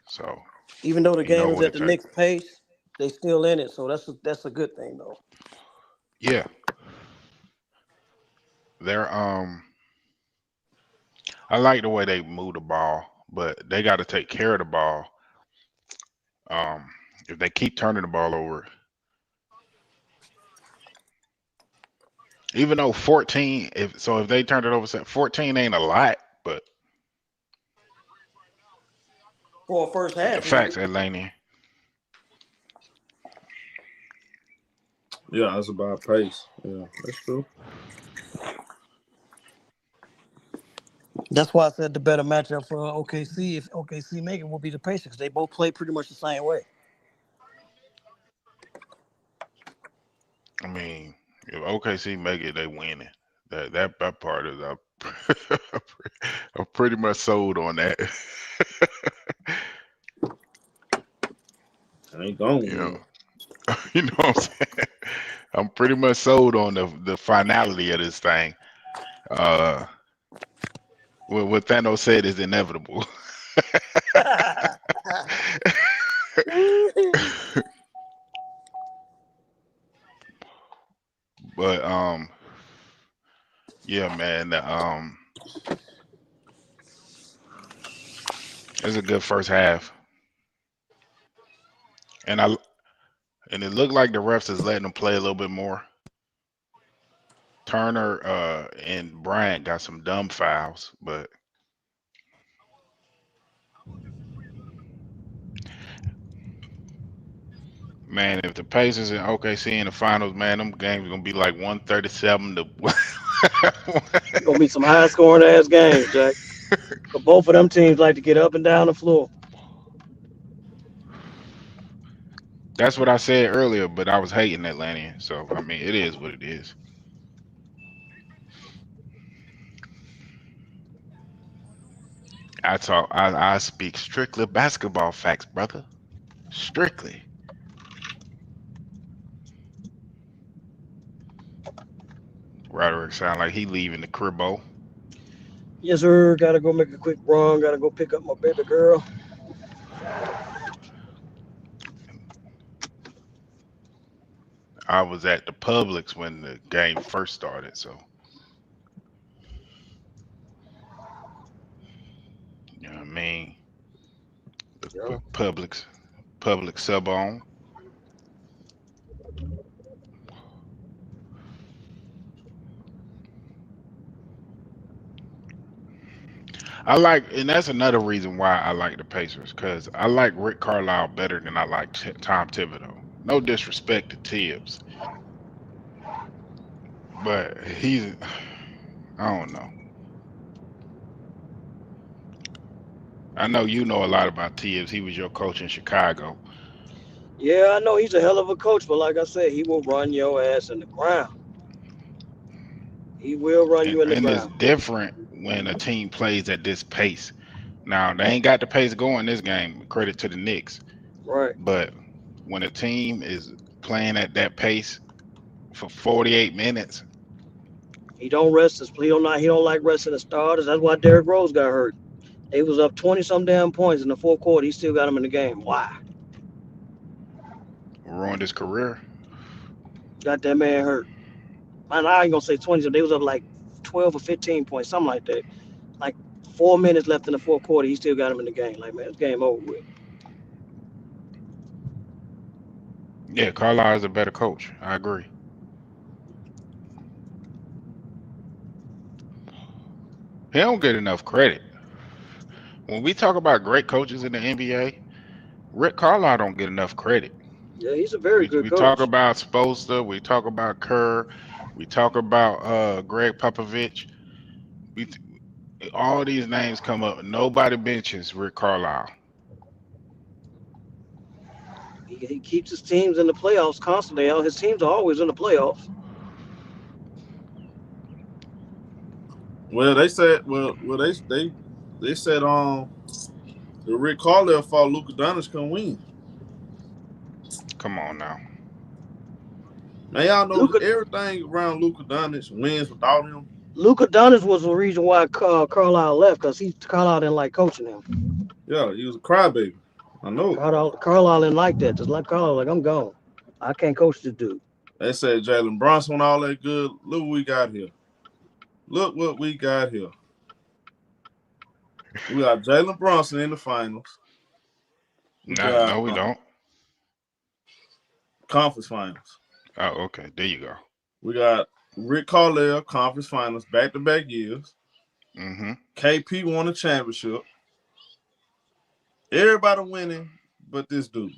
So Even though the he know game is what at it the takes. Knicks pace, they still in it. So that's a good thing though. Yeah. They're I like the way they move the ball, but they got to take care of the ball. If they keep turning the ball over, even though 14, if they turned it over, 14 ain't a lot, but For a first half, it facts, is. Atlanta. Yeah, that's about pace. Yeah, that's true. That's why I said the better matchup for OKC, if OKC make it, will be the Pacers. They both play pretty much the same way. I mean, if OKC make it, they winning. That part is I'm pretty much sold on that. I ain't going You know, win. you know what I'm saying? I'm pretty much sold on the finality of this thing. Uh, what Thanos said is inevitable. But yeah, man, it's a good first half, and it looked like the refs is letting them play a little bit more. Turner and Bryant got some dumb fouls, but man, if the Pacers and OKC in the finals, man, them games gonna be like 137 to. It's gonna be some high scoring ass games, Jack. 'Cause both of them teams like to get up and down the floor. That's what I said earlier, but I was hating Atlanta. So I mean, it is what it is. I speak strictly basketball facts, brother. Strictly. Roderick sound like he leaving the cribbo. Yes, sir. Gotta go make a quick run. Gotta go pick up my baby girl. I was at the Publix when the game first started, so you know what I mean. The Yeah. Publix sub on. I like, and that's another reason why I like the Pacers, because I like Rick Carlisle better than I like Tom Thibodeau. No disrespect to Tibbs, but he's, I don't know. I know you know a lot about Tibbs. He was your coach in Chicago, Yeah, I know he's a hell of a coach, but like I said, he will run your ass in the ground. He will run you in the and it's ground. different when a team plays at this pace. Now they ain't got the pace going this game. Credit to the Knicks, Right. but when a team is playing at that pace for 48 minutes, He don't rest his. He don't like resting the starters. That's why Derrick Rose got hurt. They was up 20 some damn points in the fourth quarter. He still got him in the game. Why? ruined his career. Got that man hurt. Man, I ain't gonna say 20. They was up like 12 or 15 points, something like that. Like 4 minutes left in the fourth quarter. He still got him in the game. Like, man, this game over with. Yeah, Carlisle is a better coach. I agree. He don't get enough credit. When we talk about great coaches in the NBA, Rick Carlisle don't get enough credit. Yeah, he's a very good We talk coach. about Spoelstra, we talk about Kerr, we talk about Greg Popovich. We all these names come up. Nobody mentions Rick Carlisle. He keeps his teams in the playoffs constantly. His teams are always in the playoffs. Well, they said, they said, the Rick Carlisle fought Luka Doncic can win. Come on now. Now y'all know Luka everything around Luka Doncic wins without him. Luka Doncic was the reason why Carlisle left, because Carlisle didn't like coaching him. Yeah, he was a crybaby. I know. Carlisle didn't like that. Just like Carlisle, like, I'm gone. I can't coach this dude. They said Jalen Brunson all that good. Look what we got here. Look what we got here. We got Jalen Brunson in the finals. We got No, we don't. conference finals. Oh, okay. There you go. We got Rick Carlisle conference finals back-to-back years. Mm-hmm. KP won a championship. Everybody winning, but this dude.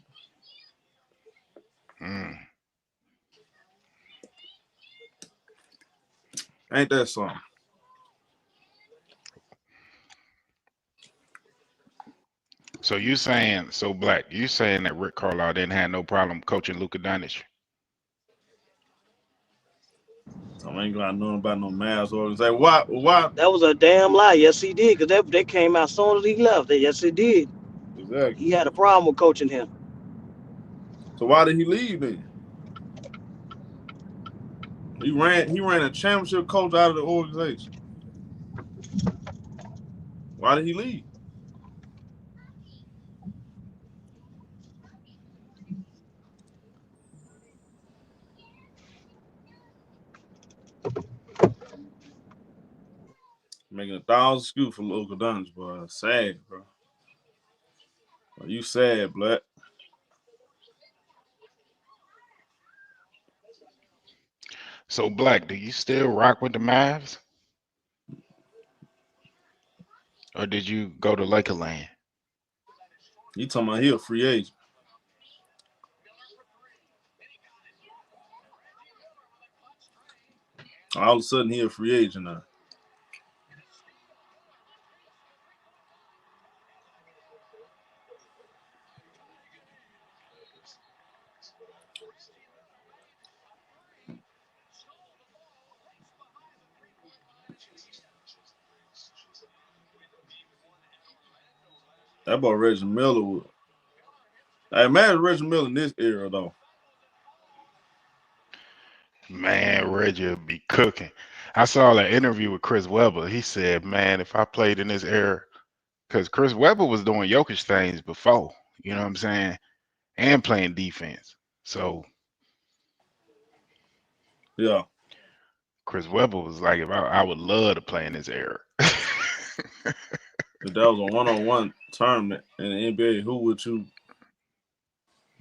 Mm. Ain't that something? So you saying, so Black, you saying that Rick Carlisle didn't have no problem coaching Luka Doncic? So I ain't got nothing about no Mavs organization. Why? That was a damn lie. Yes, he did, because they came out as soon as he left. Yes, he did. Exactly. He had a problem with coaching him. So why did he leave then? He ran a championship coach out of the organization. Why did he leave? Making 1,000 scoops for local Doncic, bro. Sad, bro. You sad, Black. So Black, do you still rock with the Mavs? Or did you go to Lakerland? You talking about he a free agent. All of a sudden he a free agent now. That boy Reggie Miller would. Hey, man, Reggie Miller in this era though. Man, Reggie will be cooking. I saw an interview with Chris Webber. He said, man, if I played in this era, because Chris Webber was doing Jokic things before, you know what I'm saying, and playing defense. So Yeah. Chris Webber was like, if I would love to play in this era. If that was a one-on-one tournament in the NBA, who would you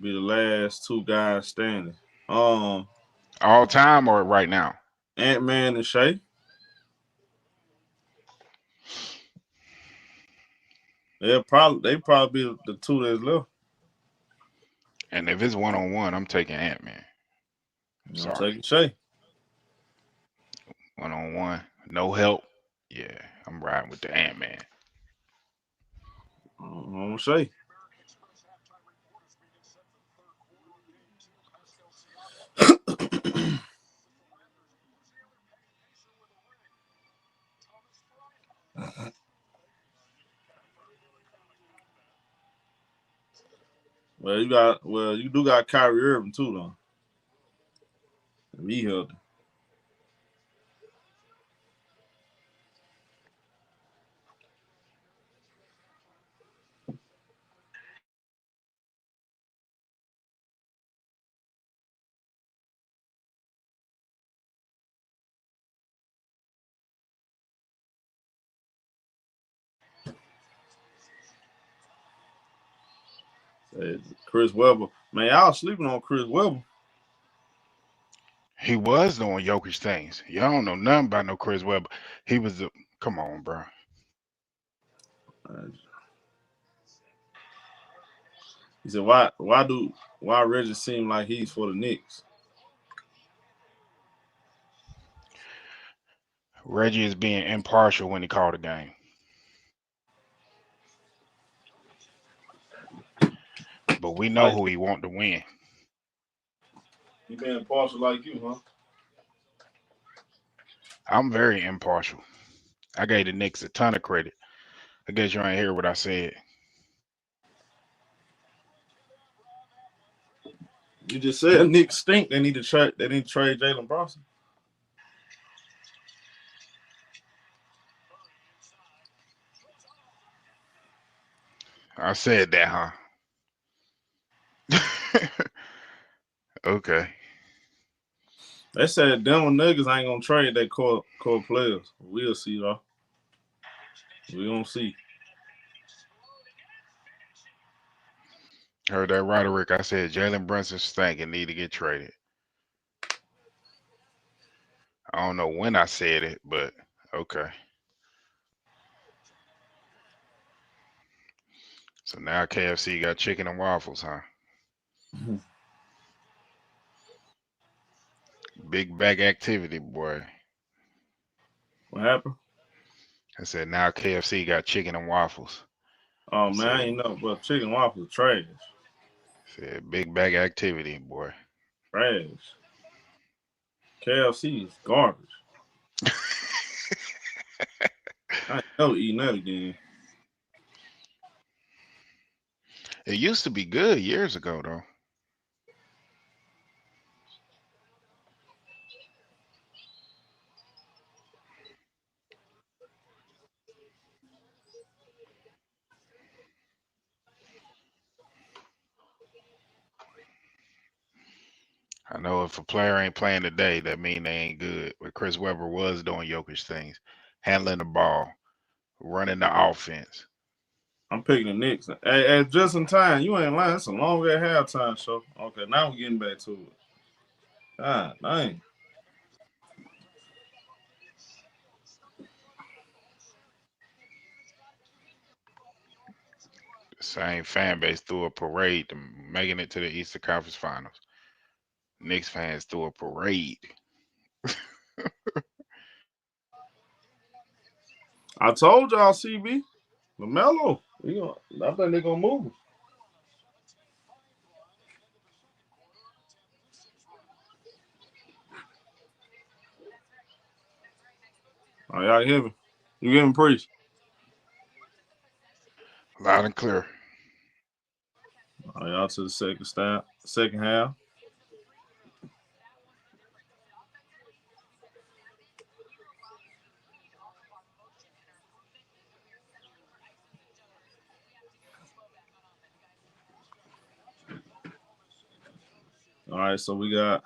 be the last two guys standing? All time or right now? Ant-Man and Shea. They probably be the two that's left. And if it's 1-on-1, I'm taking Ant-Man. I'm Sorry. taking Shea. 1-on-1, no help. Yeah, I'm riding with the Ant-Man. I'm Shea. You do got Kyrie Irving too though. He healthy. Chris Webber. Man, y'all sleeping on Chris Webber. He was doing Jokic things. Y'all don't know nothing about no Chris Webber. He was the come on, bro. He said, why Reggie seem like he's for the Knicks? Reggie is being impartial when he called the game. But we know Like who he want to win. he being impartial like you, huh? I'm very impartial. I gave the Knicks a ton of credit. I guess you ain't hear what I said. You just said Knicks stink. They need to trade. They need to trade Jalen Brunson. I said that, huh? Okay. They said Denver Nuggets ain't gonna trade their core players. We'll see though. We gonna see. Heard that rhetoric. I said Jalen Brunson stank and need to get traded. I don't know when I said it, but okay. So now KFC got chicken and waffles, huh? Big bag activity, boy. What happened? I said now KFC got chicken and waffles. Oh man, I Said ain't know, but chicken waffles trash. said big bag activity, boy. Trash. KFC is garbage. I ain't never eating that again. It used to be good years ago, though. I know if a player ain't playing today, that mean they ain't good. But Chris Webber was doing Jokic things, handling the ball, running the offense. I'm picking the Knicks. Hey, just in time. You ain't lying. It's a long ass halftime show. Okay, now we're getting back to it. God dang. The same fan base threw a parade to making it to the Eastern Conference Finals. Knicks fans threw a parade. I told y'all, CB. LaMelo. I think they're gonna move him. Oh, y'all hear me? You hear me, Priest? Loud and clear. Oh, y'all to the second half. All right, so we got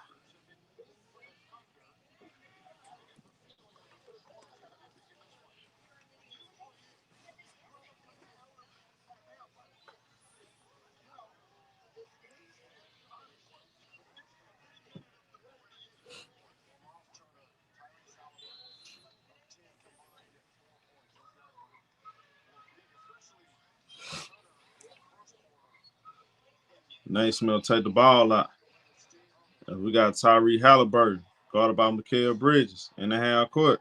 Naismith take the ball out. And we got Tyrese Halliburton, guarded by Mikal Bridges in the half court.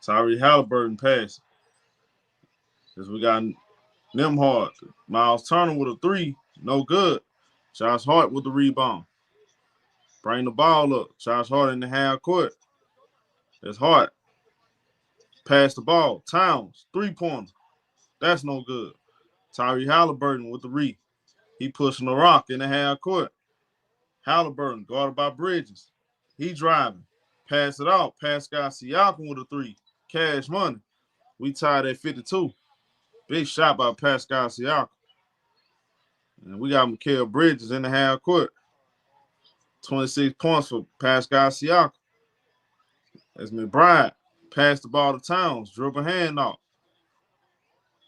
Tyrese Halliburton pass. As we got Nimhard, Miles Turner with a three, no good. Josh Hart with the rebound. Bring the ball up. Josh Hart in the half court. It's Hart. Pass the ball. Towns, three-pointer. That's no good. Tyrese Halliburton with the re. He pushing the rock in the half court. Halliburton, guarded by Bridges. He driving. Pass it out. Pascal Siakam with a three. Cash money. We tied at 52. Big shot by Pascal Siakam. And we got Mikal Bridges in the half court. 26 points for Pascal Siakam. As McBride passed the ball to Towns. Dribble hand off.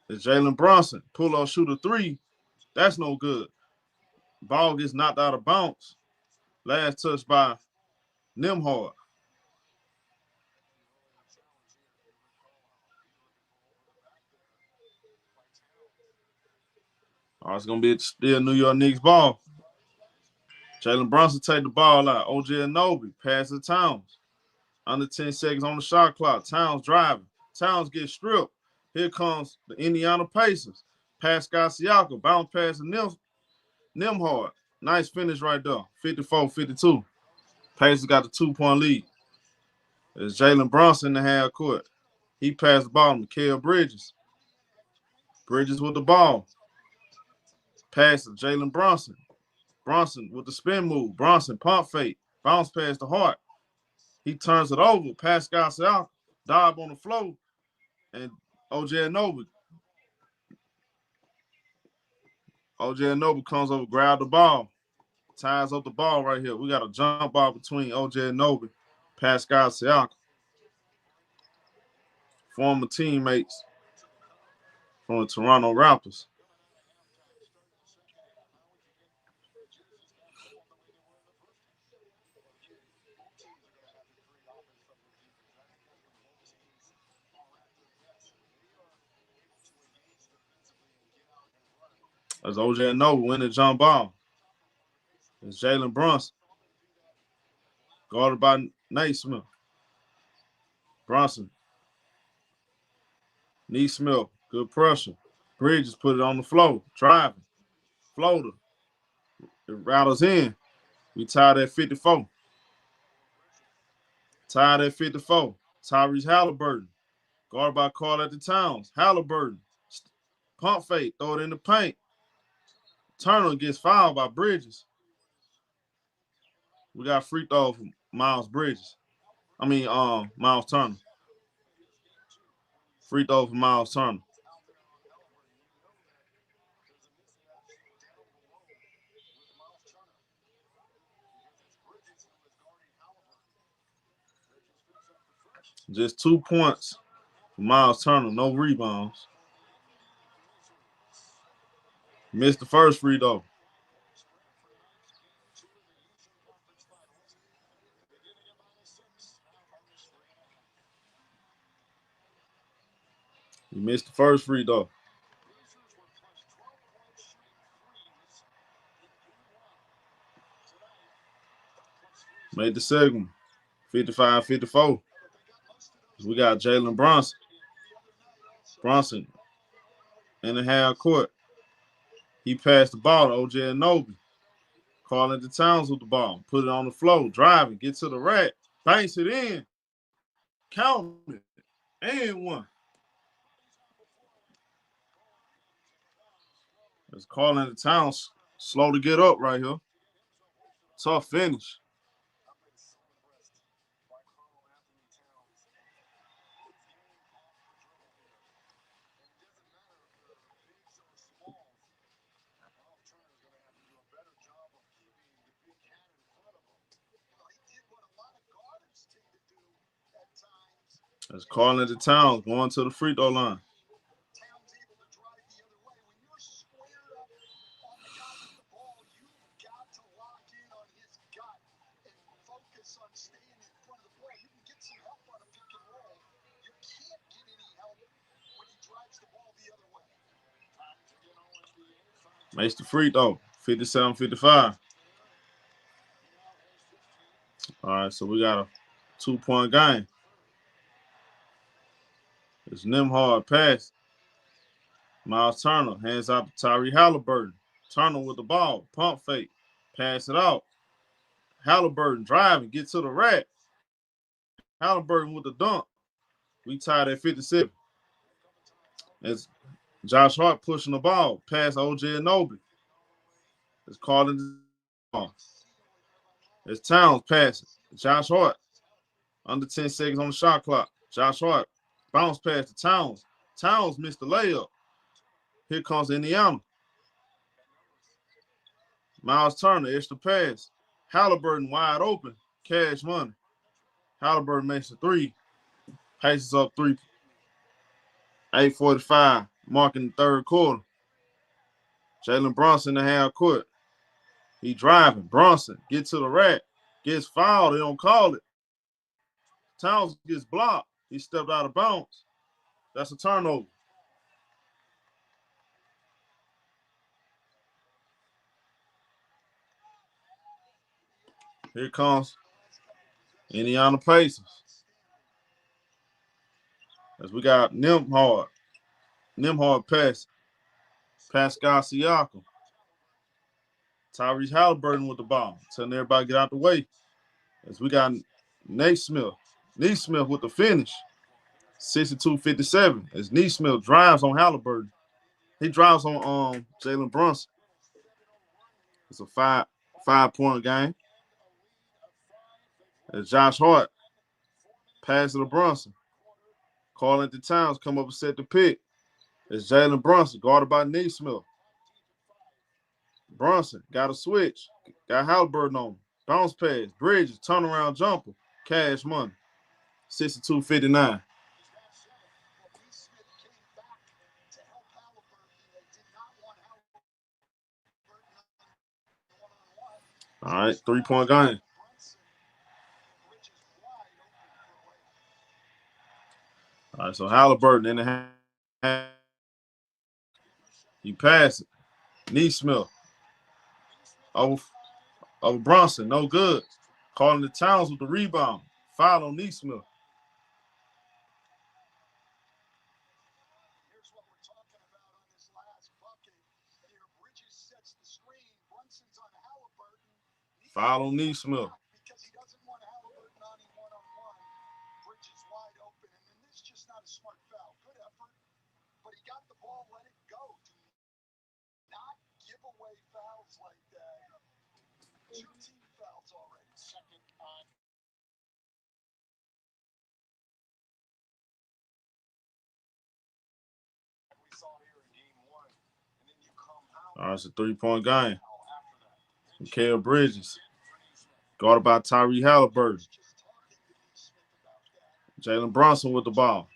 It's Jalen Brunson. Pull up, shoot a three. That's no good. Ball gets knocked out of bounds. Last touch by Nimhard. Oh, it's going to be still New York Knicks ball. Jalen Brunson take the ball out. OG Anunoby pass to Towns. Under 10 seconds on the shot clock. Towns driving. Towns get stripped. Here comes the Indiana Pacers. Pascal Siakam. Bounce pass to Nimhard. Nice finish right there. 54-52. Pacers got the 2-point lead. It's Jalen Brunson in the half court. He passed the ball to Mikal Bridges. Bridges with the ball. Pass to Jalen Brunson. Brunson with the spin move. Brunson pump fake. Bounce pass to Hart. He turns it over. Pascal Siakam. Dive on the floor. And OG Anunoby. OG Anunoby comes over, grab the ball. Ties up the ball right here. We got a jump ball between OG Anunoby, Pascal Siakam. Former teammates from the Toronto Raptors. As OJ Anunoby winning jump ball. It's Jalen Brunson. Guarded by Naismith. Brunson. Naismith. Good pressure. Bridges put it on the floor. Driving. Floater. It rattles in. We tied at 54. Tied at 54. Tyrese Halliburton. Guarded by Karl-Anthony Towns. Halliburton. Pump fake. Throw it in the paint. Turner gets fouled by Bridges. We got free throw from Miles Bridges. Miles Turner. Free throw for Miles Turner. Just 2 points for Miles Turner. No rebounds. Missed the first free throw. He missed the first free throw. Made the second. 55-54. We got Jalen Brunson. Brunson in the half court. He passed the ball to OG Anunoby. Karl-Anthony Towns with the ball. Put it on the floor. Driving. Get to the rack. Banks it in. Count it. And one. It's Karl-Anthony Towns slow to get up right here. Tough finish. That's Karl-Anthony Towns going to the free throw line. Makes the free throw. 57-55. All right, so we got a 2-point game. It's Nimhard pass. Miles Turner hands out to Tyrese Halliburton. Turner with the ball. Pump fake. Pass it out. Halliburton driving. Get to the rack. Halliburton with the dunk. We tied at 57. It's Josh Hart pushing the ball. Pass OJ Anunoby. It's calling the ball. It's Towns passing. Josh Hart. Under 10 seconds on the shot clock. Josh Hart. Bounce pass to Towns. Towns missed the layup. Here comes Indiana. Miles Turner, extra pass. Halliburton wide open. Cash money. Halliburton makes a three. Paces up three. 8:45. Marking the third quarter. Jalen Brunson in the half court. He driving. Brunson get to the rack. Gets fouled. They don't call it. Towns gets blocked. He stepped out of bounds. That's a turnover. Here comes Indiana Pacers. As we got Nimhard. Nimhard pass. Pascal Siakam. Tyrese Halliburton with the ball. Telling everybody get out the way. As we got Naismith. Naismith with the finish. 62-57. As Naismith drives on Halliburton. He drives on Jalen Brunson. It's a five-point game. As Josh Hart passes to Brunson. Calling the Towns come up and set the pick. It's Jalen Brunson guarded by Naismith. Brunson got a switch. Got Halliburton on him. Bounce pass. Bridges. Turnaround jumper. Cash money. 62-59. All right, 3-point game. All right, so Halliburton in the hand. He passed it. Naismith. Over Brunson. No good. Calling the Towns with the rebound. Foul on Naismith. Here's what we're talking about on this last bucket. Here, Bridges sets the screen. Brunson's on Halliburton. Foul on Naismith. Because he doesn't want Halliburton on him one-on-one. Bridges wide open, and then this is just not a smart foul. Good effort, but he got the ball, let it go. Do not give away fouls like that. 2 team fouls already. Second on. We saw here in game 1, and then you come out. All right, it's a 3-point game. Mikal Bridges. Guarded by Tyrese Halliburton. Jalen Brunson with the ball.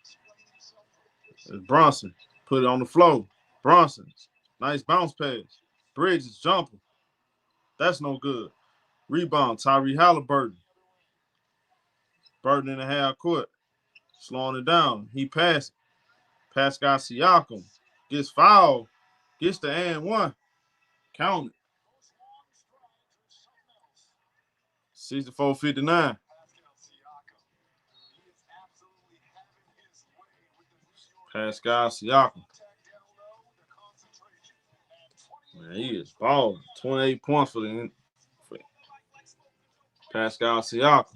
It's Brunson. Put it on the floor. Brunson. Nice bounce pass. Bridges jumper. That's no good. Rebound. Tyrese Halliburton. Burton in the half court. Slowing it down. He passed. Pascal Siakam. Gets fouled. Gets the and one. Count it. 64-59. Pascal Siakam. Man, he is balling. 28 points for Pascal Siakam.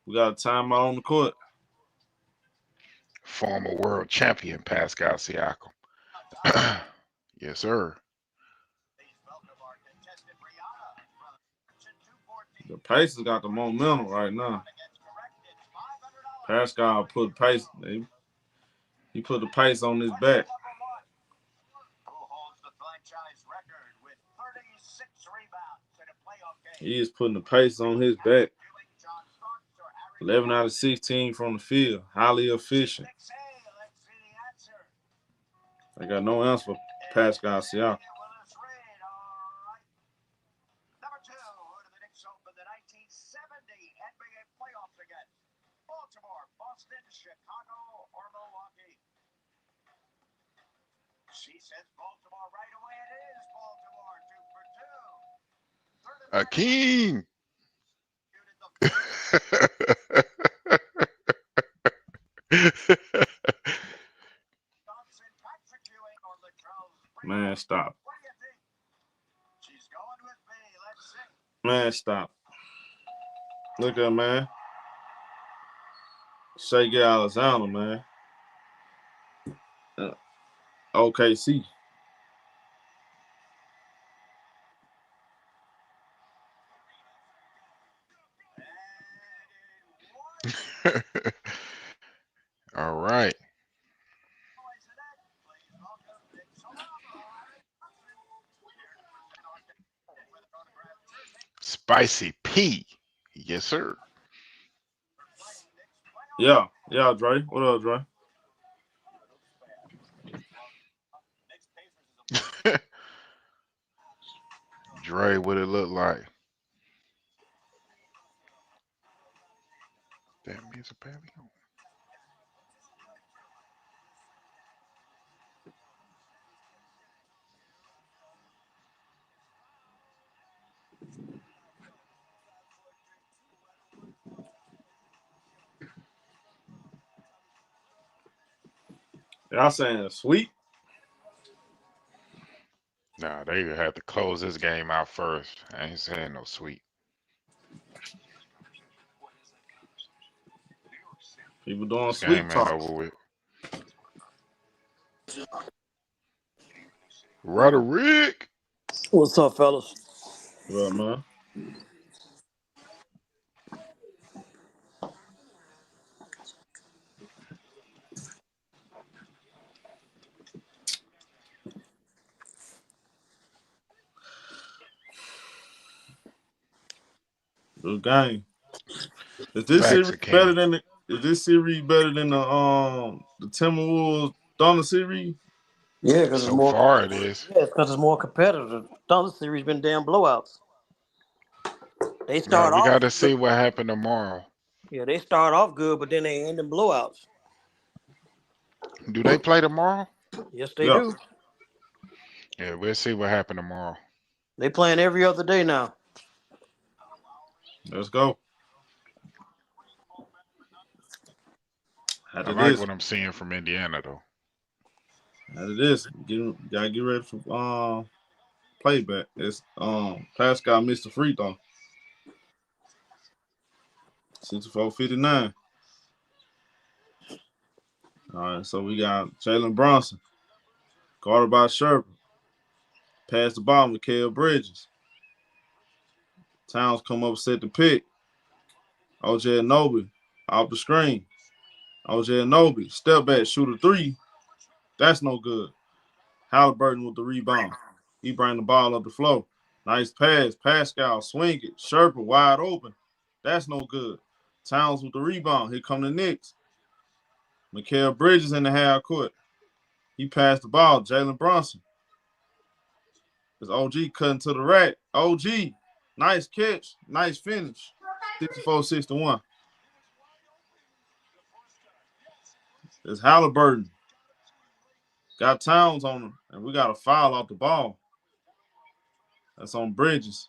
We got a timeout on the court. Former world champion Pascal Siakam. Yes, sir. The Pacers got the momentum right now. Pascal put pace. He put the pace on his back. He is putting the pace on his back. 11 out of 16 from the field. Highly efficient. I got no answer for Pascal Siakam. Number 2, who the Knicks opened the 1970 NBA playoffs against? Baltimore, Boston, Chicago, or Milwaukee? She says Baltimore right away it is. Akeem. Man, stop. Man, stop. Look at man. Shea Alexander, man. OKC. All right. Spicy P. Yes, sir. Yeah, Dre. What up, Dre? Dre, what it look like? That means a pavilion. Y'all saying sweet? Nah, they have to close this game out first. I ain't saying no sweet. People doing This sweet game ain't talk. over with. Roderick. What's up, fellas? What up, man? Good game. Is this Facts, series Akeem. better than the Timberwolves Thunder series? Yeah, because it's So more. far it is. Yeah, because it's more competitive. Thunder series been damn blowouts. They Now start we got off to good. see what happened tomorrow. Yeah, they start off good, but then they end in blowouts. Do they play tomorrow? Yes, they Yeah, do. Yeah, we'll see what happened tomorrow. They playing every other day now. let's go. How I it like is. what I'm seeing from Indiana though. How it is. Gotta get ready for playback. It's Pascal missed the free throw. 64-59. All right, so we got Jalen Brunson, guarded by Sherper. Pass the ball with Mikal Bridges. Towns come up, set the pick. OJ Anobi off the screen. OJ Anobi, step back, shoot a three. That's no good. Halliburton with the rebound. He bring the ball up the floor. Nice pass. Pascal, swing it. Sherper wide open. That's no good. Towns with the rebound. Here come the Knicks. Mikal Bridges in the half court. He passed the ball. Jalen Brunson. It's OG cutting to the rack. OG, nice catch. Nice finish. 64-61. It's Halliburton. Got Towns on him, and we got a foul off the ball. That's on Bridges.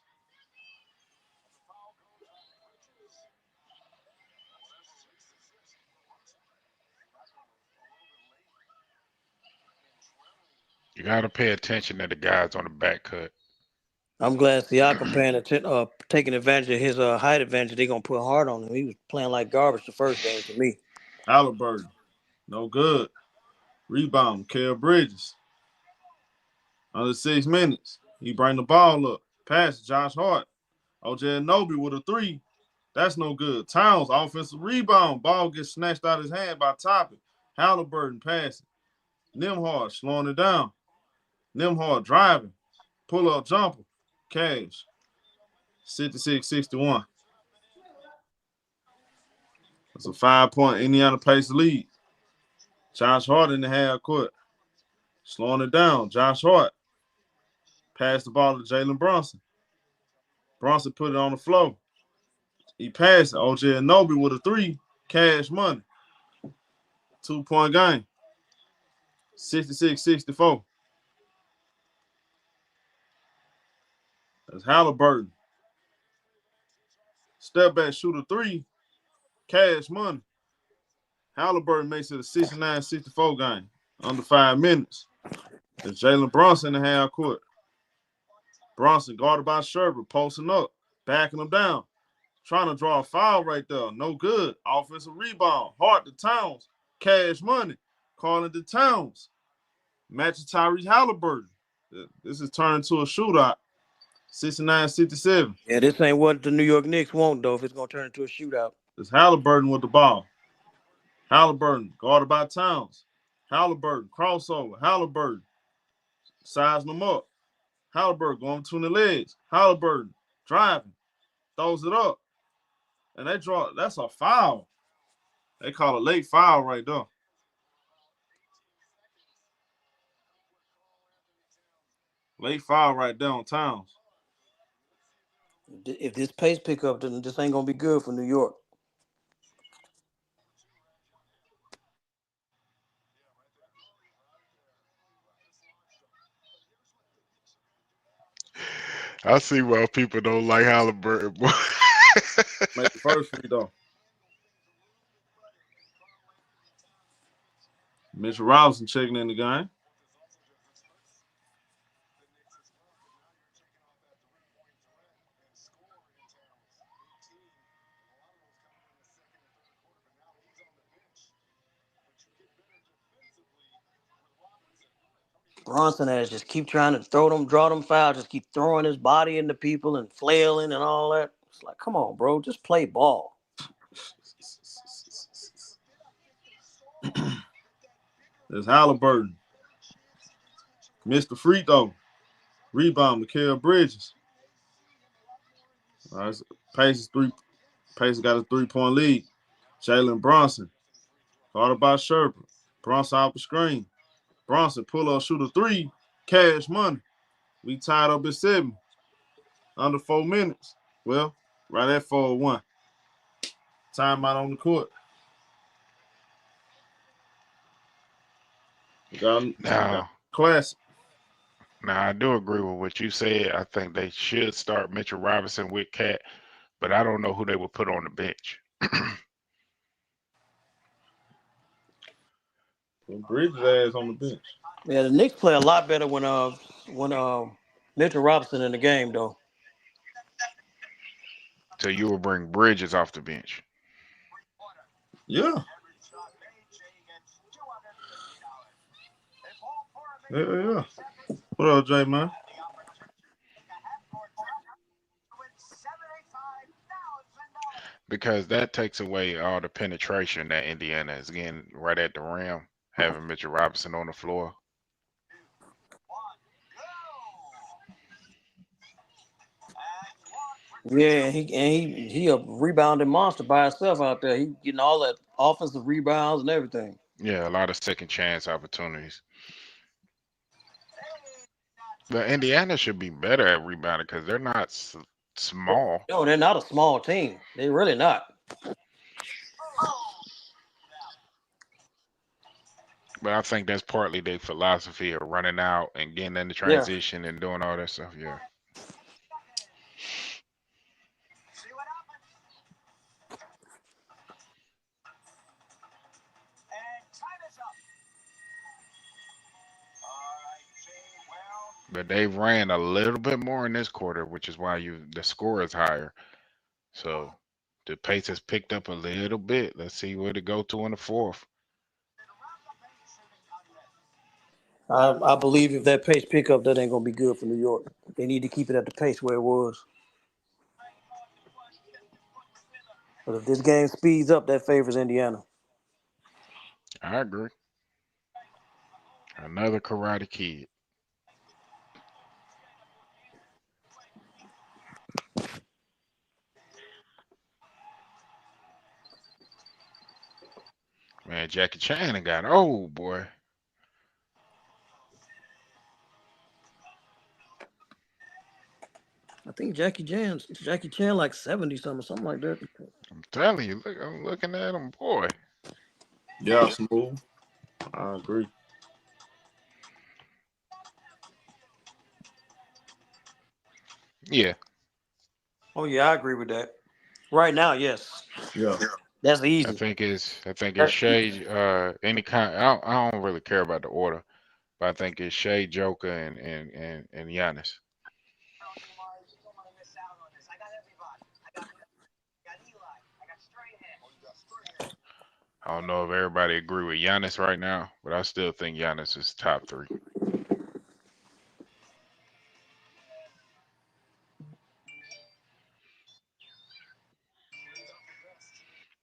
You got to pay attention to the guys on the back cut. I'm glad Siakam taking advantage of his height advantage. They're gonna put hard on him. He was playing like garbage the first game to me. Halliburton, no good. Rebound, Mikal Bridges. Under 6 minutes. He bring the ball up. Pass Josh Hart. OJ Anobi with a three. That's no good. Towns, offensive rebound. Ball gets snatched out of his hand by Toppin. Halliburton passing. Nimhard slowing it down. Nimhard driving. Pull up jumper. Cash. 66-61. It's a 5-point Indiana Pacers lead. Josh Hart in the half court. Slowing it down. Josh Hart. Pass the ball to Jalen Brunson. Brunson put it on the floor. He passed it. OJ Anobi with a three. Cash money. 2-point game. 66-64. That's Halliburton. Step back, shoot a three, cash money. Halliburton makes it a 69-64 game, under 5 minutes. It's Jalen Brunson in the half court. Brunson guarded by Sherbert, posting up, backing him down, trying to draw a foul right there. No good. Offensive rebound. Hart to Towns. Cash money. Calling to Towns. Matching Tyrese Halliburton. This is turning to a shootout. 69-67. Yeah, this ain't what the New York Knicks want, though, if it's going to turn into a shootout. It's Halliburton with the ball. Halliburton guarded by Towns. Halliburton crossover. Halliburton sizing them up. Halliburton going between the legs. Halliburton driving. Throws it up. And they draw. That's a foul. They call a late foul right there. Late foul right there on Towns. If this pace pickup, then this ain't going to be good for New York. I see why people don't like Halliburton. Make the first free throw. Mitchell Robinson checking in the game. Brunson has just keep trying to draw them fouls, just keep throwing his body into people and flailing and all that. It's like, come on, bro, just play ball. There's Halliburton. Missed the free throw. Rebound, Mikal Bridges. All right, Pacers got a 3-point lead. Jalen Brunson. Guarded by Sherbert. Brunson out the screen. Brunson pull up, shoot a three. Cash money. We tied up at 7. Under 4 minutes. Well, right at 4-1. Timeout on the court. Now, classic. I do agree with what you said. I think they should start Mitchell Robinson with Cat, but I don't know who they would put on the bench. Bridges ass on the bench. Yeah, the Knicks play a lot better when Mitchell Robinson in the game, though. So you will bring Bridges off the bench. Yeah. Yeah. What up, Jay, man? Because that takes away all the penetration that Indiana is getting right at the rim, having Mitchell Robinson on the floor. Yeah, he a rebounding monster by himself out there. He getting all that offensive rebounds and everything. Yeah, a lot of second chance opportunities. But Indiana should be better at rebounding because they're not small. No, they're not a small team. They're really not. But I think that's partly their philosophy of running out and getting in the transition and doing all that stuff. Yeah. But they ran a little bit more in this quarter, which is why the score is higher. So the pace has picked up a little bit. Let's see where to go to in the fourth. I believe if that pace pick up, that ain't gonna be good for New York. They need to keep it at the pace where it was. But if this game speeds up, that favors Indiana. I agree. Another Karate Kid. Man, Jackie Chan got old, boy. I think Jackie Chan like 70 something like that. I'm telling you, look, I'm looking at him, boy. Yeah, smooth. I agree. Yeah. Oh yeah, I agree with that. Right now, yes. Yeah. That's I easy. think it's That's easy. Shea. Any kind. I don't really care about the order, but I think it's Shea, Joker, and Giannis. I don't know if everybody agree with Giannis right now, but I still think Giannis is top three.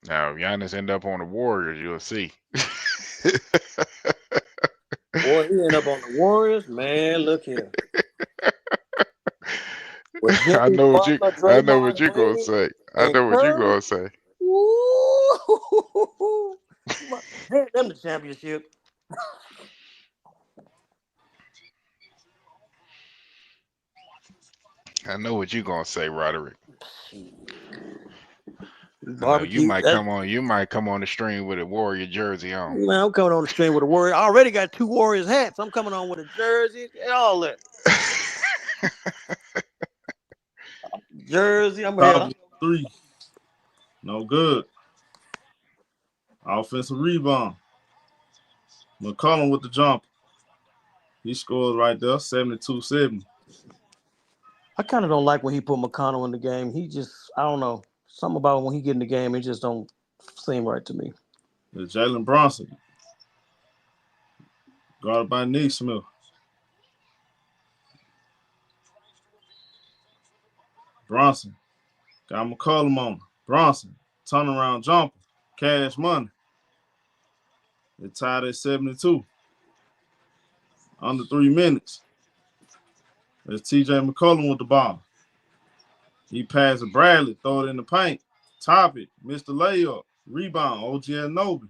Now, if Giannis end up on the Warriors, you'll see. Boy, he end up on the Warriors, man. Look here. With Jimmy Butler, I know what Draymond you gonna Green, say. I and know what you Curry. gonna say. Woo! Hand them the championship. I know what you gonna say, Roderick. I know Barbecue. you might come on the stream with a Warrior jersey on. Man, I'm coming on the stream with a Warrior. I already got 2 Warriors hats. I'm coming on with a jersey and all that. Jersey. I'm here. Top three. No good. Offensive rebound. McCollum with the jump. He scored right there, 72-70. I kind of don't like when he put McConnell in the game. He just, I don't know. Something about when he get in the game, it just don't seem right to me. Jalen Brunson. Guarded by Neesmith. Brunson. Got McCollum on. Brunson. Turnaround jumper. Cash money. They tied at 72. Under 3 minutes. There's TJ McCollum with the ball. He passed to Bradley. Throw it in the paint. Top it. Missed the layup. Rebound. OG Anunoby.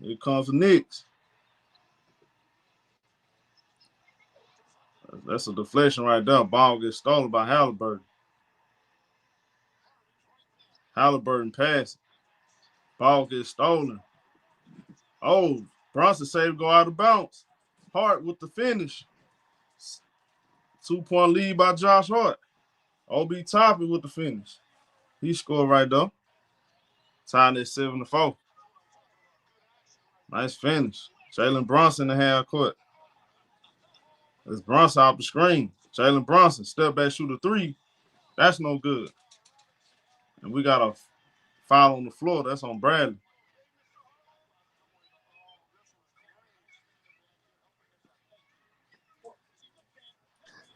Here comes the Knicks. That's a deflection right there. Ball gets stolen by Halliburton. Halliburton pass. Ball gets stolen. Oh, Brunson saved go out of bounds. Hart with the finish. 2-point lead by Josh Hart. OB Toppy with the finish. He scored right there. Tying at 7-4. Nice finish. Jalen Brunson in the half court. It's Brunson off the screen. Jalen Brunson, step back, shoot a 3. That's no good. And we got a foul on the floor. That's on Bradley.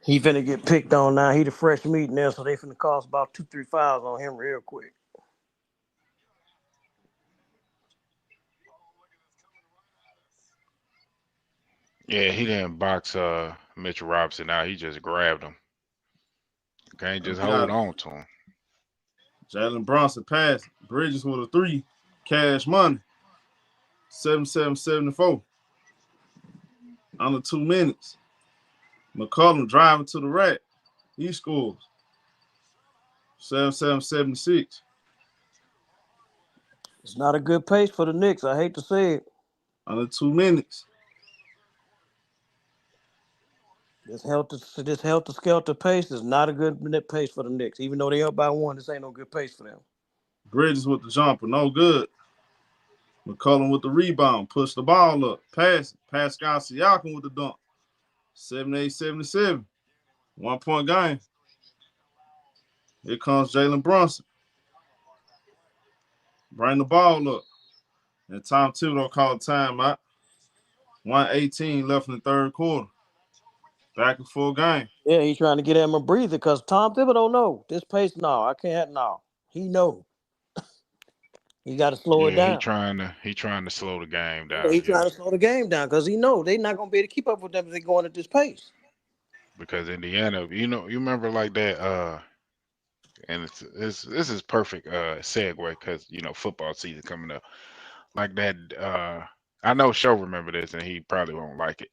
He finna get picked on now. He the fresh meat now, so they finna cost about 2-3 fouls on him real quick. Yeah, he didn't box Mitchell Robinson out. He just grabbed him. You can't And just we hold got on to him. Jalen Brunson pass. Bridges with a 3. Cash money. 77-74. Under 2 minutes. McCollum driving to the rack. He scores. 77-76. It's not a good pace for the Knicks. I hate to say it. Under 2 minutes. This helter skelter pace is not a good pace for the Knicks. Even though they up by 1, this ain't no good pace for them. Bridges with the jumper. No good. McCollum with the rebound. Push the ball up. Pass it. Pascal Siakam with the dunk. 78-77. 1-point game. Here comes Jalen Brunson. Bring the ball up. And Tom Thibodeau called timeout. 1:18 left in the third quarter. Back and full game. Yeah, he's trying to get him a breather because Tom Thibodeau know this pace. No, I can't. No, he know. He got to slow it Yeah, down. he trying to slow the game Yeah, down. he's trying to slow the game down because he know they're not gonna be able to keep up with them if they're going at this pace. Because Indiana, you remember like that. And this is perfect segue because football season coming up. Like that. I know Show remember this, and he probably won't like it.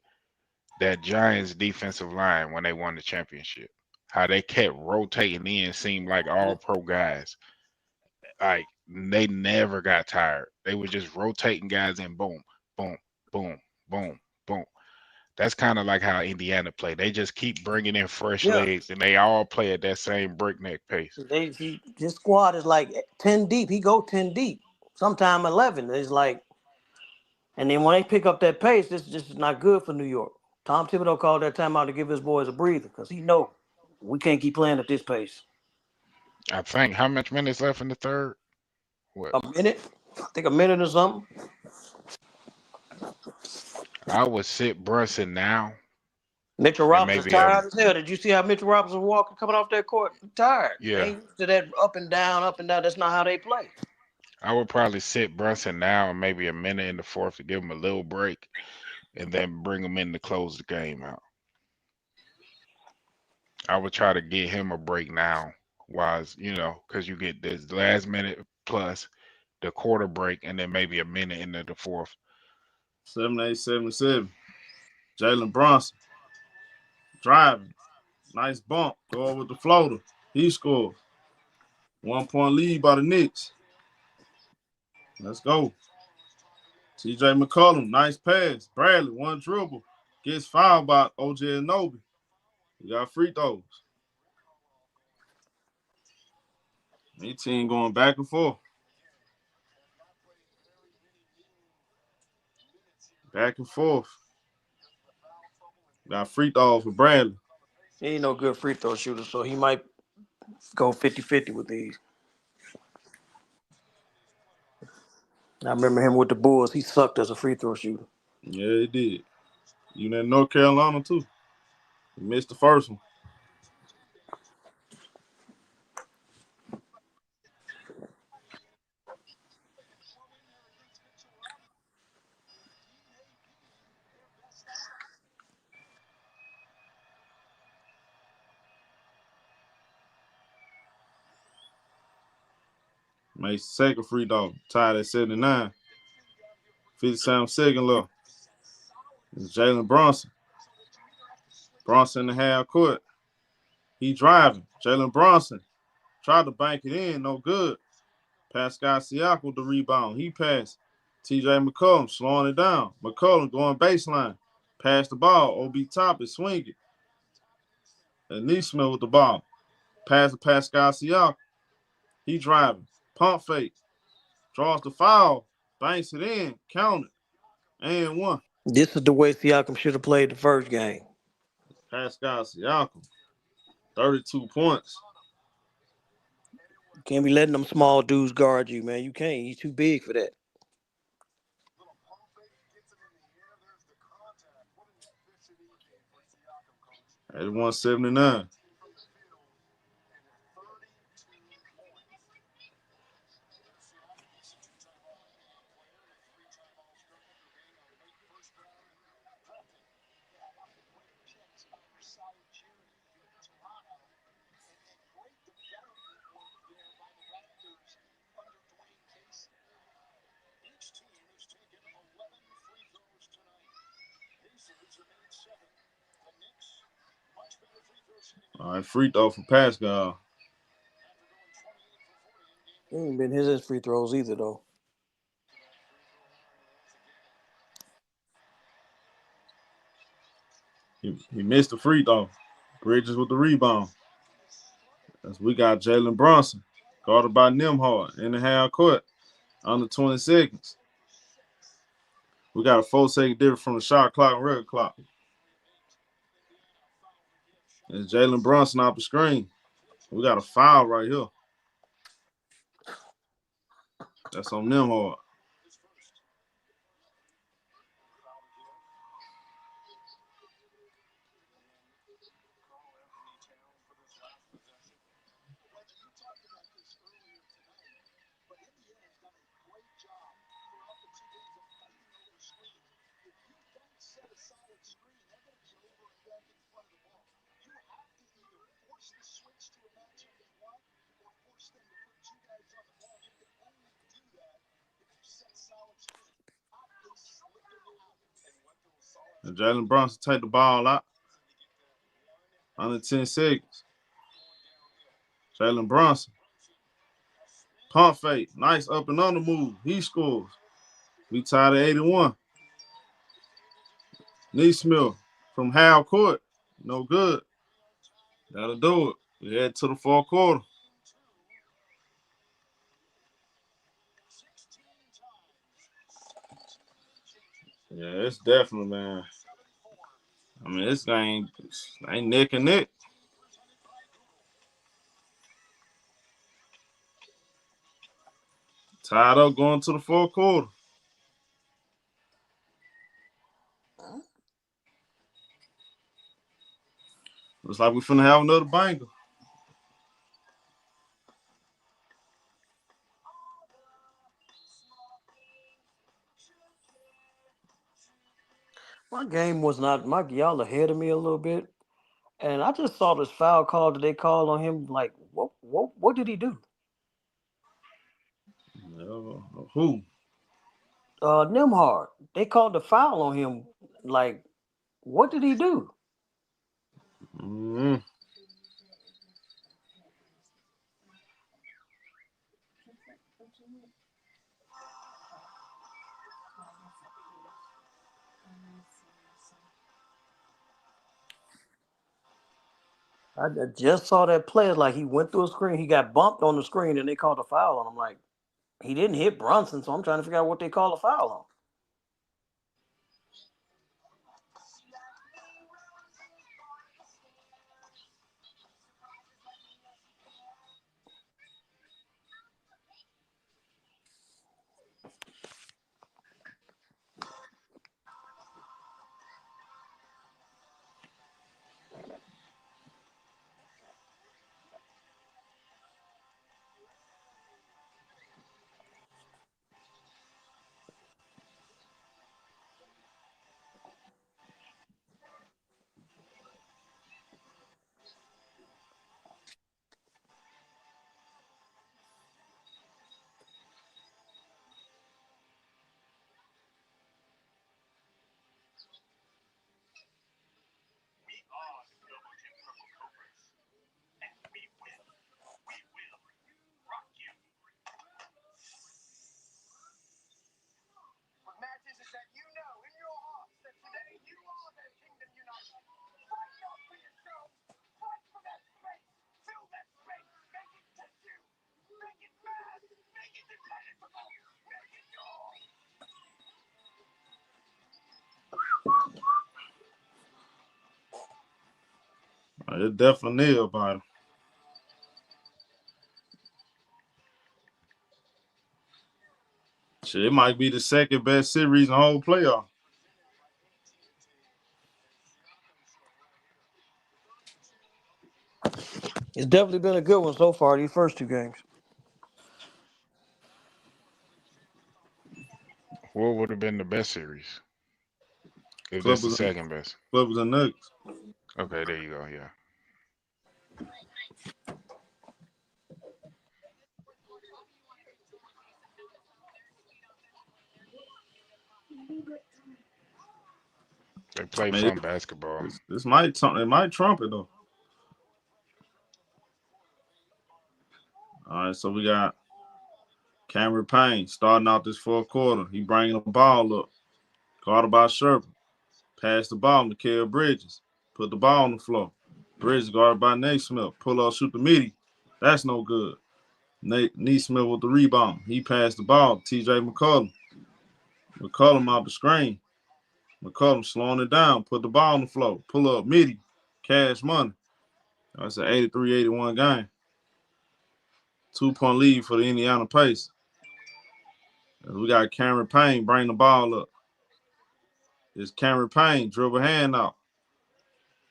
That Giants defensive line when they won the championship, how they kept rotating in, seemed like all pro guys. Like they never got tired. They were just rotating guys in. Boom, boom, boom, boom, boom. That's kind of like how Indiana play. They just keep bringing in fresh Yeah, legs, and they all play at that same breakneck pace. his squad is like 10 deep. He go 10 deep, sometime 11. It's like, and then when they pick up that pace, this is not good for New York. Tom Thibodeau called that timeout to give his boys a breather because he know we can't keep playing at this pace. I think how much minutes left in the third? What? A minute, I think a minute or something. I would sit Brunson now, Mitchell and Robinson's maybe tired as hell. Did you see how Mitchell Robinson was walking coming off that court? Tired. They yeah. ain't used to that up and down, up and down. That's not how they play. I would probably sit Brunson now and maybe a minute in the fourth to give him a little break, and then bring him in to close the game out. I would try to get him a break now, because you get this last minute plus the quarter break, and then maybe a minute into the fourth. 78-77. Jalen Brunson driving. Nice bump. Go with the floater. He scores. 1 point lead by the Knicks. Let's go. TJ McCollum, nice pass. Bradley, one dribble. Gets fouled by OJ Anunoby. We got free throws. These team going back and forth. Back and forth. Got free throws for Bradley. He ain't no good free throw shooter, so he might go 50-50 with these. I remember him with the Bulls. He sucked as a free throw shooter. Yeah, he did. You in North Carolina, too. He missed the first one. Makes second free throw. Tied at 79. 57 left. It's Jalen Brunson. Brunson in the half court. He driving. Jalen Brunson tried to bank it in. No good. Pascal Siakam with the rebound. He passed. TJ McCollum slowing it down. McCollum going baseline. Pass the ball. OB top is swinging. And Neesmith with the ball. Pass to Pascal Siakam. He driving. Pump fake. Draws the foul. Banks it in. Count it. And one. This is the way Siakam should have played the first game. Pascal Siakam. 32 points. You can't be letting them small dudes guard you, man. You can't. He's too big for that. 81-79. All right, free throw for Pascal. He ain't been his free throws either, though. He missed the free throw. Bridges with the rebound. As we got Jalen Brunson, guarded by Nembhard in the half court, under 20 seconds. We got a 4-second difference from the shot clock and record clock. And Jalen Brunson off the screen. We got a foul right here. That's on Nembhard. And Jalen Brunson take the ball out. Under 10 seconds. Jalen Brunson. Pump fake. Nice up and under move. He scores. We tied at 81. Neesmith from half court. No good. That'll do it. We head to the fourth quarter. Yeah, it's definitely, man. I mean, this game ain't neck and neck. Tied up going to the fourth quarter. Looks like we finna have another banger. My game was not my y'all ahead of me a little bit, and I just saw this foul call that they called on him. Like, what did he do? Who? Nimhard. They called the foul on him. Like, what did he do? Mm-hmm. I just saw that play. Like, he went through a screen. He got bumped on the screen, and they called a foul on him. Like, he didn't hit Brunson, so I'm trying to figure out what they call a foul on. It definitely is about him. Shit, it might be the second best series in the whole playoff. It's definitely been a good one so far. These first two games. What would have been the best series? If that's the Clippers, second best. Clippers and Nuggets. Okay, there you go. Yeah. They I play mean, fun basketball. this might it might trump it though. All right, so we got Cameron Payne starting out this fourth quarter. He bringing the ball up. Guarded by Sherman. Pass the ball to Mikael Bridges. Put the ball on the floor. Bridges guarded by Naismith. Pull up, shoot the midi. That's no good. Naismith with the rebound. He passed the ball. TJ McCollum. McCollum out the screen. McCollum slowing it down. Put the ball on the floor. Pull up, midi. Cash money. That's an 83-81 game. 2-point lead for the Indiana Pacers. We got Cameron Payne bring the ball up. It's Cameron Payne, dribble hand out.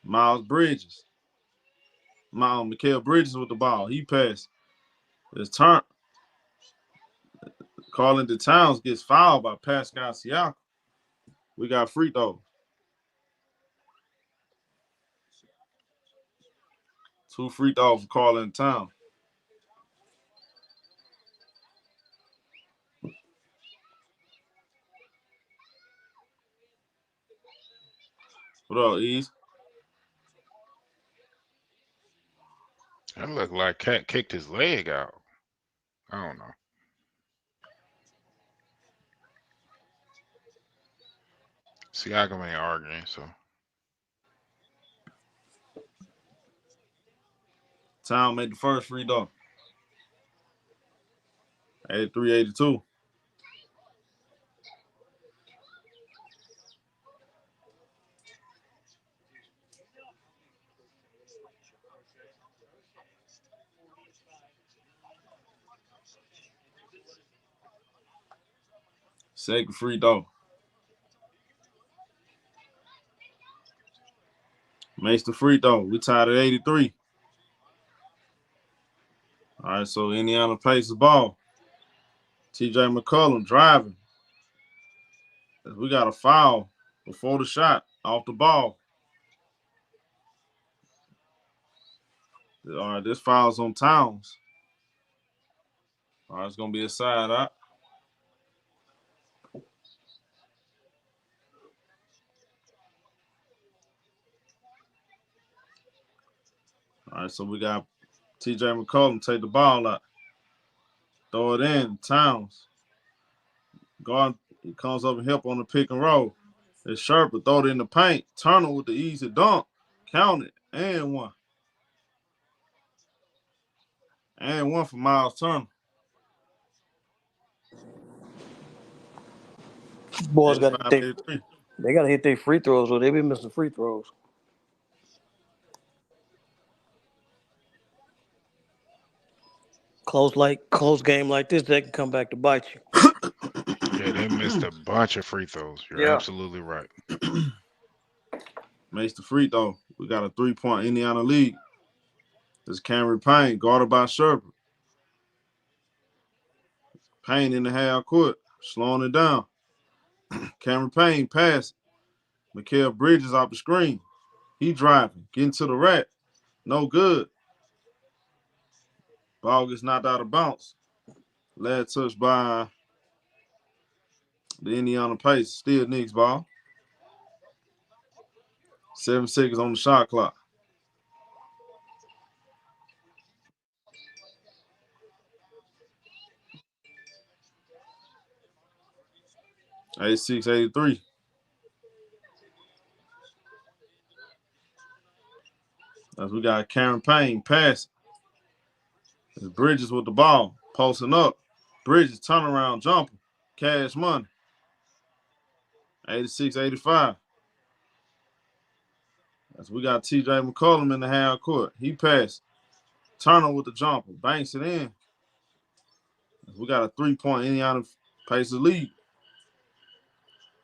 Miles Bridges. Mikael Bridges with the ball. He passed. It's turn. Carlin Towns gets fouled by Pascal Siakam. We got free throws. 2 free throws for Carlin Towns. What up, East? That looked like Cat kicked his leg out. I don't know. Siakam ain't arguing, so Town made the first free throw. 83-82. Second free throw. Makes the free throw. We tied at 83. All right, so Indiana plays the ball. TJ McCollum driving. We got a foul before the shot off the ball. All right, this foul's on Towns. All right, it's going to be a side out. All right, so we got TJ McCollum take the ball out. Throw it in. Towns. Guard, he comes up and help on the pick and roll. It's Sherpa. Throw it in the paint. Turner with the easy dunk. Count it. And one. And one for Miles Turner. Boys got to they got to hit their free throws, or they be missing free throws. Close game like this, they can come back to bite you. Yeah, they missed a bunch of free throws. You're absolutely right. Makes the free throw. We got a 3-point Indiana lead. This Cameron Payne, guarded by Sherpa. Payne in the half court, slowing it down. Cameron Payne pass. Mikal Bridges off the screen. He driving, getting to the rack. No good. Ball gets knocked out of bounds. Last touch by the Indiana Pacers. Still Knicks ball. 7 seconds on the shot clock. '86, '83. As we got Cameron Payne pass. Bridges with the ball, posting up. Bridges turnaround jumper, cash money. 86, 85. As we got TJ McCollum in the half court. He passed. Turner with the jumper, banks it in. As we got a 3-point Indiana Pacers lead.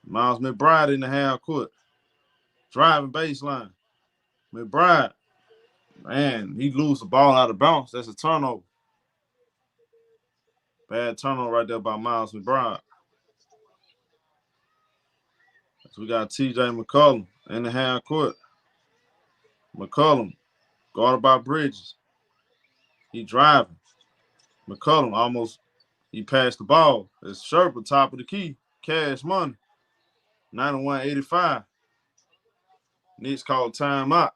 Miles McBride in the half court. Driving baseline. McBride. Man, he lose the ball out of bounds. That's a turnover. Bad turnover right there by Miles McBride. So we got TJ McCollum in the half court. McCollum, guarded by Bridges. He driving. McCollum he passed the ball. It's Sherpa, top of the key. Cash money. 91-85. Knicks called timeout.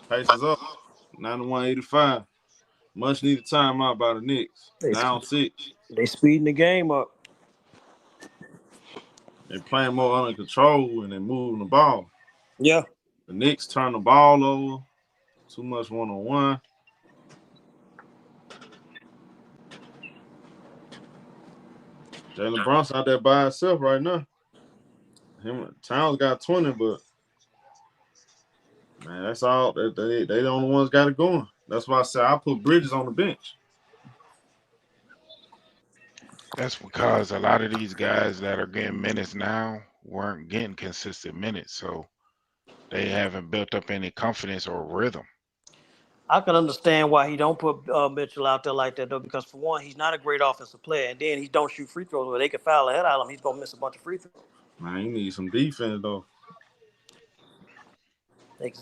Pacers up. 91-85. Much needed timeout by the Knicks. Down 6. They speeding the game up. They're playing more under control and they're moving the ball. Yeah. The Knicks turn the ball over. Too much one-on-one. Jalen Brunson out there by himself right now. Towns got 20, but man, that's all. They the only ones got it going. That's why I said I put Bridges on the bench. That's because a lot of these guys that are getting minutes now weren't getting consistent minutes, so they haven't built up any confidence or rhythm. I can understand why he don't put Mitchell out there like that, though, because for one, he's not a great offensive player, and then he don't shoot free throws where they can foul the head out of him. He's gonna miss a bunch of free throws. Man, you need some defense though.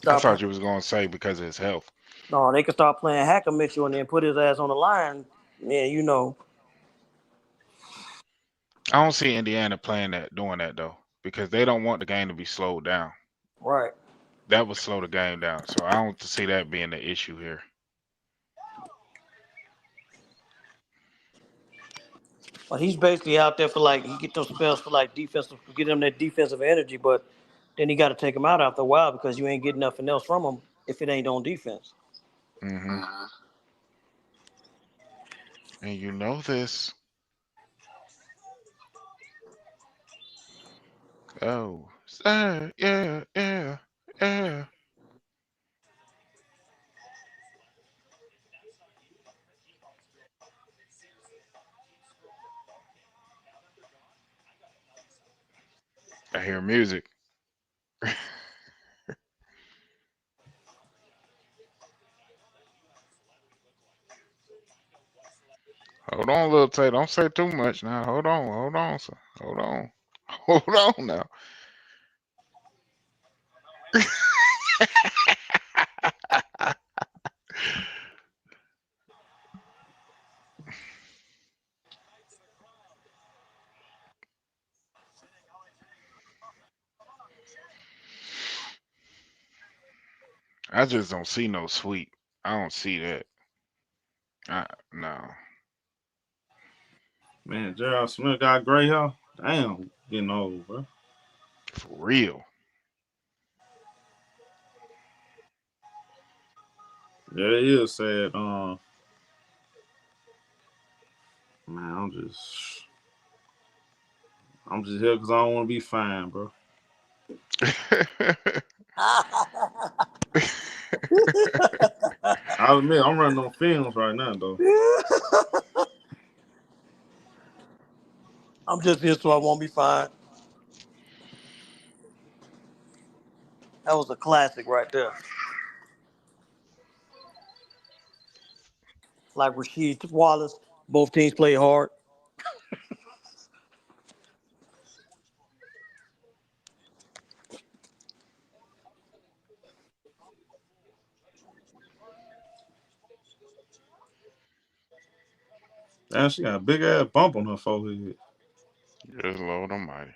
I thought you was gonna say because of his health. No, they can start playing Hacker Mitchell and then put his ass on the line. Yeah, you know. I don't see Indiana doing that though, because they don't want the game to be slowed down. Right. That would slow the game down. So I don't see that being the issue here. But he's basically out there for he get those spells for defensive, get him that defensive energy, but then he got to take him out after a while because you ain't getting nothing else from him if it ain't on defense. Mm-hmm. And you know this. Oh, yeah, yeah, yeah. I hear music. Hold on, little Tay. Don't say too much now. Hold on, sir. Hold on. Hold on now. I just don't see no sweep. I don't see that. No. Man, Gerald Smith got gray hair. Damn, getting old, bro. For real. Yeah, it is sad. Man, I'm just here because I don't want to be fine, bro. I'll admit, I'm running on films right now, though. I'm just here so I won't be fine. That was a classic right there. Like Rasheed Wallace, both teams play hard. Damn, she got a big ass bump on her forehead. Yes, Lord Almighty.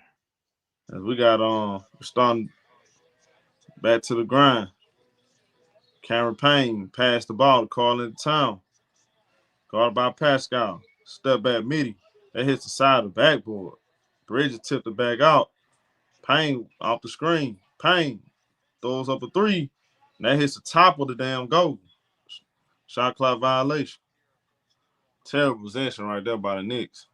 As we got we're starting back to the grind. Cameron Payne passed the ball to Carl in the town. Guarded by Pascal. Step back midi. That hits the side of the backboard. Bridges tipped the back out. Payne off the screen. Payne throws up a three. And that hits the top of the damn goal. Shot clock violation. Terrible possession right there by the Knicks.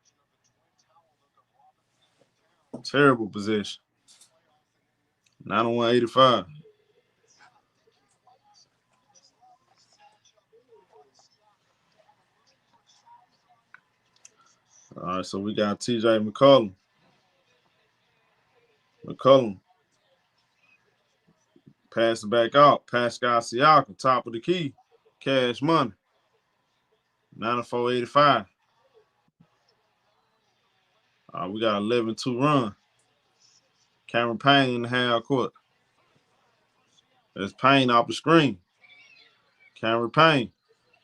Terrible possession. 91-85. All right, so we got TJ McCollum. McCollum passing back out. Pascal Siakam, top of the key. Cash money. 94-85. We got 11-2 run. Cameron Payne in the half court. There's Payne off the screen. Cameron Payne.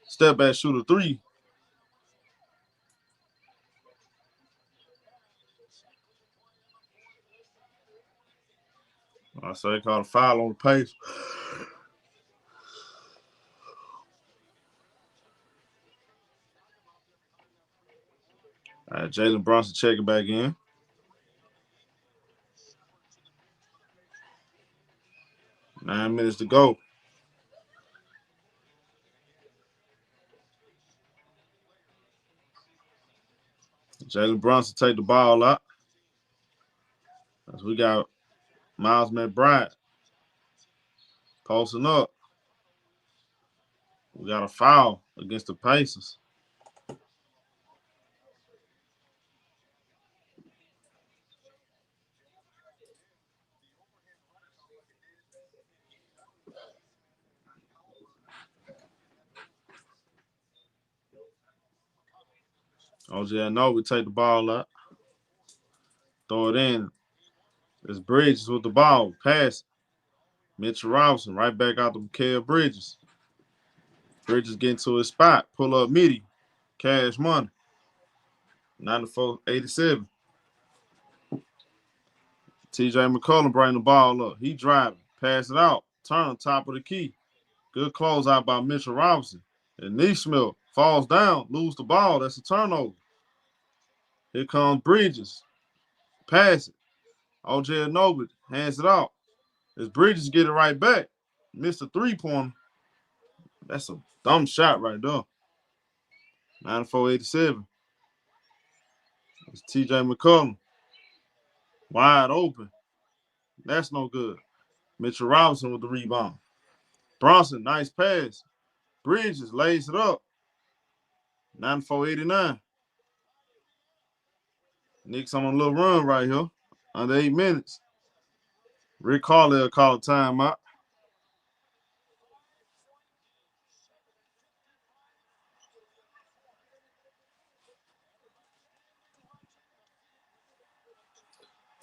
Step back, shoot a three. So they called a foul on the pace. Jalen Brunson checking back in. Nine minutes to go. Jalen Brunson take the ball out. As we got Miles McBride posting up. We got a foul against the Pacers. OJ, no, we take the ball out. Throw it in. It's Bridges with the ball. Pass. Mitchell Robinson right back out to Mikael Bridges. Bridges getting to his spot. Pull up midi. Cash money. 94-87. TJ McCollum bring the ball up. He driving. Pass it out. Turn on top of the key. Good closeout by Mitchell Robinson. And Neesmith falls down. Lose the ball. That's a turnover. Here comes Bridges. Pass it. OJ Anobi hands it out. As Bridges get it right back. missed a 3-pointer. That's a dumb shot right there. 94-87. It's TJ McCollum. Wide open. That's no good. Mitchell Robinson with the rebound. Brunson, nice pass. Bridges lays it up. 94-89. Knicks on a little run right here. Under 8 minutes. Rick Carlisle called a timeout.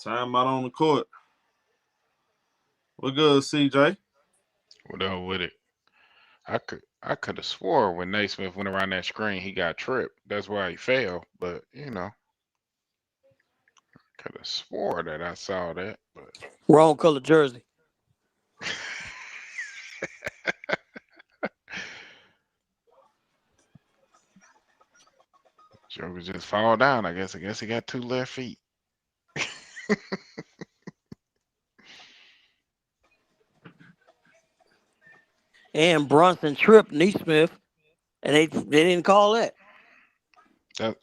Timeout on the court. What good, CJ? What up with it? I could have swore when Naismith went around that screen, he got tripped. That's why he fell. But could have swore that I saw that. But Wrong color jersey. Joker just fall down. I guess he got 2 left feet. And Brunson tripped Neesmith, and they didn't call that. I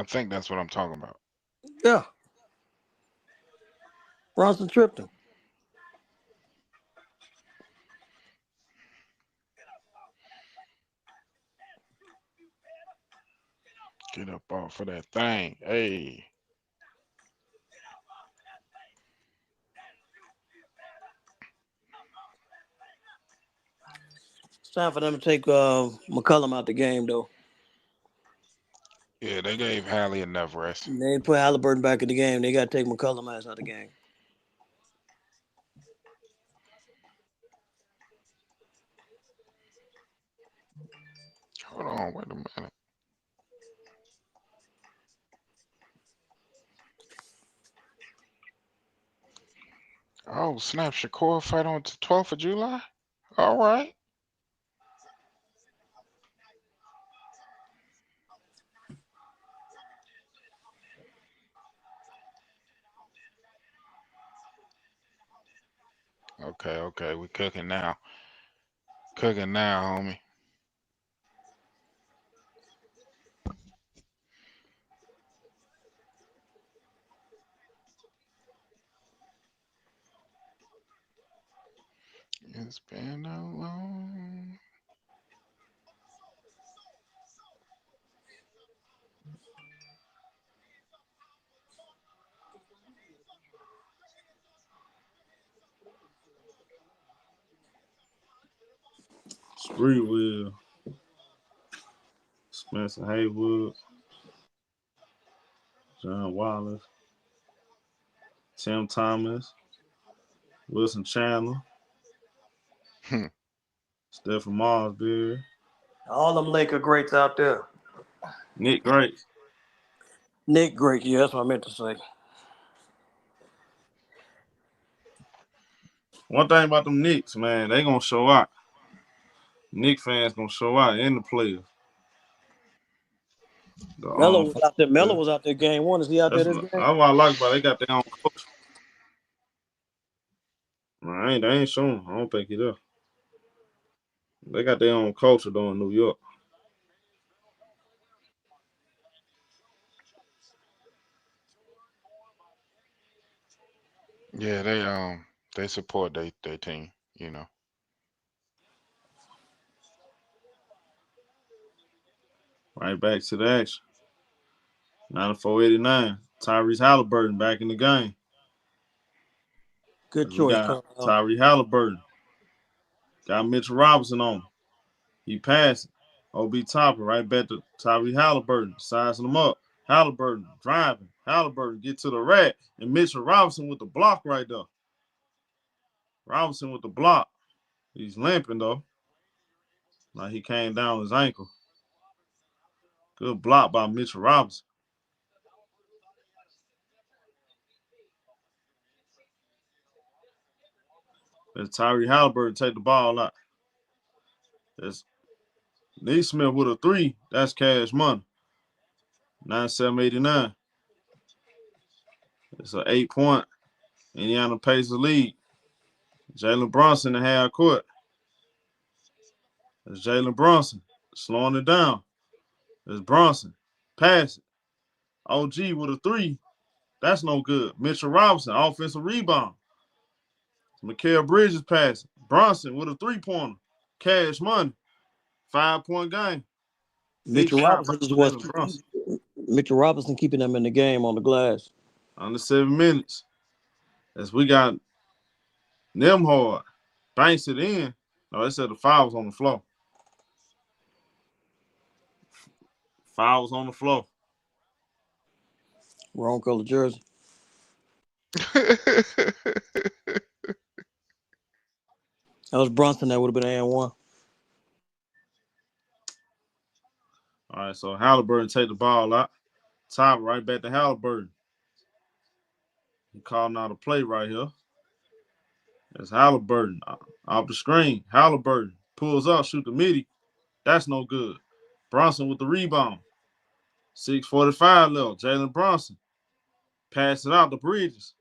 think that's what I'm talking about. Yeah. Brunson tripped him. Get up off of that thing. Hey. It's time for them to take McCollum out the game, though. Yeah, they gave Hallie enough rest. They didn't put Halliburton back in the game. They got to take McCollum out of the game. Hold on, wait a minute. Oh, snap, Shakur fight on the 12th of July? All right. Okay, we cooking now. Cooking now, homie. It's been a long. Spreewell. Spencer Haywood. John Wallace. Tim Thomas. Wilson Chandler. Stephen Marsberry. All them Laker greats out there. Nick Grace. Nick Great, yeah, that's what I meant to say. One thing about them Knicks, man, they gonna show out. Knicks fans gonna show out in the playoffs. Melo was out there. Melo was out there game one. Is he out there this game? That's what I like about it. They got their own coach. They ain't showing. I don't think he does. They got their own culture though in New York. Yeah, they support their team, Right back to the action. 94-89. Tyrese Halliburton back in the game. Good We choice. got Tyrese Halliburton. Got Mitchell Robinson on him. He passed. OB Topper right back to Tyrese Halliburton. Sizing him up. Halliburton driving. Halliburton get to the rack. And Mitchell Robinson with the block right there. Robinson with the block. He's limping though. Like he came down his ankle. Good block by Mitchell Robinson. Let Tyrese Halliburton take the ball out. That's Neesmith with a 3. That's cash money. 97-89. It's an 8-point Indiana Pacers lead. Jalen Brunson in the half court. It's Jalen Brunson slowing it down. It's Brunson. Pass it. OG with a three. That's no good. Mitchell Robinson, offensive rebound. Mikal Bridges passing. Brunson with a three-pointer. Cash money. 5-point game. Big Mitchell shot by Robinson is Jalen Brunson. Mitchell Robinson keeping them in the game on the glass. Under 7 minutes. As we got Nemhard. Banks it in. No, they said the foul was on the floor. Foul was on the floor. Wrong color jersey. That was Brunson. That would have been an one. All right, so Halliburton take the ball out. Top right back to Halliburton. He calling out a play right here. It's Halliburton off the screen. Halliburton pulls up, shoot the midi. That's no good. Brunson with the rebound. 6:45 left. Jalen Brunson. Pass it out to Bridges.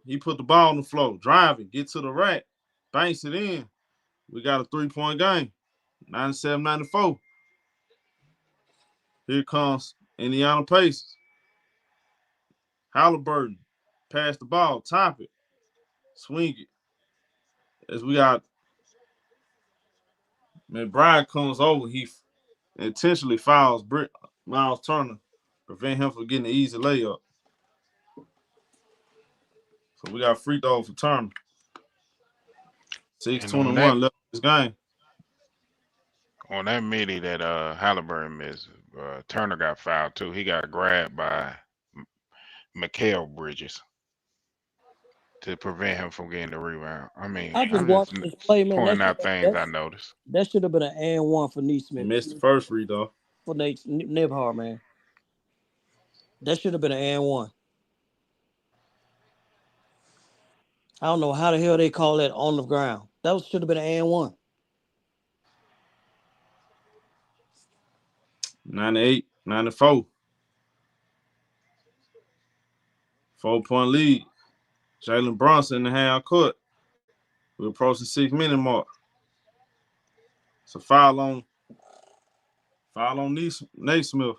He put the ball on the floor. Driving. Get to the rack. Banks it in. We got a 3-point game. 97-94. Here comes Indiana Pacers. Halliburton. Pass the ball. Top it. Swing it. As we got McBride comes over. He intentionally fouls Miles Turner. Prevent him from getting an easy layup. So we got free throw for Turner. 6:21 left in this game. On that midi that Halliburton missed, Turner got fouled too. He got grabbed by Mikal Bridges to prevent him from getting the rebound. I mean, I just I'm watched just this play, man. pointing out things I noticed. That should have been an and one for Neesmith. Missed the first free throw. For Nate Nibhard, man. That should have been an and one. I don't know how the hell they call that on the ground. That should have been an and one. 98-94. 4-point lead. Jalen Brunson in the half court. We're approaching 6-minute mark. It's a foul on Nate Smith.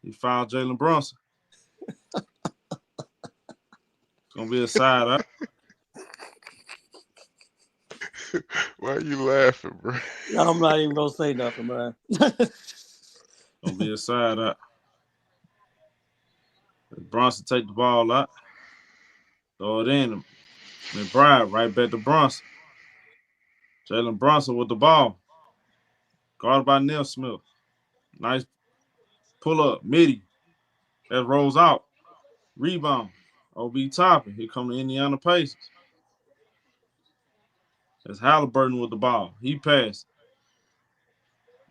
He fouled Jalen Brunson. It's gonna be a side out. Why are you laughing, bro? No, I'm not even gonna say nothing, man. Gonna be a side out. Brunson take the ball out. Throw it in. McBride right back to Brunson. Jalen Brunson with the ball. Guarded by Neil Smith. Nice pull up. Midi. That rolls out. Rebound. OB topping. Here come the Indiana Pacers. That's Halliburton with the ball. He passed.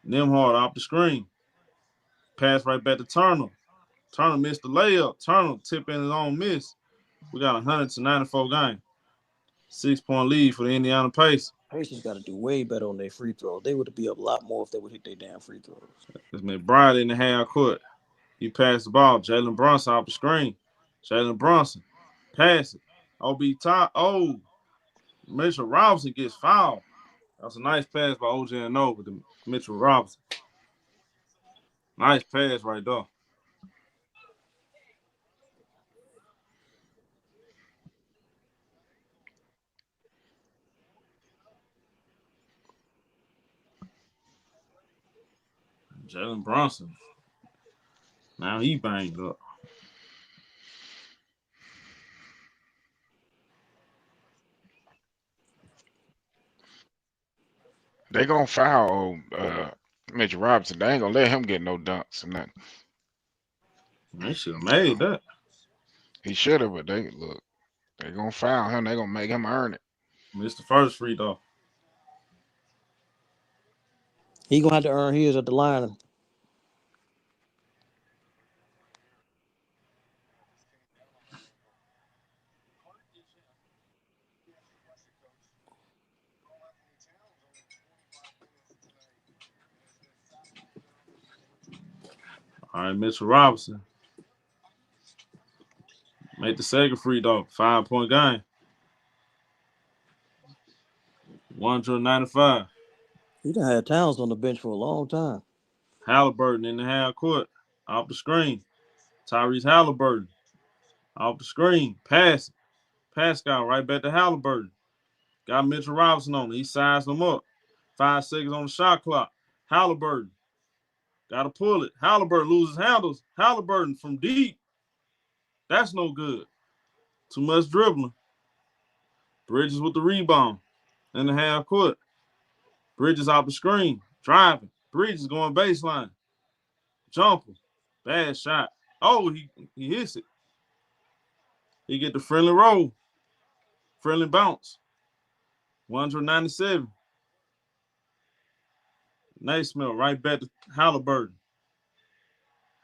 Nemhard off the screen. Pass right back to Turner. Turner missed the layup. Turner tipping his own miss. We got 100-94 game. 6-point lead for the Indiana Pacers. Pacers got to do way better on their free throws. They would be up a lot more if they would hit their damn free throws. It's McBride in the half court. He passed the ball. Jalen Brunson off the screen. Jalen Brunson. Pass it. OB top. Oh. Mitchell Robinson gets fouled. That's a nice pass by OJ and over to Mitchell Robinson. Nice pass right there. Jalen Brunson. Now he banged up. They gonna foul Mitchell Robinson. They ain't gonna let him get no dunks or nothing. They should have made that. He should have, but they gonna foul him. They gonna make him earn it. Missed the first free throw. He gonna have to earn his at the line. All right, Mitchell Robinson. Made the second free throw. 5-point game. 195. He done had Towns on the bench for a long time. Halliburton in the half court. Off the screen. Tyrese Halliburton. Off the screen. Pass. Pascal right back to Halliburton. Got Mitchell Robinson on it. He sized him up. 5 seconds on the shot clock. Halliburton. Got to pull it. Halliburton loses handles. Halliburton from deep. That's no good. Too much dribbling. Bridges with the rebound in the half court. Bridges off the screen. Driving. Bridges going baseline. Jumper. Bad shot. Oh, he hits it. He get the friendly roll. Friendly bounce. 197. Naismith right back to Halliburton.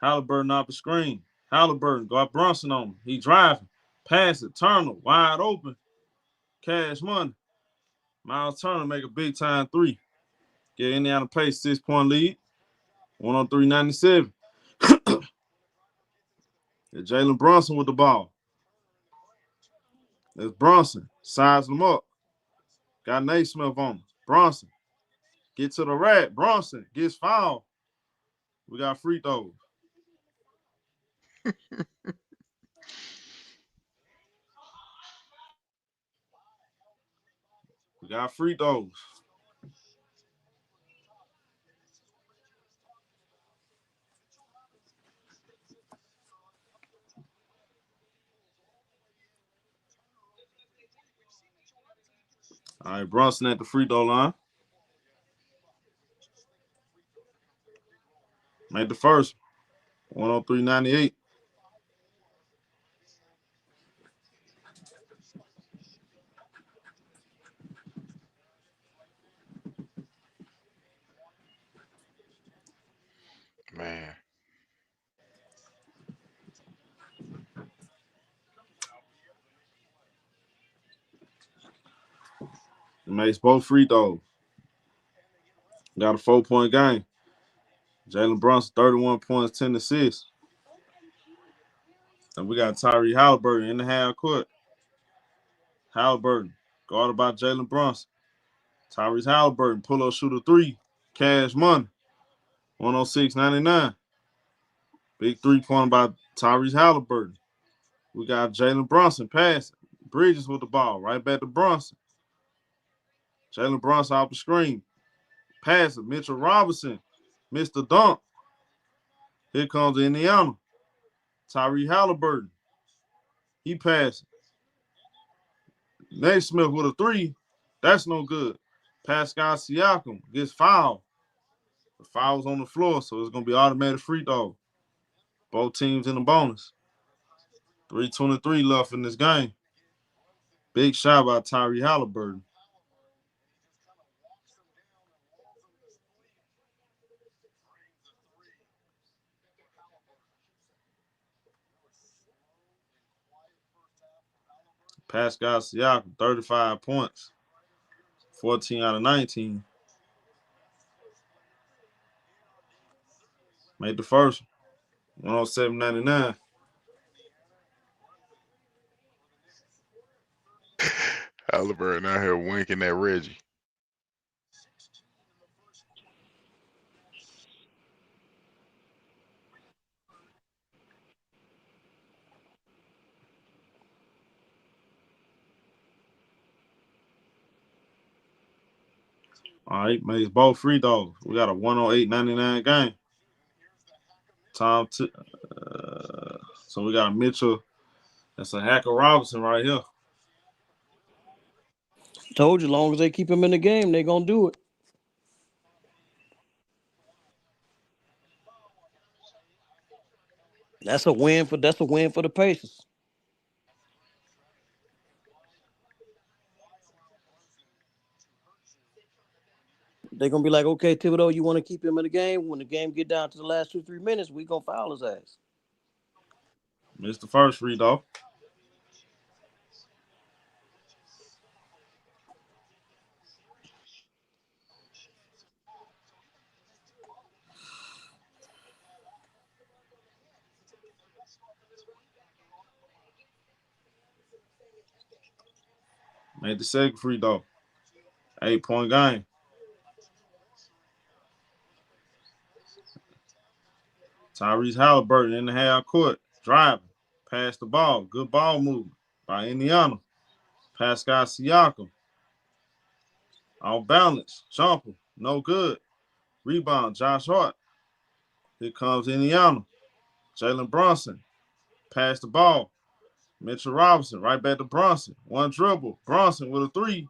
Halliburton off the screen. Halliburton got Brunson on him. He driving. Pass it. Turner wide open. Cash money. Miles Turner make a big time three. Get Indiana Pace 6-point lead. 103-97. Jalen Brunson with the ball. There's Brunson. Size him up. Got Naismith on him. Brunson. Get to the rack. Brunson gets fouled. We got free throws. We got free throws. All right, Brunson at the free throw line. Made the first. 103-98. Man. He makes both free throws. Got a 4-point game. Jalen Brunson, 31 points, 10 assists. And we got Tyrese Halliburton in the half court. Halliburton, guarded by Jalen Brunson. Tyrese Halliburton, pull-up shooter 3. Cash money. 106-99. Big 3-pointer by Tyrese Halliburton. We got Jalen Brunson passing. Bridges with the ball. Right back to Brunson. Jalen Brunson off the screen. Passing. Mitchell Robinson. Missed the dunk. Here comes Indiana. Tyrese Halliburton. He passing. Naismith with a 3. That's no good. Pascal Siakam gets fouled. The foul's on the floor, so it's going to be automatic free throw. Both teams in the bonus. 3:23 left in this game. Big shot by Tyrese Halliburton. Pascal Siakam, 35 points. 14 out of 19. Made the first. 107-99. Halliburton out here winking at Reggie. All right, makes both free throws. We got a 108-99 game. So we got Mitchell. That's a Hacker Robinson right here. Told you, as long as they keep him in the game, they're gonna do it. That's a win for the Pacers. They're gonna be like, okay, Thibodeau, you want to keep him in the game? When the game get down to the last 2-3 minutes, we gonna foul his ass. Missed the first free throw. Made the second free throw. 8-point game. Tyrese Halliburton in the half court, driving, pass the ball, good ball movement by Indiana. Pascal Siakam, off balance, jumper, no good. Rebound, Josh Hart. Here comes Indiana. Jalen Brunson, pass the ball. Mitchell Robinson, right back to Brunson. One dribble, Brunson with a three.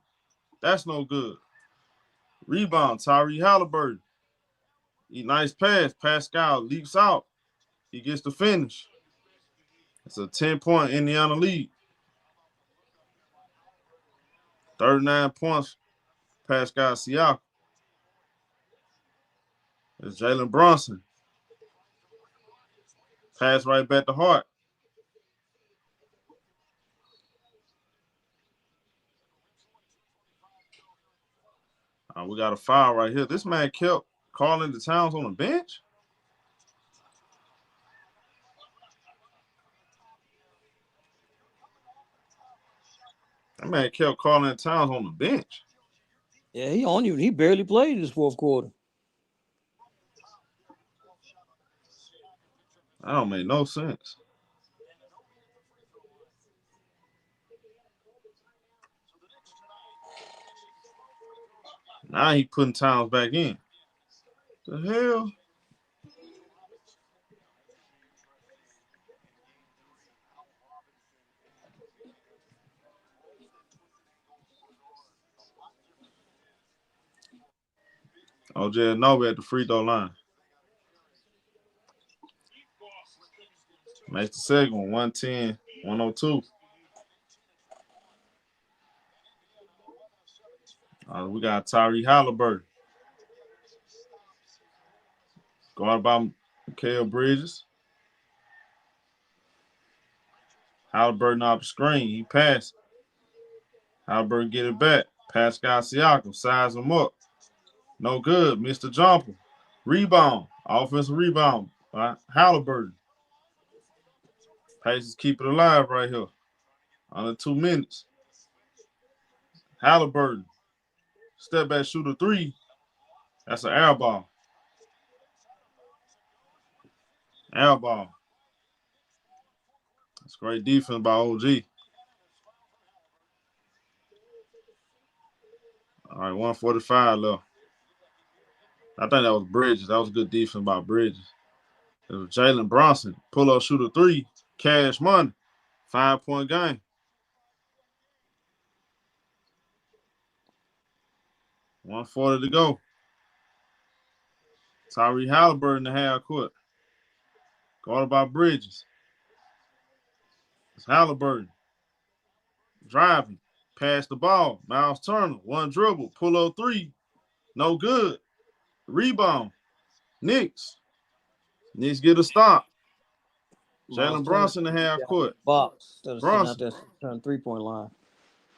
That's no good. Rebound, Tyrese Halliburton. Nice pass. Pascal leaps out. He gets the finish. It's a 10-point Indiana lead. 39 points, Pascal Siakam. It's Jalen Brunson. Pass right back to Hart. We got a foul right here. This man kept calling the Towns on the bench. That man kept calling the Towns on the bench. Yeah, he barely played this fourth quarter. That don't make no sense. Now he putting Towns back in. The hell? OJ Anobi at the free throw line. Makes the second one, 110, 102. We got Tyrese Halliburton. Guarded by Mikal Bridges. Halliburton off the screen. He passed. Halliburton get it back. Pascal Siakam size him up. No good. Mr. Jumper. Rebound. Offensive rebound by Halliburton. Pacers keep it alive right here. Under 2 minutes. Halliburton. Step back shooter three. That's an air ball. Air ball. That's great defense by OG. All right, 145 left. I think that was Bridges. That was good defense by Bridges. It was Jalen Brunson. Pull-up shooter three. Cash money. 5-point game. 140 to go. Tyrese Halliburton in the half court. Guarded by Bridges. It's Halliburton. Driving. Pass the ball. Miles Turner. One dribble. Pull-up three. No good. Rebound. Knicks. Knicks get a stop. Jalen Brunson in the half court. Box instead of sitting out Brunson. there on 3-point line.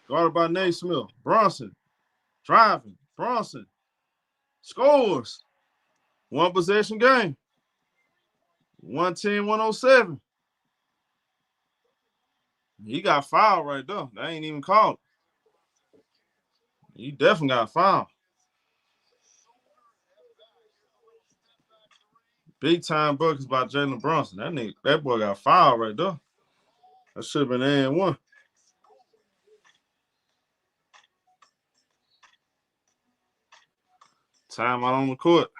Guarded by Naismith. Brunson. Driving. Brunson. Scores. One possession game. 110, 107. He got fouled right there. That ain't even called. He definitely got fouled. Big time buckets by Jalen Brunson. That boy got fouled right there. That should have been and one. Time out on the court.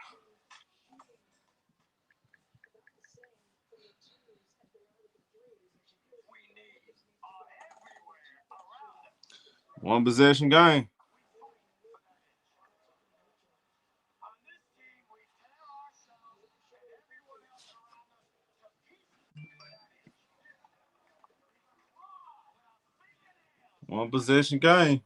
One possession game. One possession game.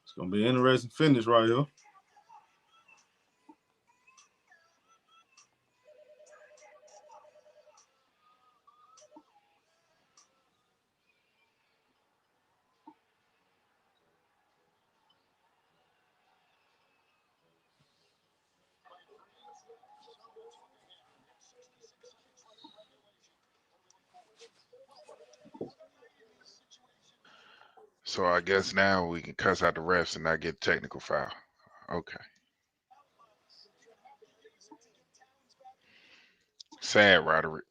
It's going to be an interesting finish right here. So I guess now we can cuss out the refs and not get technical foul. Okay. Sad, Roderick.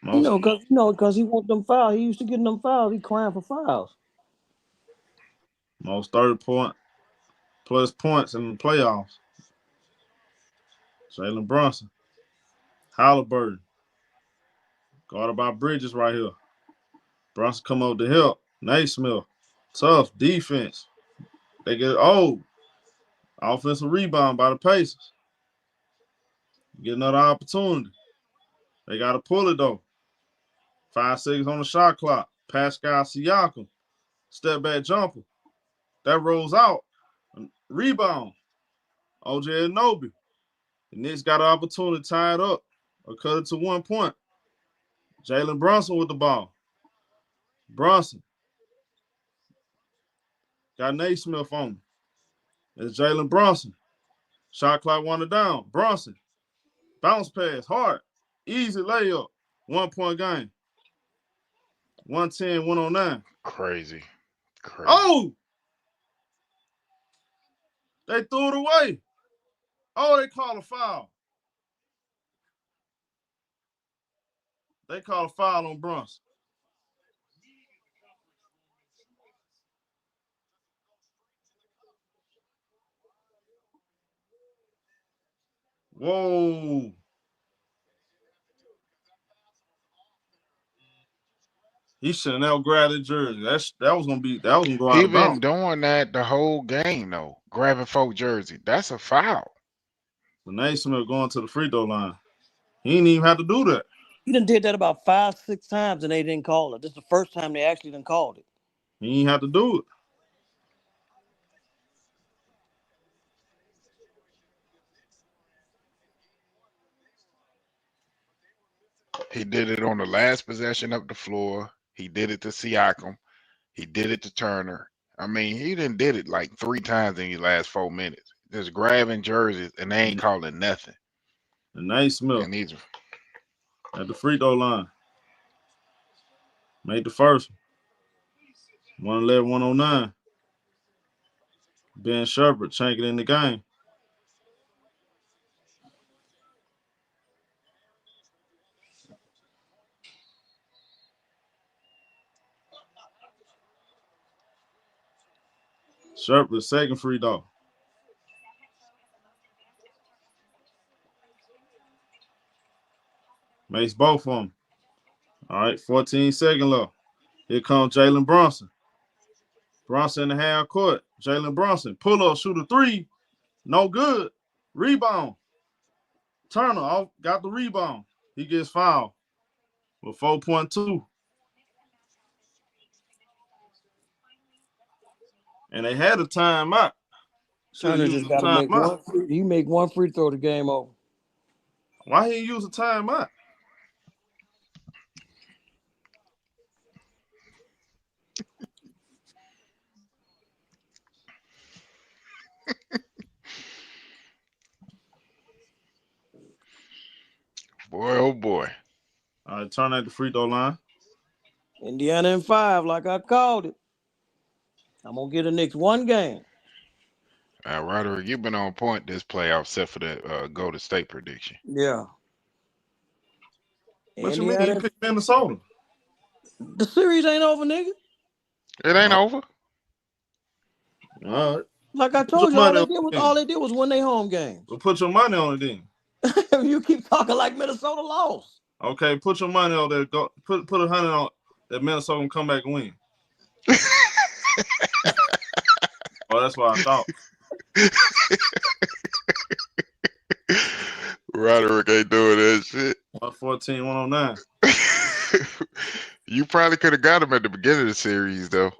Most Because he want them fouls. He used to getting them fouls. He crying for fouls. most 30-point plus points in the playoffs. Jalen Brunson, Halliburton, guarded by Bridges right here. Brunson come up to help. Naismith, tough defense. They get offensive rebound by the Pacers. Get another opportunity. They got to pull it though. 5 seconds on the shot clock. Pascal Siakam, step back jumper. That rolls out. Rebound. OJ Anunoby. The Knicks got an opportunity to tie it up or cut it to 1 point. Jalen Brunson with the ball. Brunson. Got Naismith on him. It's Jalen Brunson. Shot clock wanted down. Brunson. Bounce pass. Hard. Easy layup. 1 point game. 110, 109. Crazy. Oh! They threw it away. Oh, they called a foul. They called a foul on Brunson. Whoa. He shouldn't have grabbed the jersey. That was gonna go out He of been bounds. doing that the whole game though. Grabbing folk jersey. That's a foul. The Naismith going to the free throw line. He didn't even have to do that. He done did that about 5, 6 times and they didn't call it. This is the first time they actually done called it. He didn't have to do it. He did it on the last possession up the floor. He did it to Siakam. He did it to Turner. I mean, he done did it like 3 times in the last 4 minutes. Just grabbing jerseys and they ain't calling nothing. The Naismith And these at the free throw line. Made the first one. 111, 109. Ben Shepherd chanking in the game. Shepherd, second free throw. Makes both of them. All right, 14 seconds left. Here comes Jalen Brunson. Brunson in the half court. Jalen Brunson, pull up, shoot a 3. No good. Rebound. Turner got the rebound. He gets fouled with 4.2. And they had a timeout. Turner just got to make one free. He make one free throw, the game over. Why he use a timeout? boy, oh boy. All right, Turner at the free throw line. Indiana in 5, like I called it. I'm gonna get the Knicks 1 game. Roderick, you've been on point this playoff, except for the Golden State prediction. Yeah. What you mean? You picked Minnesota. The series ain't over, nigga. It ain't over. All right. Like I told you, all they did was win their home games. Well, put your money on it then. You keep talking like Minnesota lost. Okay, put your money on there. Go put 100 on that Minnesota can come back and win. Oh, that's what I thought. Roderick ain't doing that shit. 114, 109. You probably could have got him at the beginning of the series, though.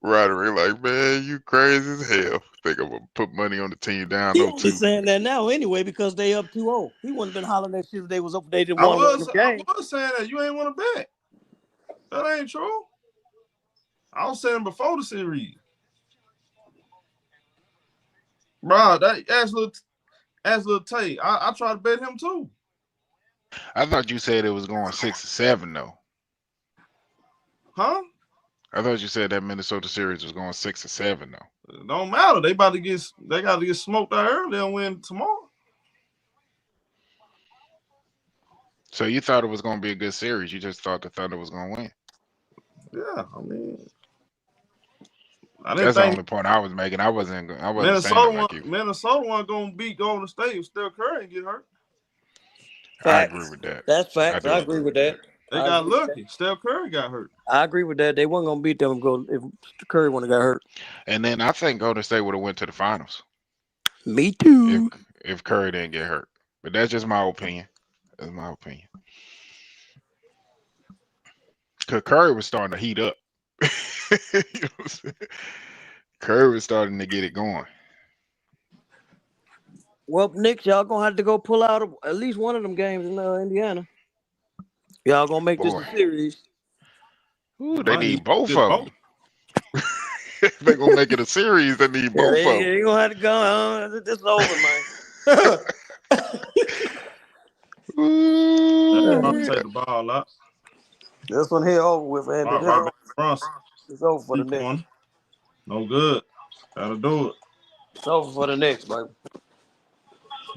Roderick, like, man, you crazy as hell. Think I'm gonna put money on the team down. He only saying that now anyway because they up 2-0. He wouldn't been hollering that shit if they was up. They didn't want to win the game. I was saying that you ain't want to bet. That ain't true. I was saying before the series. Bro, ask little Tay. I tried to bet him too. I thought you said it was going 6-7 though. Huh? I thought you said that Minnesota series was going 6-7 though. It don't matter. They got to get smoked out early and win tomorrow. So you thought it was going to be a good series. You just thought the Thunder was going to win. Yeah, I mean, I didn't That's the think only point I was making. I wasn't saying it like you. Minnesota wasn't gonna beat Golden State if Steph Curry didn't get hurt. I agree Facts. with that. That's I facts. do I agree with that. They I got agree with that. lucky. Steph Curry got hurt. I agree with that. They weren't gonna beat them if Curry wouldn't have got hurt. And then I think Golden State would have went to the finals Me if too. if Curry didn't get hurt. But that's just my opinion. That's my opinion. Cause Curry was starting to heat up. You know what I'm saying? Curry was starting to get it going. Well, Knicks, y'all gonna have to go pull out at least one of them games in Indiana. Y'all gonna make this Boy. a series. Ooh, they Might need both of both. them. They're gonna make it a series. They need both of them. You gonna have to go. This is over, man. I'll Ooh. take the ball out. This one here over with, man. Right back Brunson. It's over for the Keep Knicks. going. No good. Gotta do it. It's over for the Knicks, baby.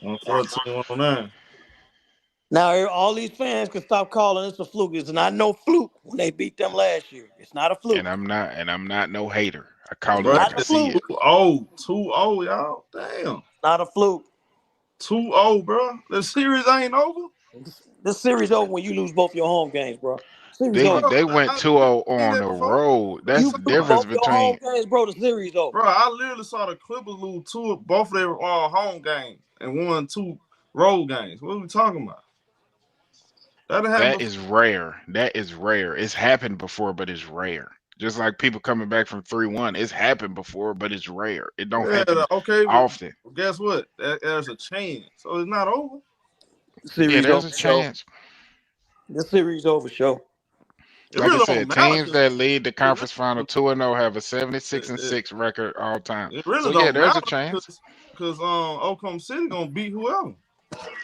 114, 109. Now all these fans can stop calling this a fluke. It's not no fluke when they beat them last year. It's not a fluke. And I'm not no hater. I call it Bro, like I see it. 2-0, y'all. Damn. Not a fluke. 2-0, bro. The series ain't over. This series over when you lose both your home games, bro. Series They over. they went 2-0 seen on that the before. road. That's You the lose difference both your home between games, bro. The series over. Bro, I literally saw the Clippers lose both of their home games and won 2 road games. What are we talking about? That happened that is rare. That is rare. It's happened before, but it's rare. Just like people coming back from 3-1. It's happened before, but it's rare. It don't happen okay, but often. guess what? There's a chance. So it's not over. The Yeah, series there's over, a show. chance. The series over, show. It Like I really said, don't matter. teams that lead the conference final 2-0 have a 76-6 record all time. It really So yeah, don't there's matter a chance. because Oklahoma City gonna beat whoever.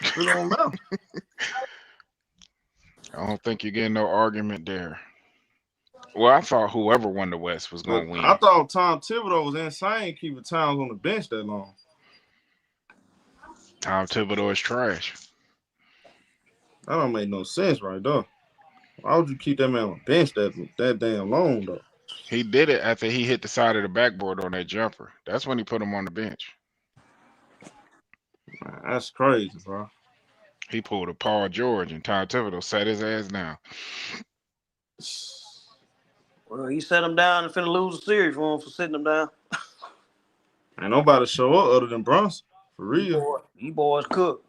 It really don't matter. I don't think you're getting no argument there. Well, I thought whoever won the West was But gonna win. I thought Tom Thibodeau was insane keeping Towns on the bench that long. Tom Thibodeau is trash. That don't make no sense right there. Why would you keep that man on the bench that damn long though? He did it after he hit the side of the backboard on that jumper. That's when he put him on the bench. Man, that's crazy, bro. He pulled a Paul George and Tom Thibodeau sat his ass down. Well, he set him down and finna lose the series for him for sitting him down. Ain't nobody show up other than Brunson. For real. He boys cook.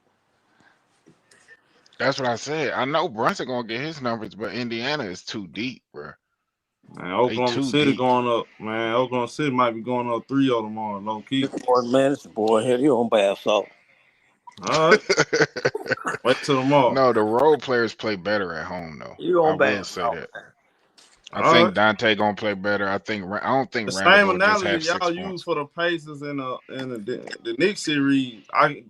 That's what I said. I know Brunson gonna get his numbers, but Indiana is too deep, bro. Man, Oklahoma City deep. going up. Man, Oklahoma City might be going up 3-0 tomorrow, low key. It's the boy here. He on bath salt. All right. Wait till tomorrow. No, the role players play better at home, though. You on I will bath say salt. that. I think Dante gonna play better. I don't think the Randall same will just have analogy 6 y'all points. use for the Pacers and the Knicks series.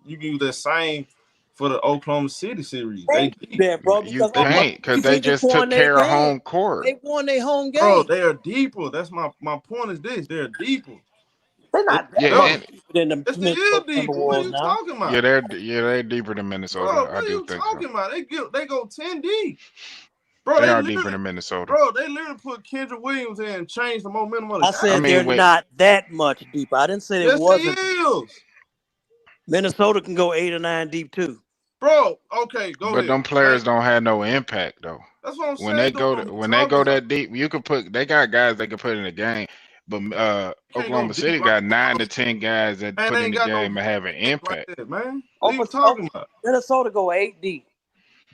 You can use that same for the Oklahoma City series. They Yeah, bro. You can't because they just took care of home court. They won their home game. Bro, they are deeper. That's my point is this. They're deeper. They're not that Yeah, much and deeper than the It's Minnesota deeper. What are Timberwolves you now. talking about? yeah, they're deeper than Minnesota. Bro, what I are do you think talking so. about? They go 10 deep. Bro, They they are deeper literally, than Minnesota. bro, they literally put Kendrick Williams in and changed the momentum of the I game. said they're not that much deeper. I didn't say it Yes, wasn't. it is. Minnesota can go 8 or 9 deep too. Bro, okay, go But ahead. them players don't have no impact though. That's what I'm When saying. they go that deep, you can put. They got guys they can put in the game, but Oklahoma City got 9 to 10 guys that put in the game and have an impact. Like that, man. What are you talking about? Minnesota go 8 deep.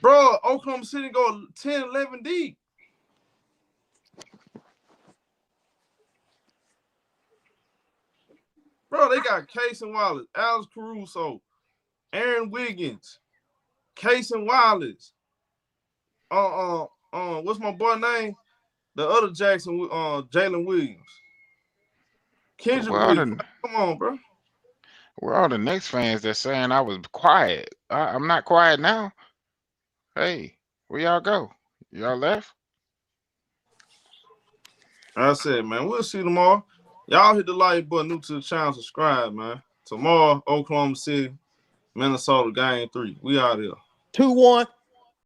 Bro, Oklahoma City go 10, 11 deep. Bro, they got Case and Wallace, Alex Caruso, Aaron Wiggins, Case and Wallace. What's my boy name? The other Jackson, Jalen Williams. Kendrick Williams. Come on, bro. We're all the Knicks fans that's saying I was quiet. I'm not quiet now. Hey, where y'all go? Y'all left? I said, man, we'll see tomorrow. Y'all hit the like button, new to the channel, subscribe, man. Tomorrow, Oklahoma City, Minnesota, game 3. We out here. 2-1.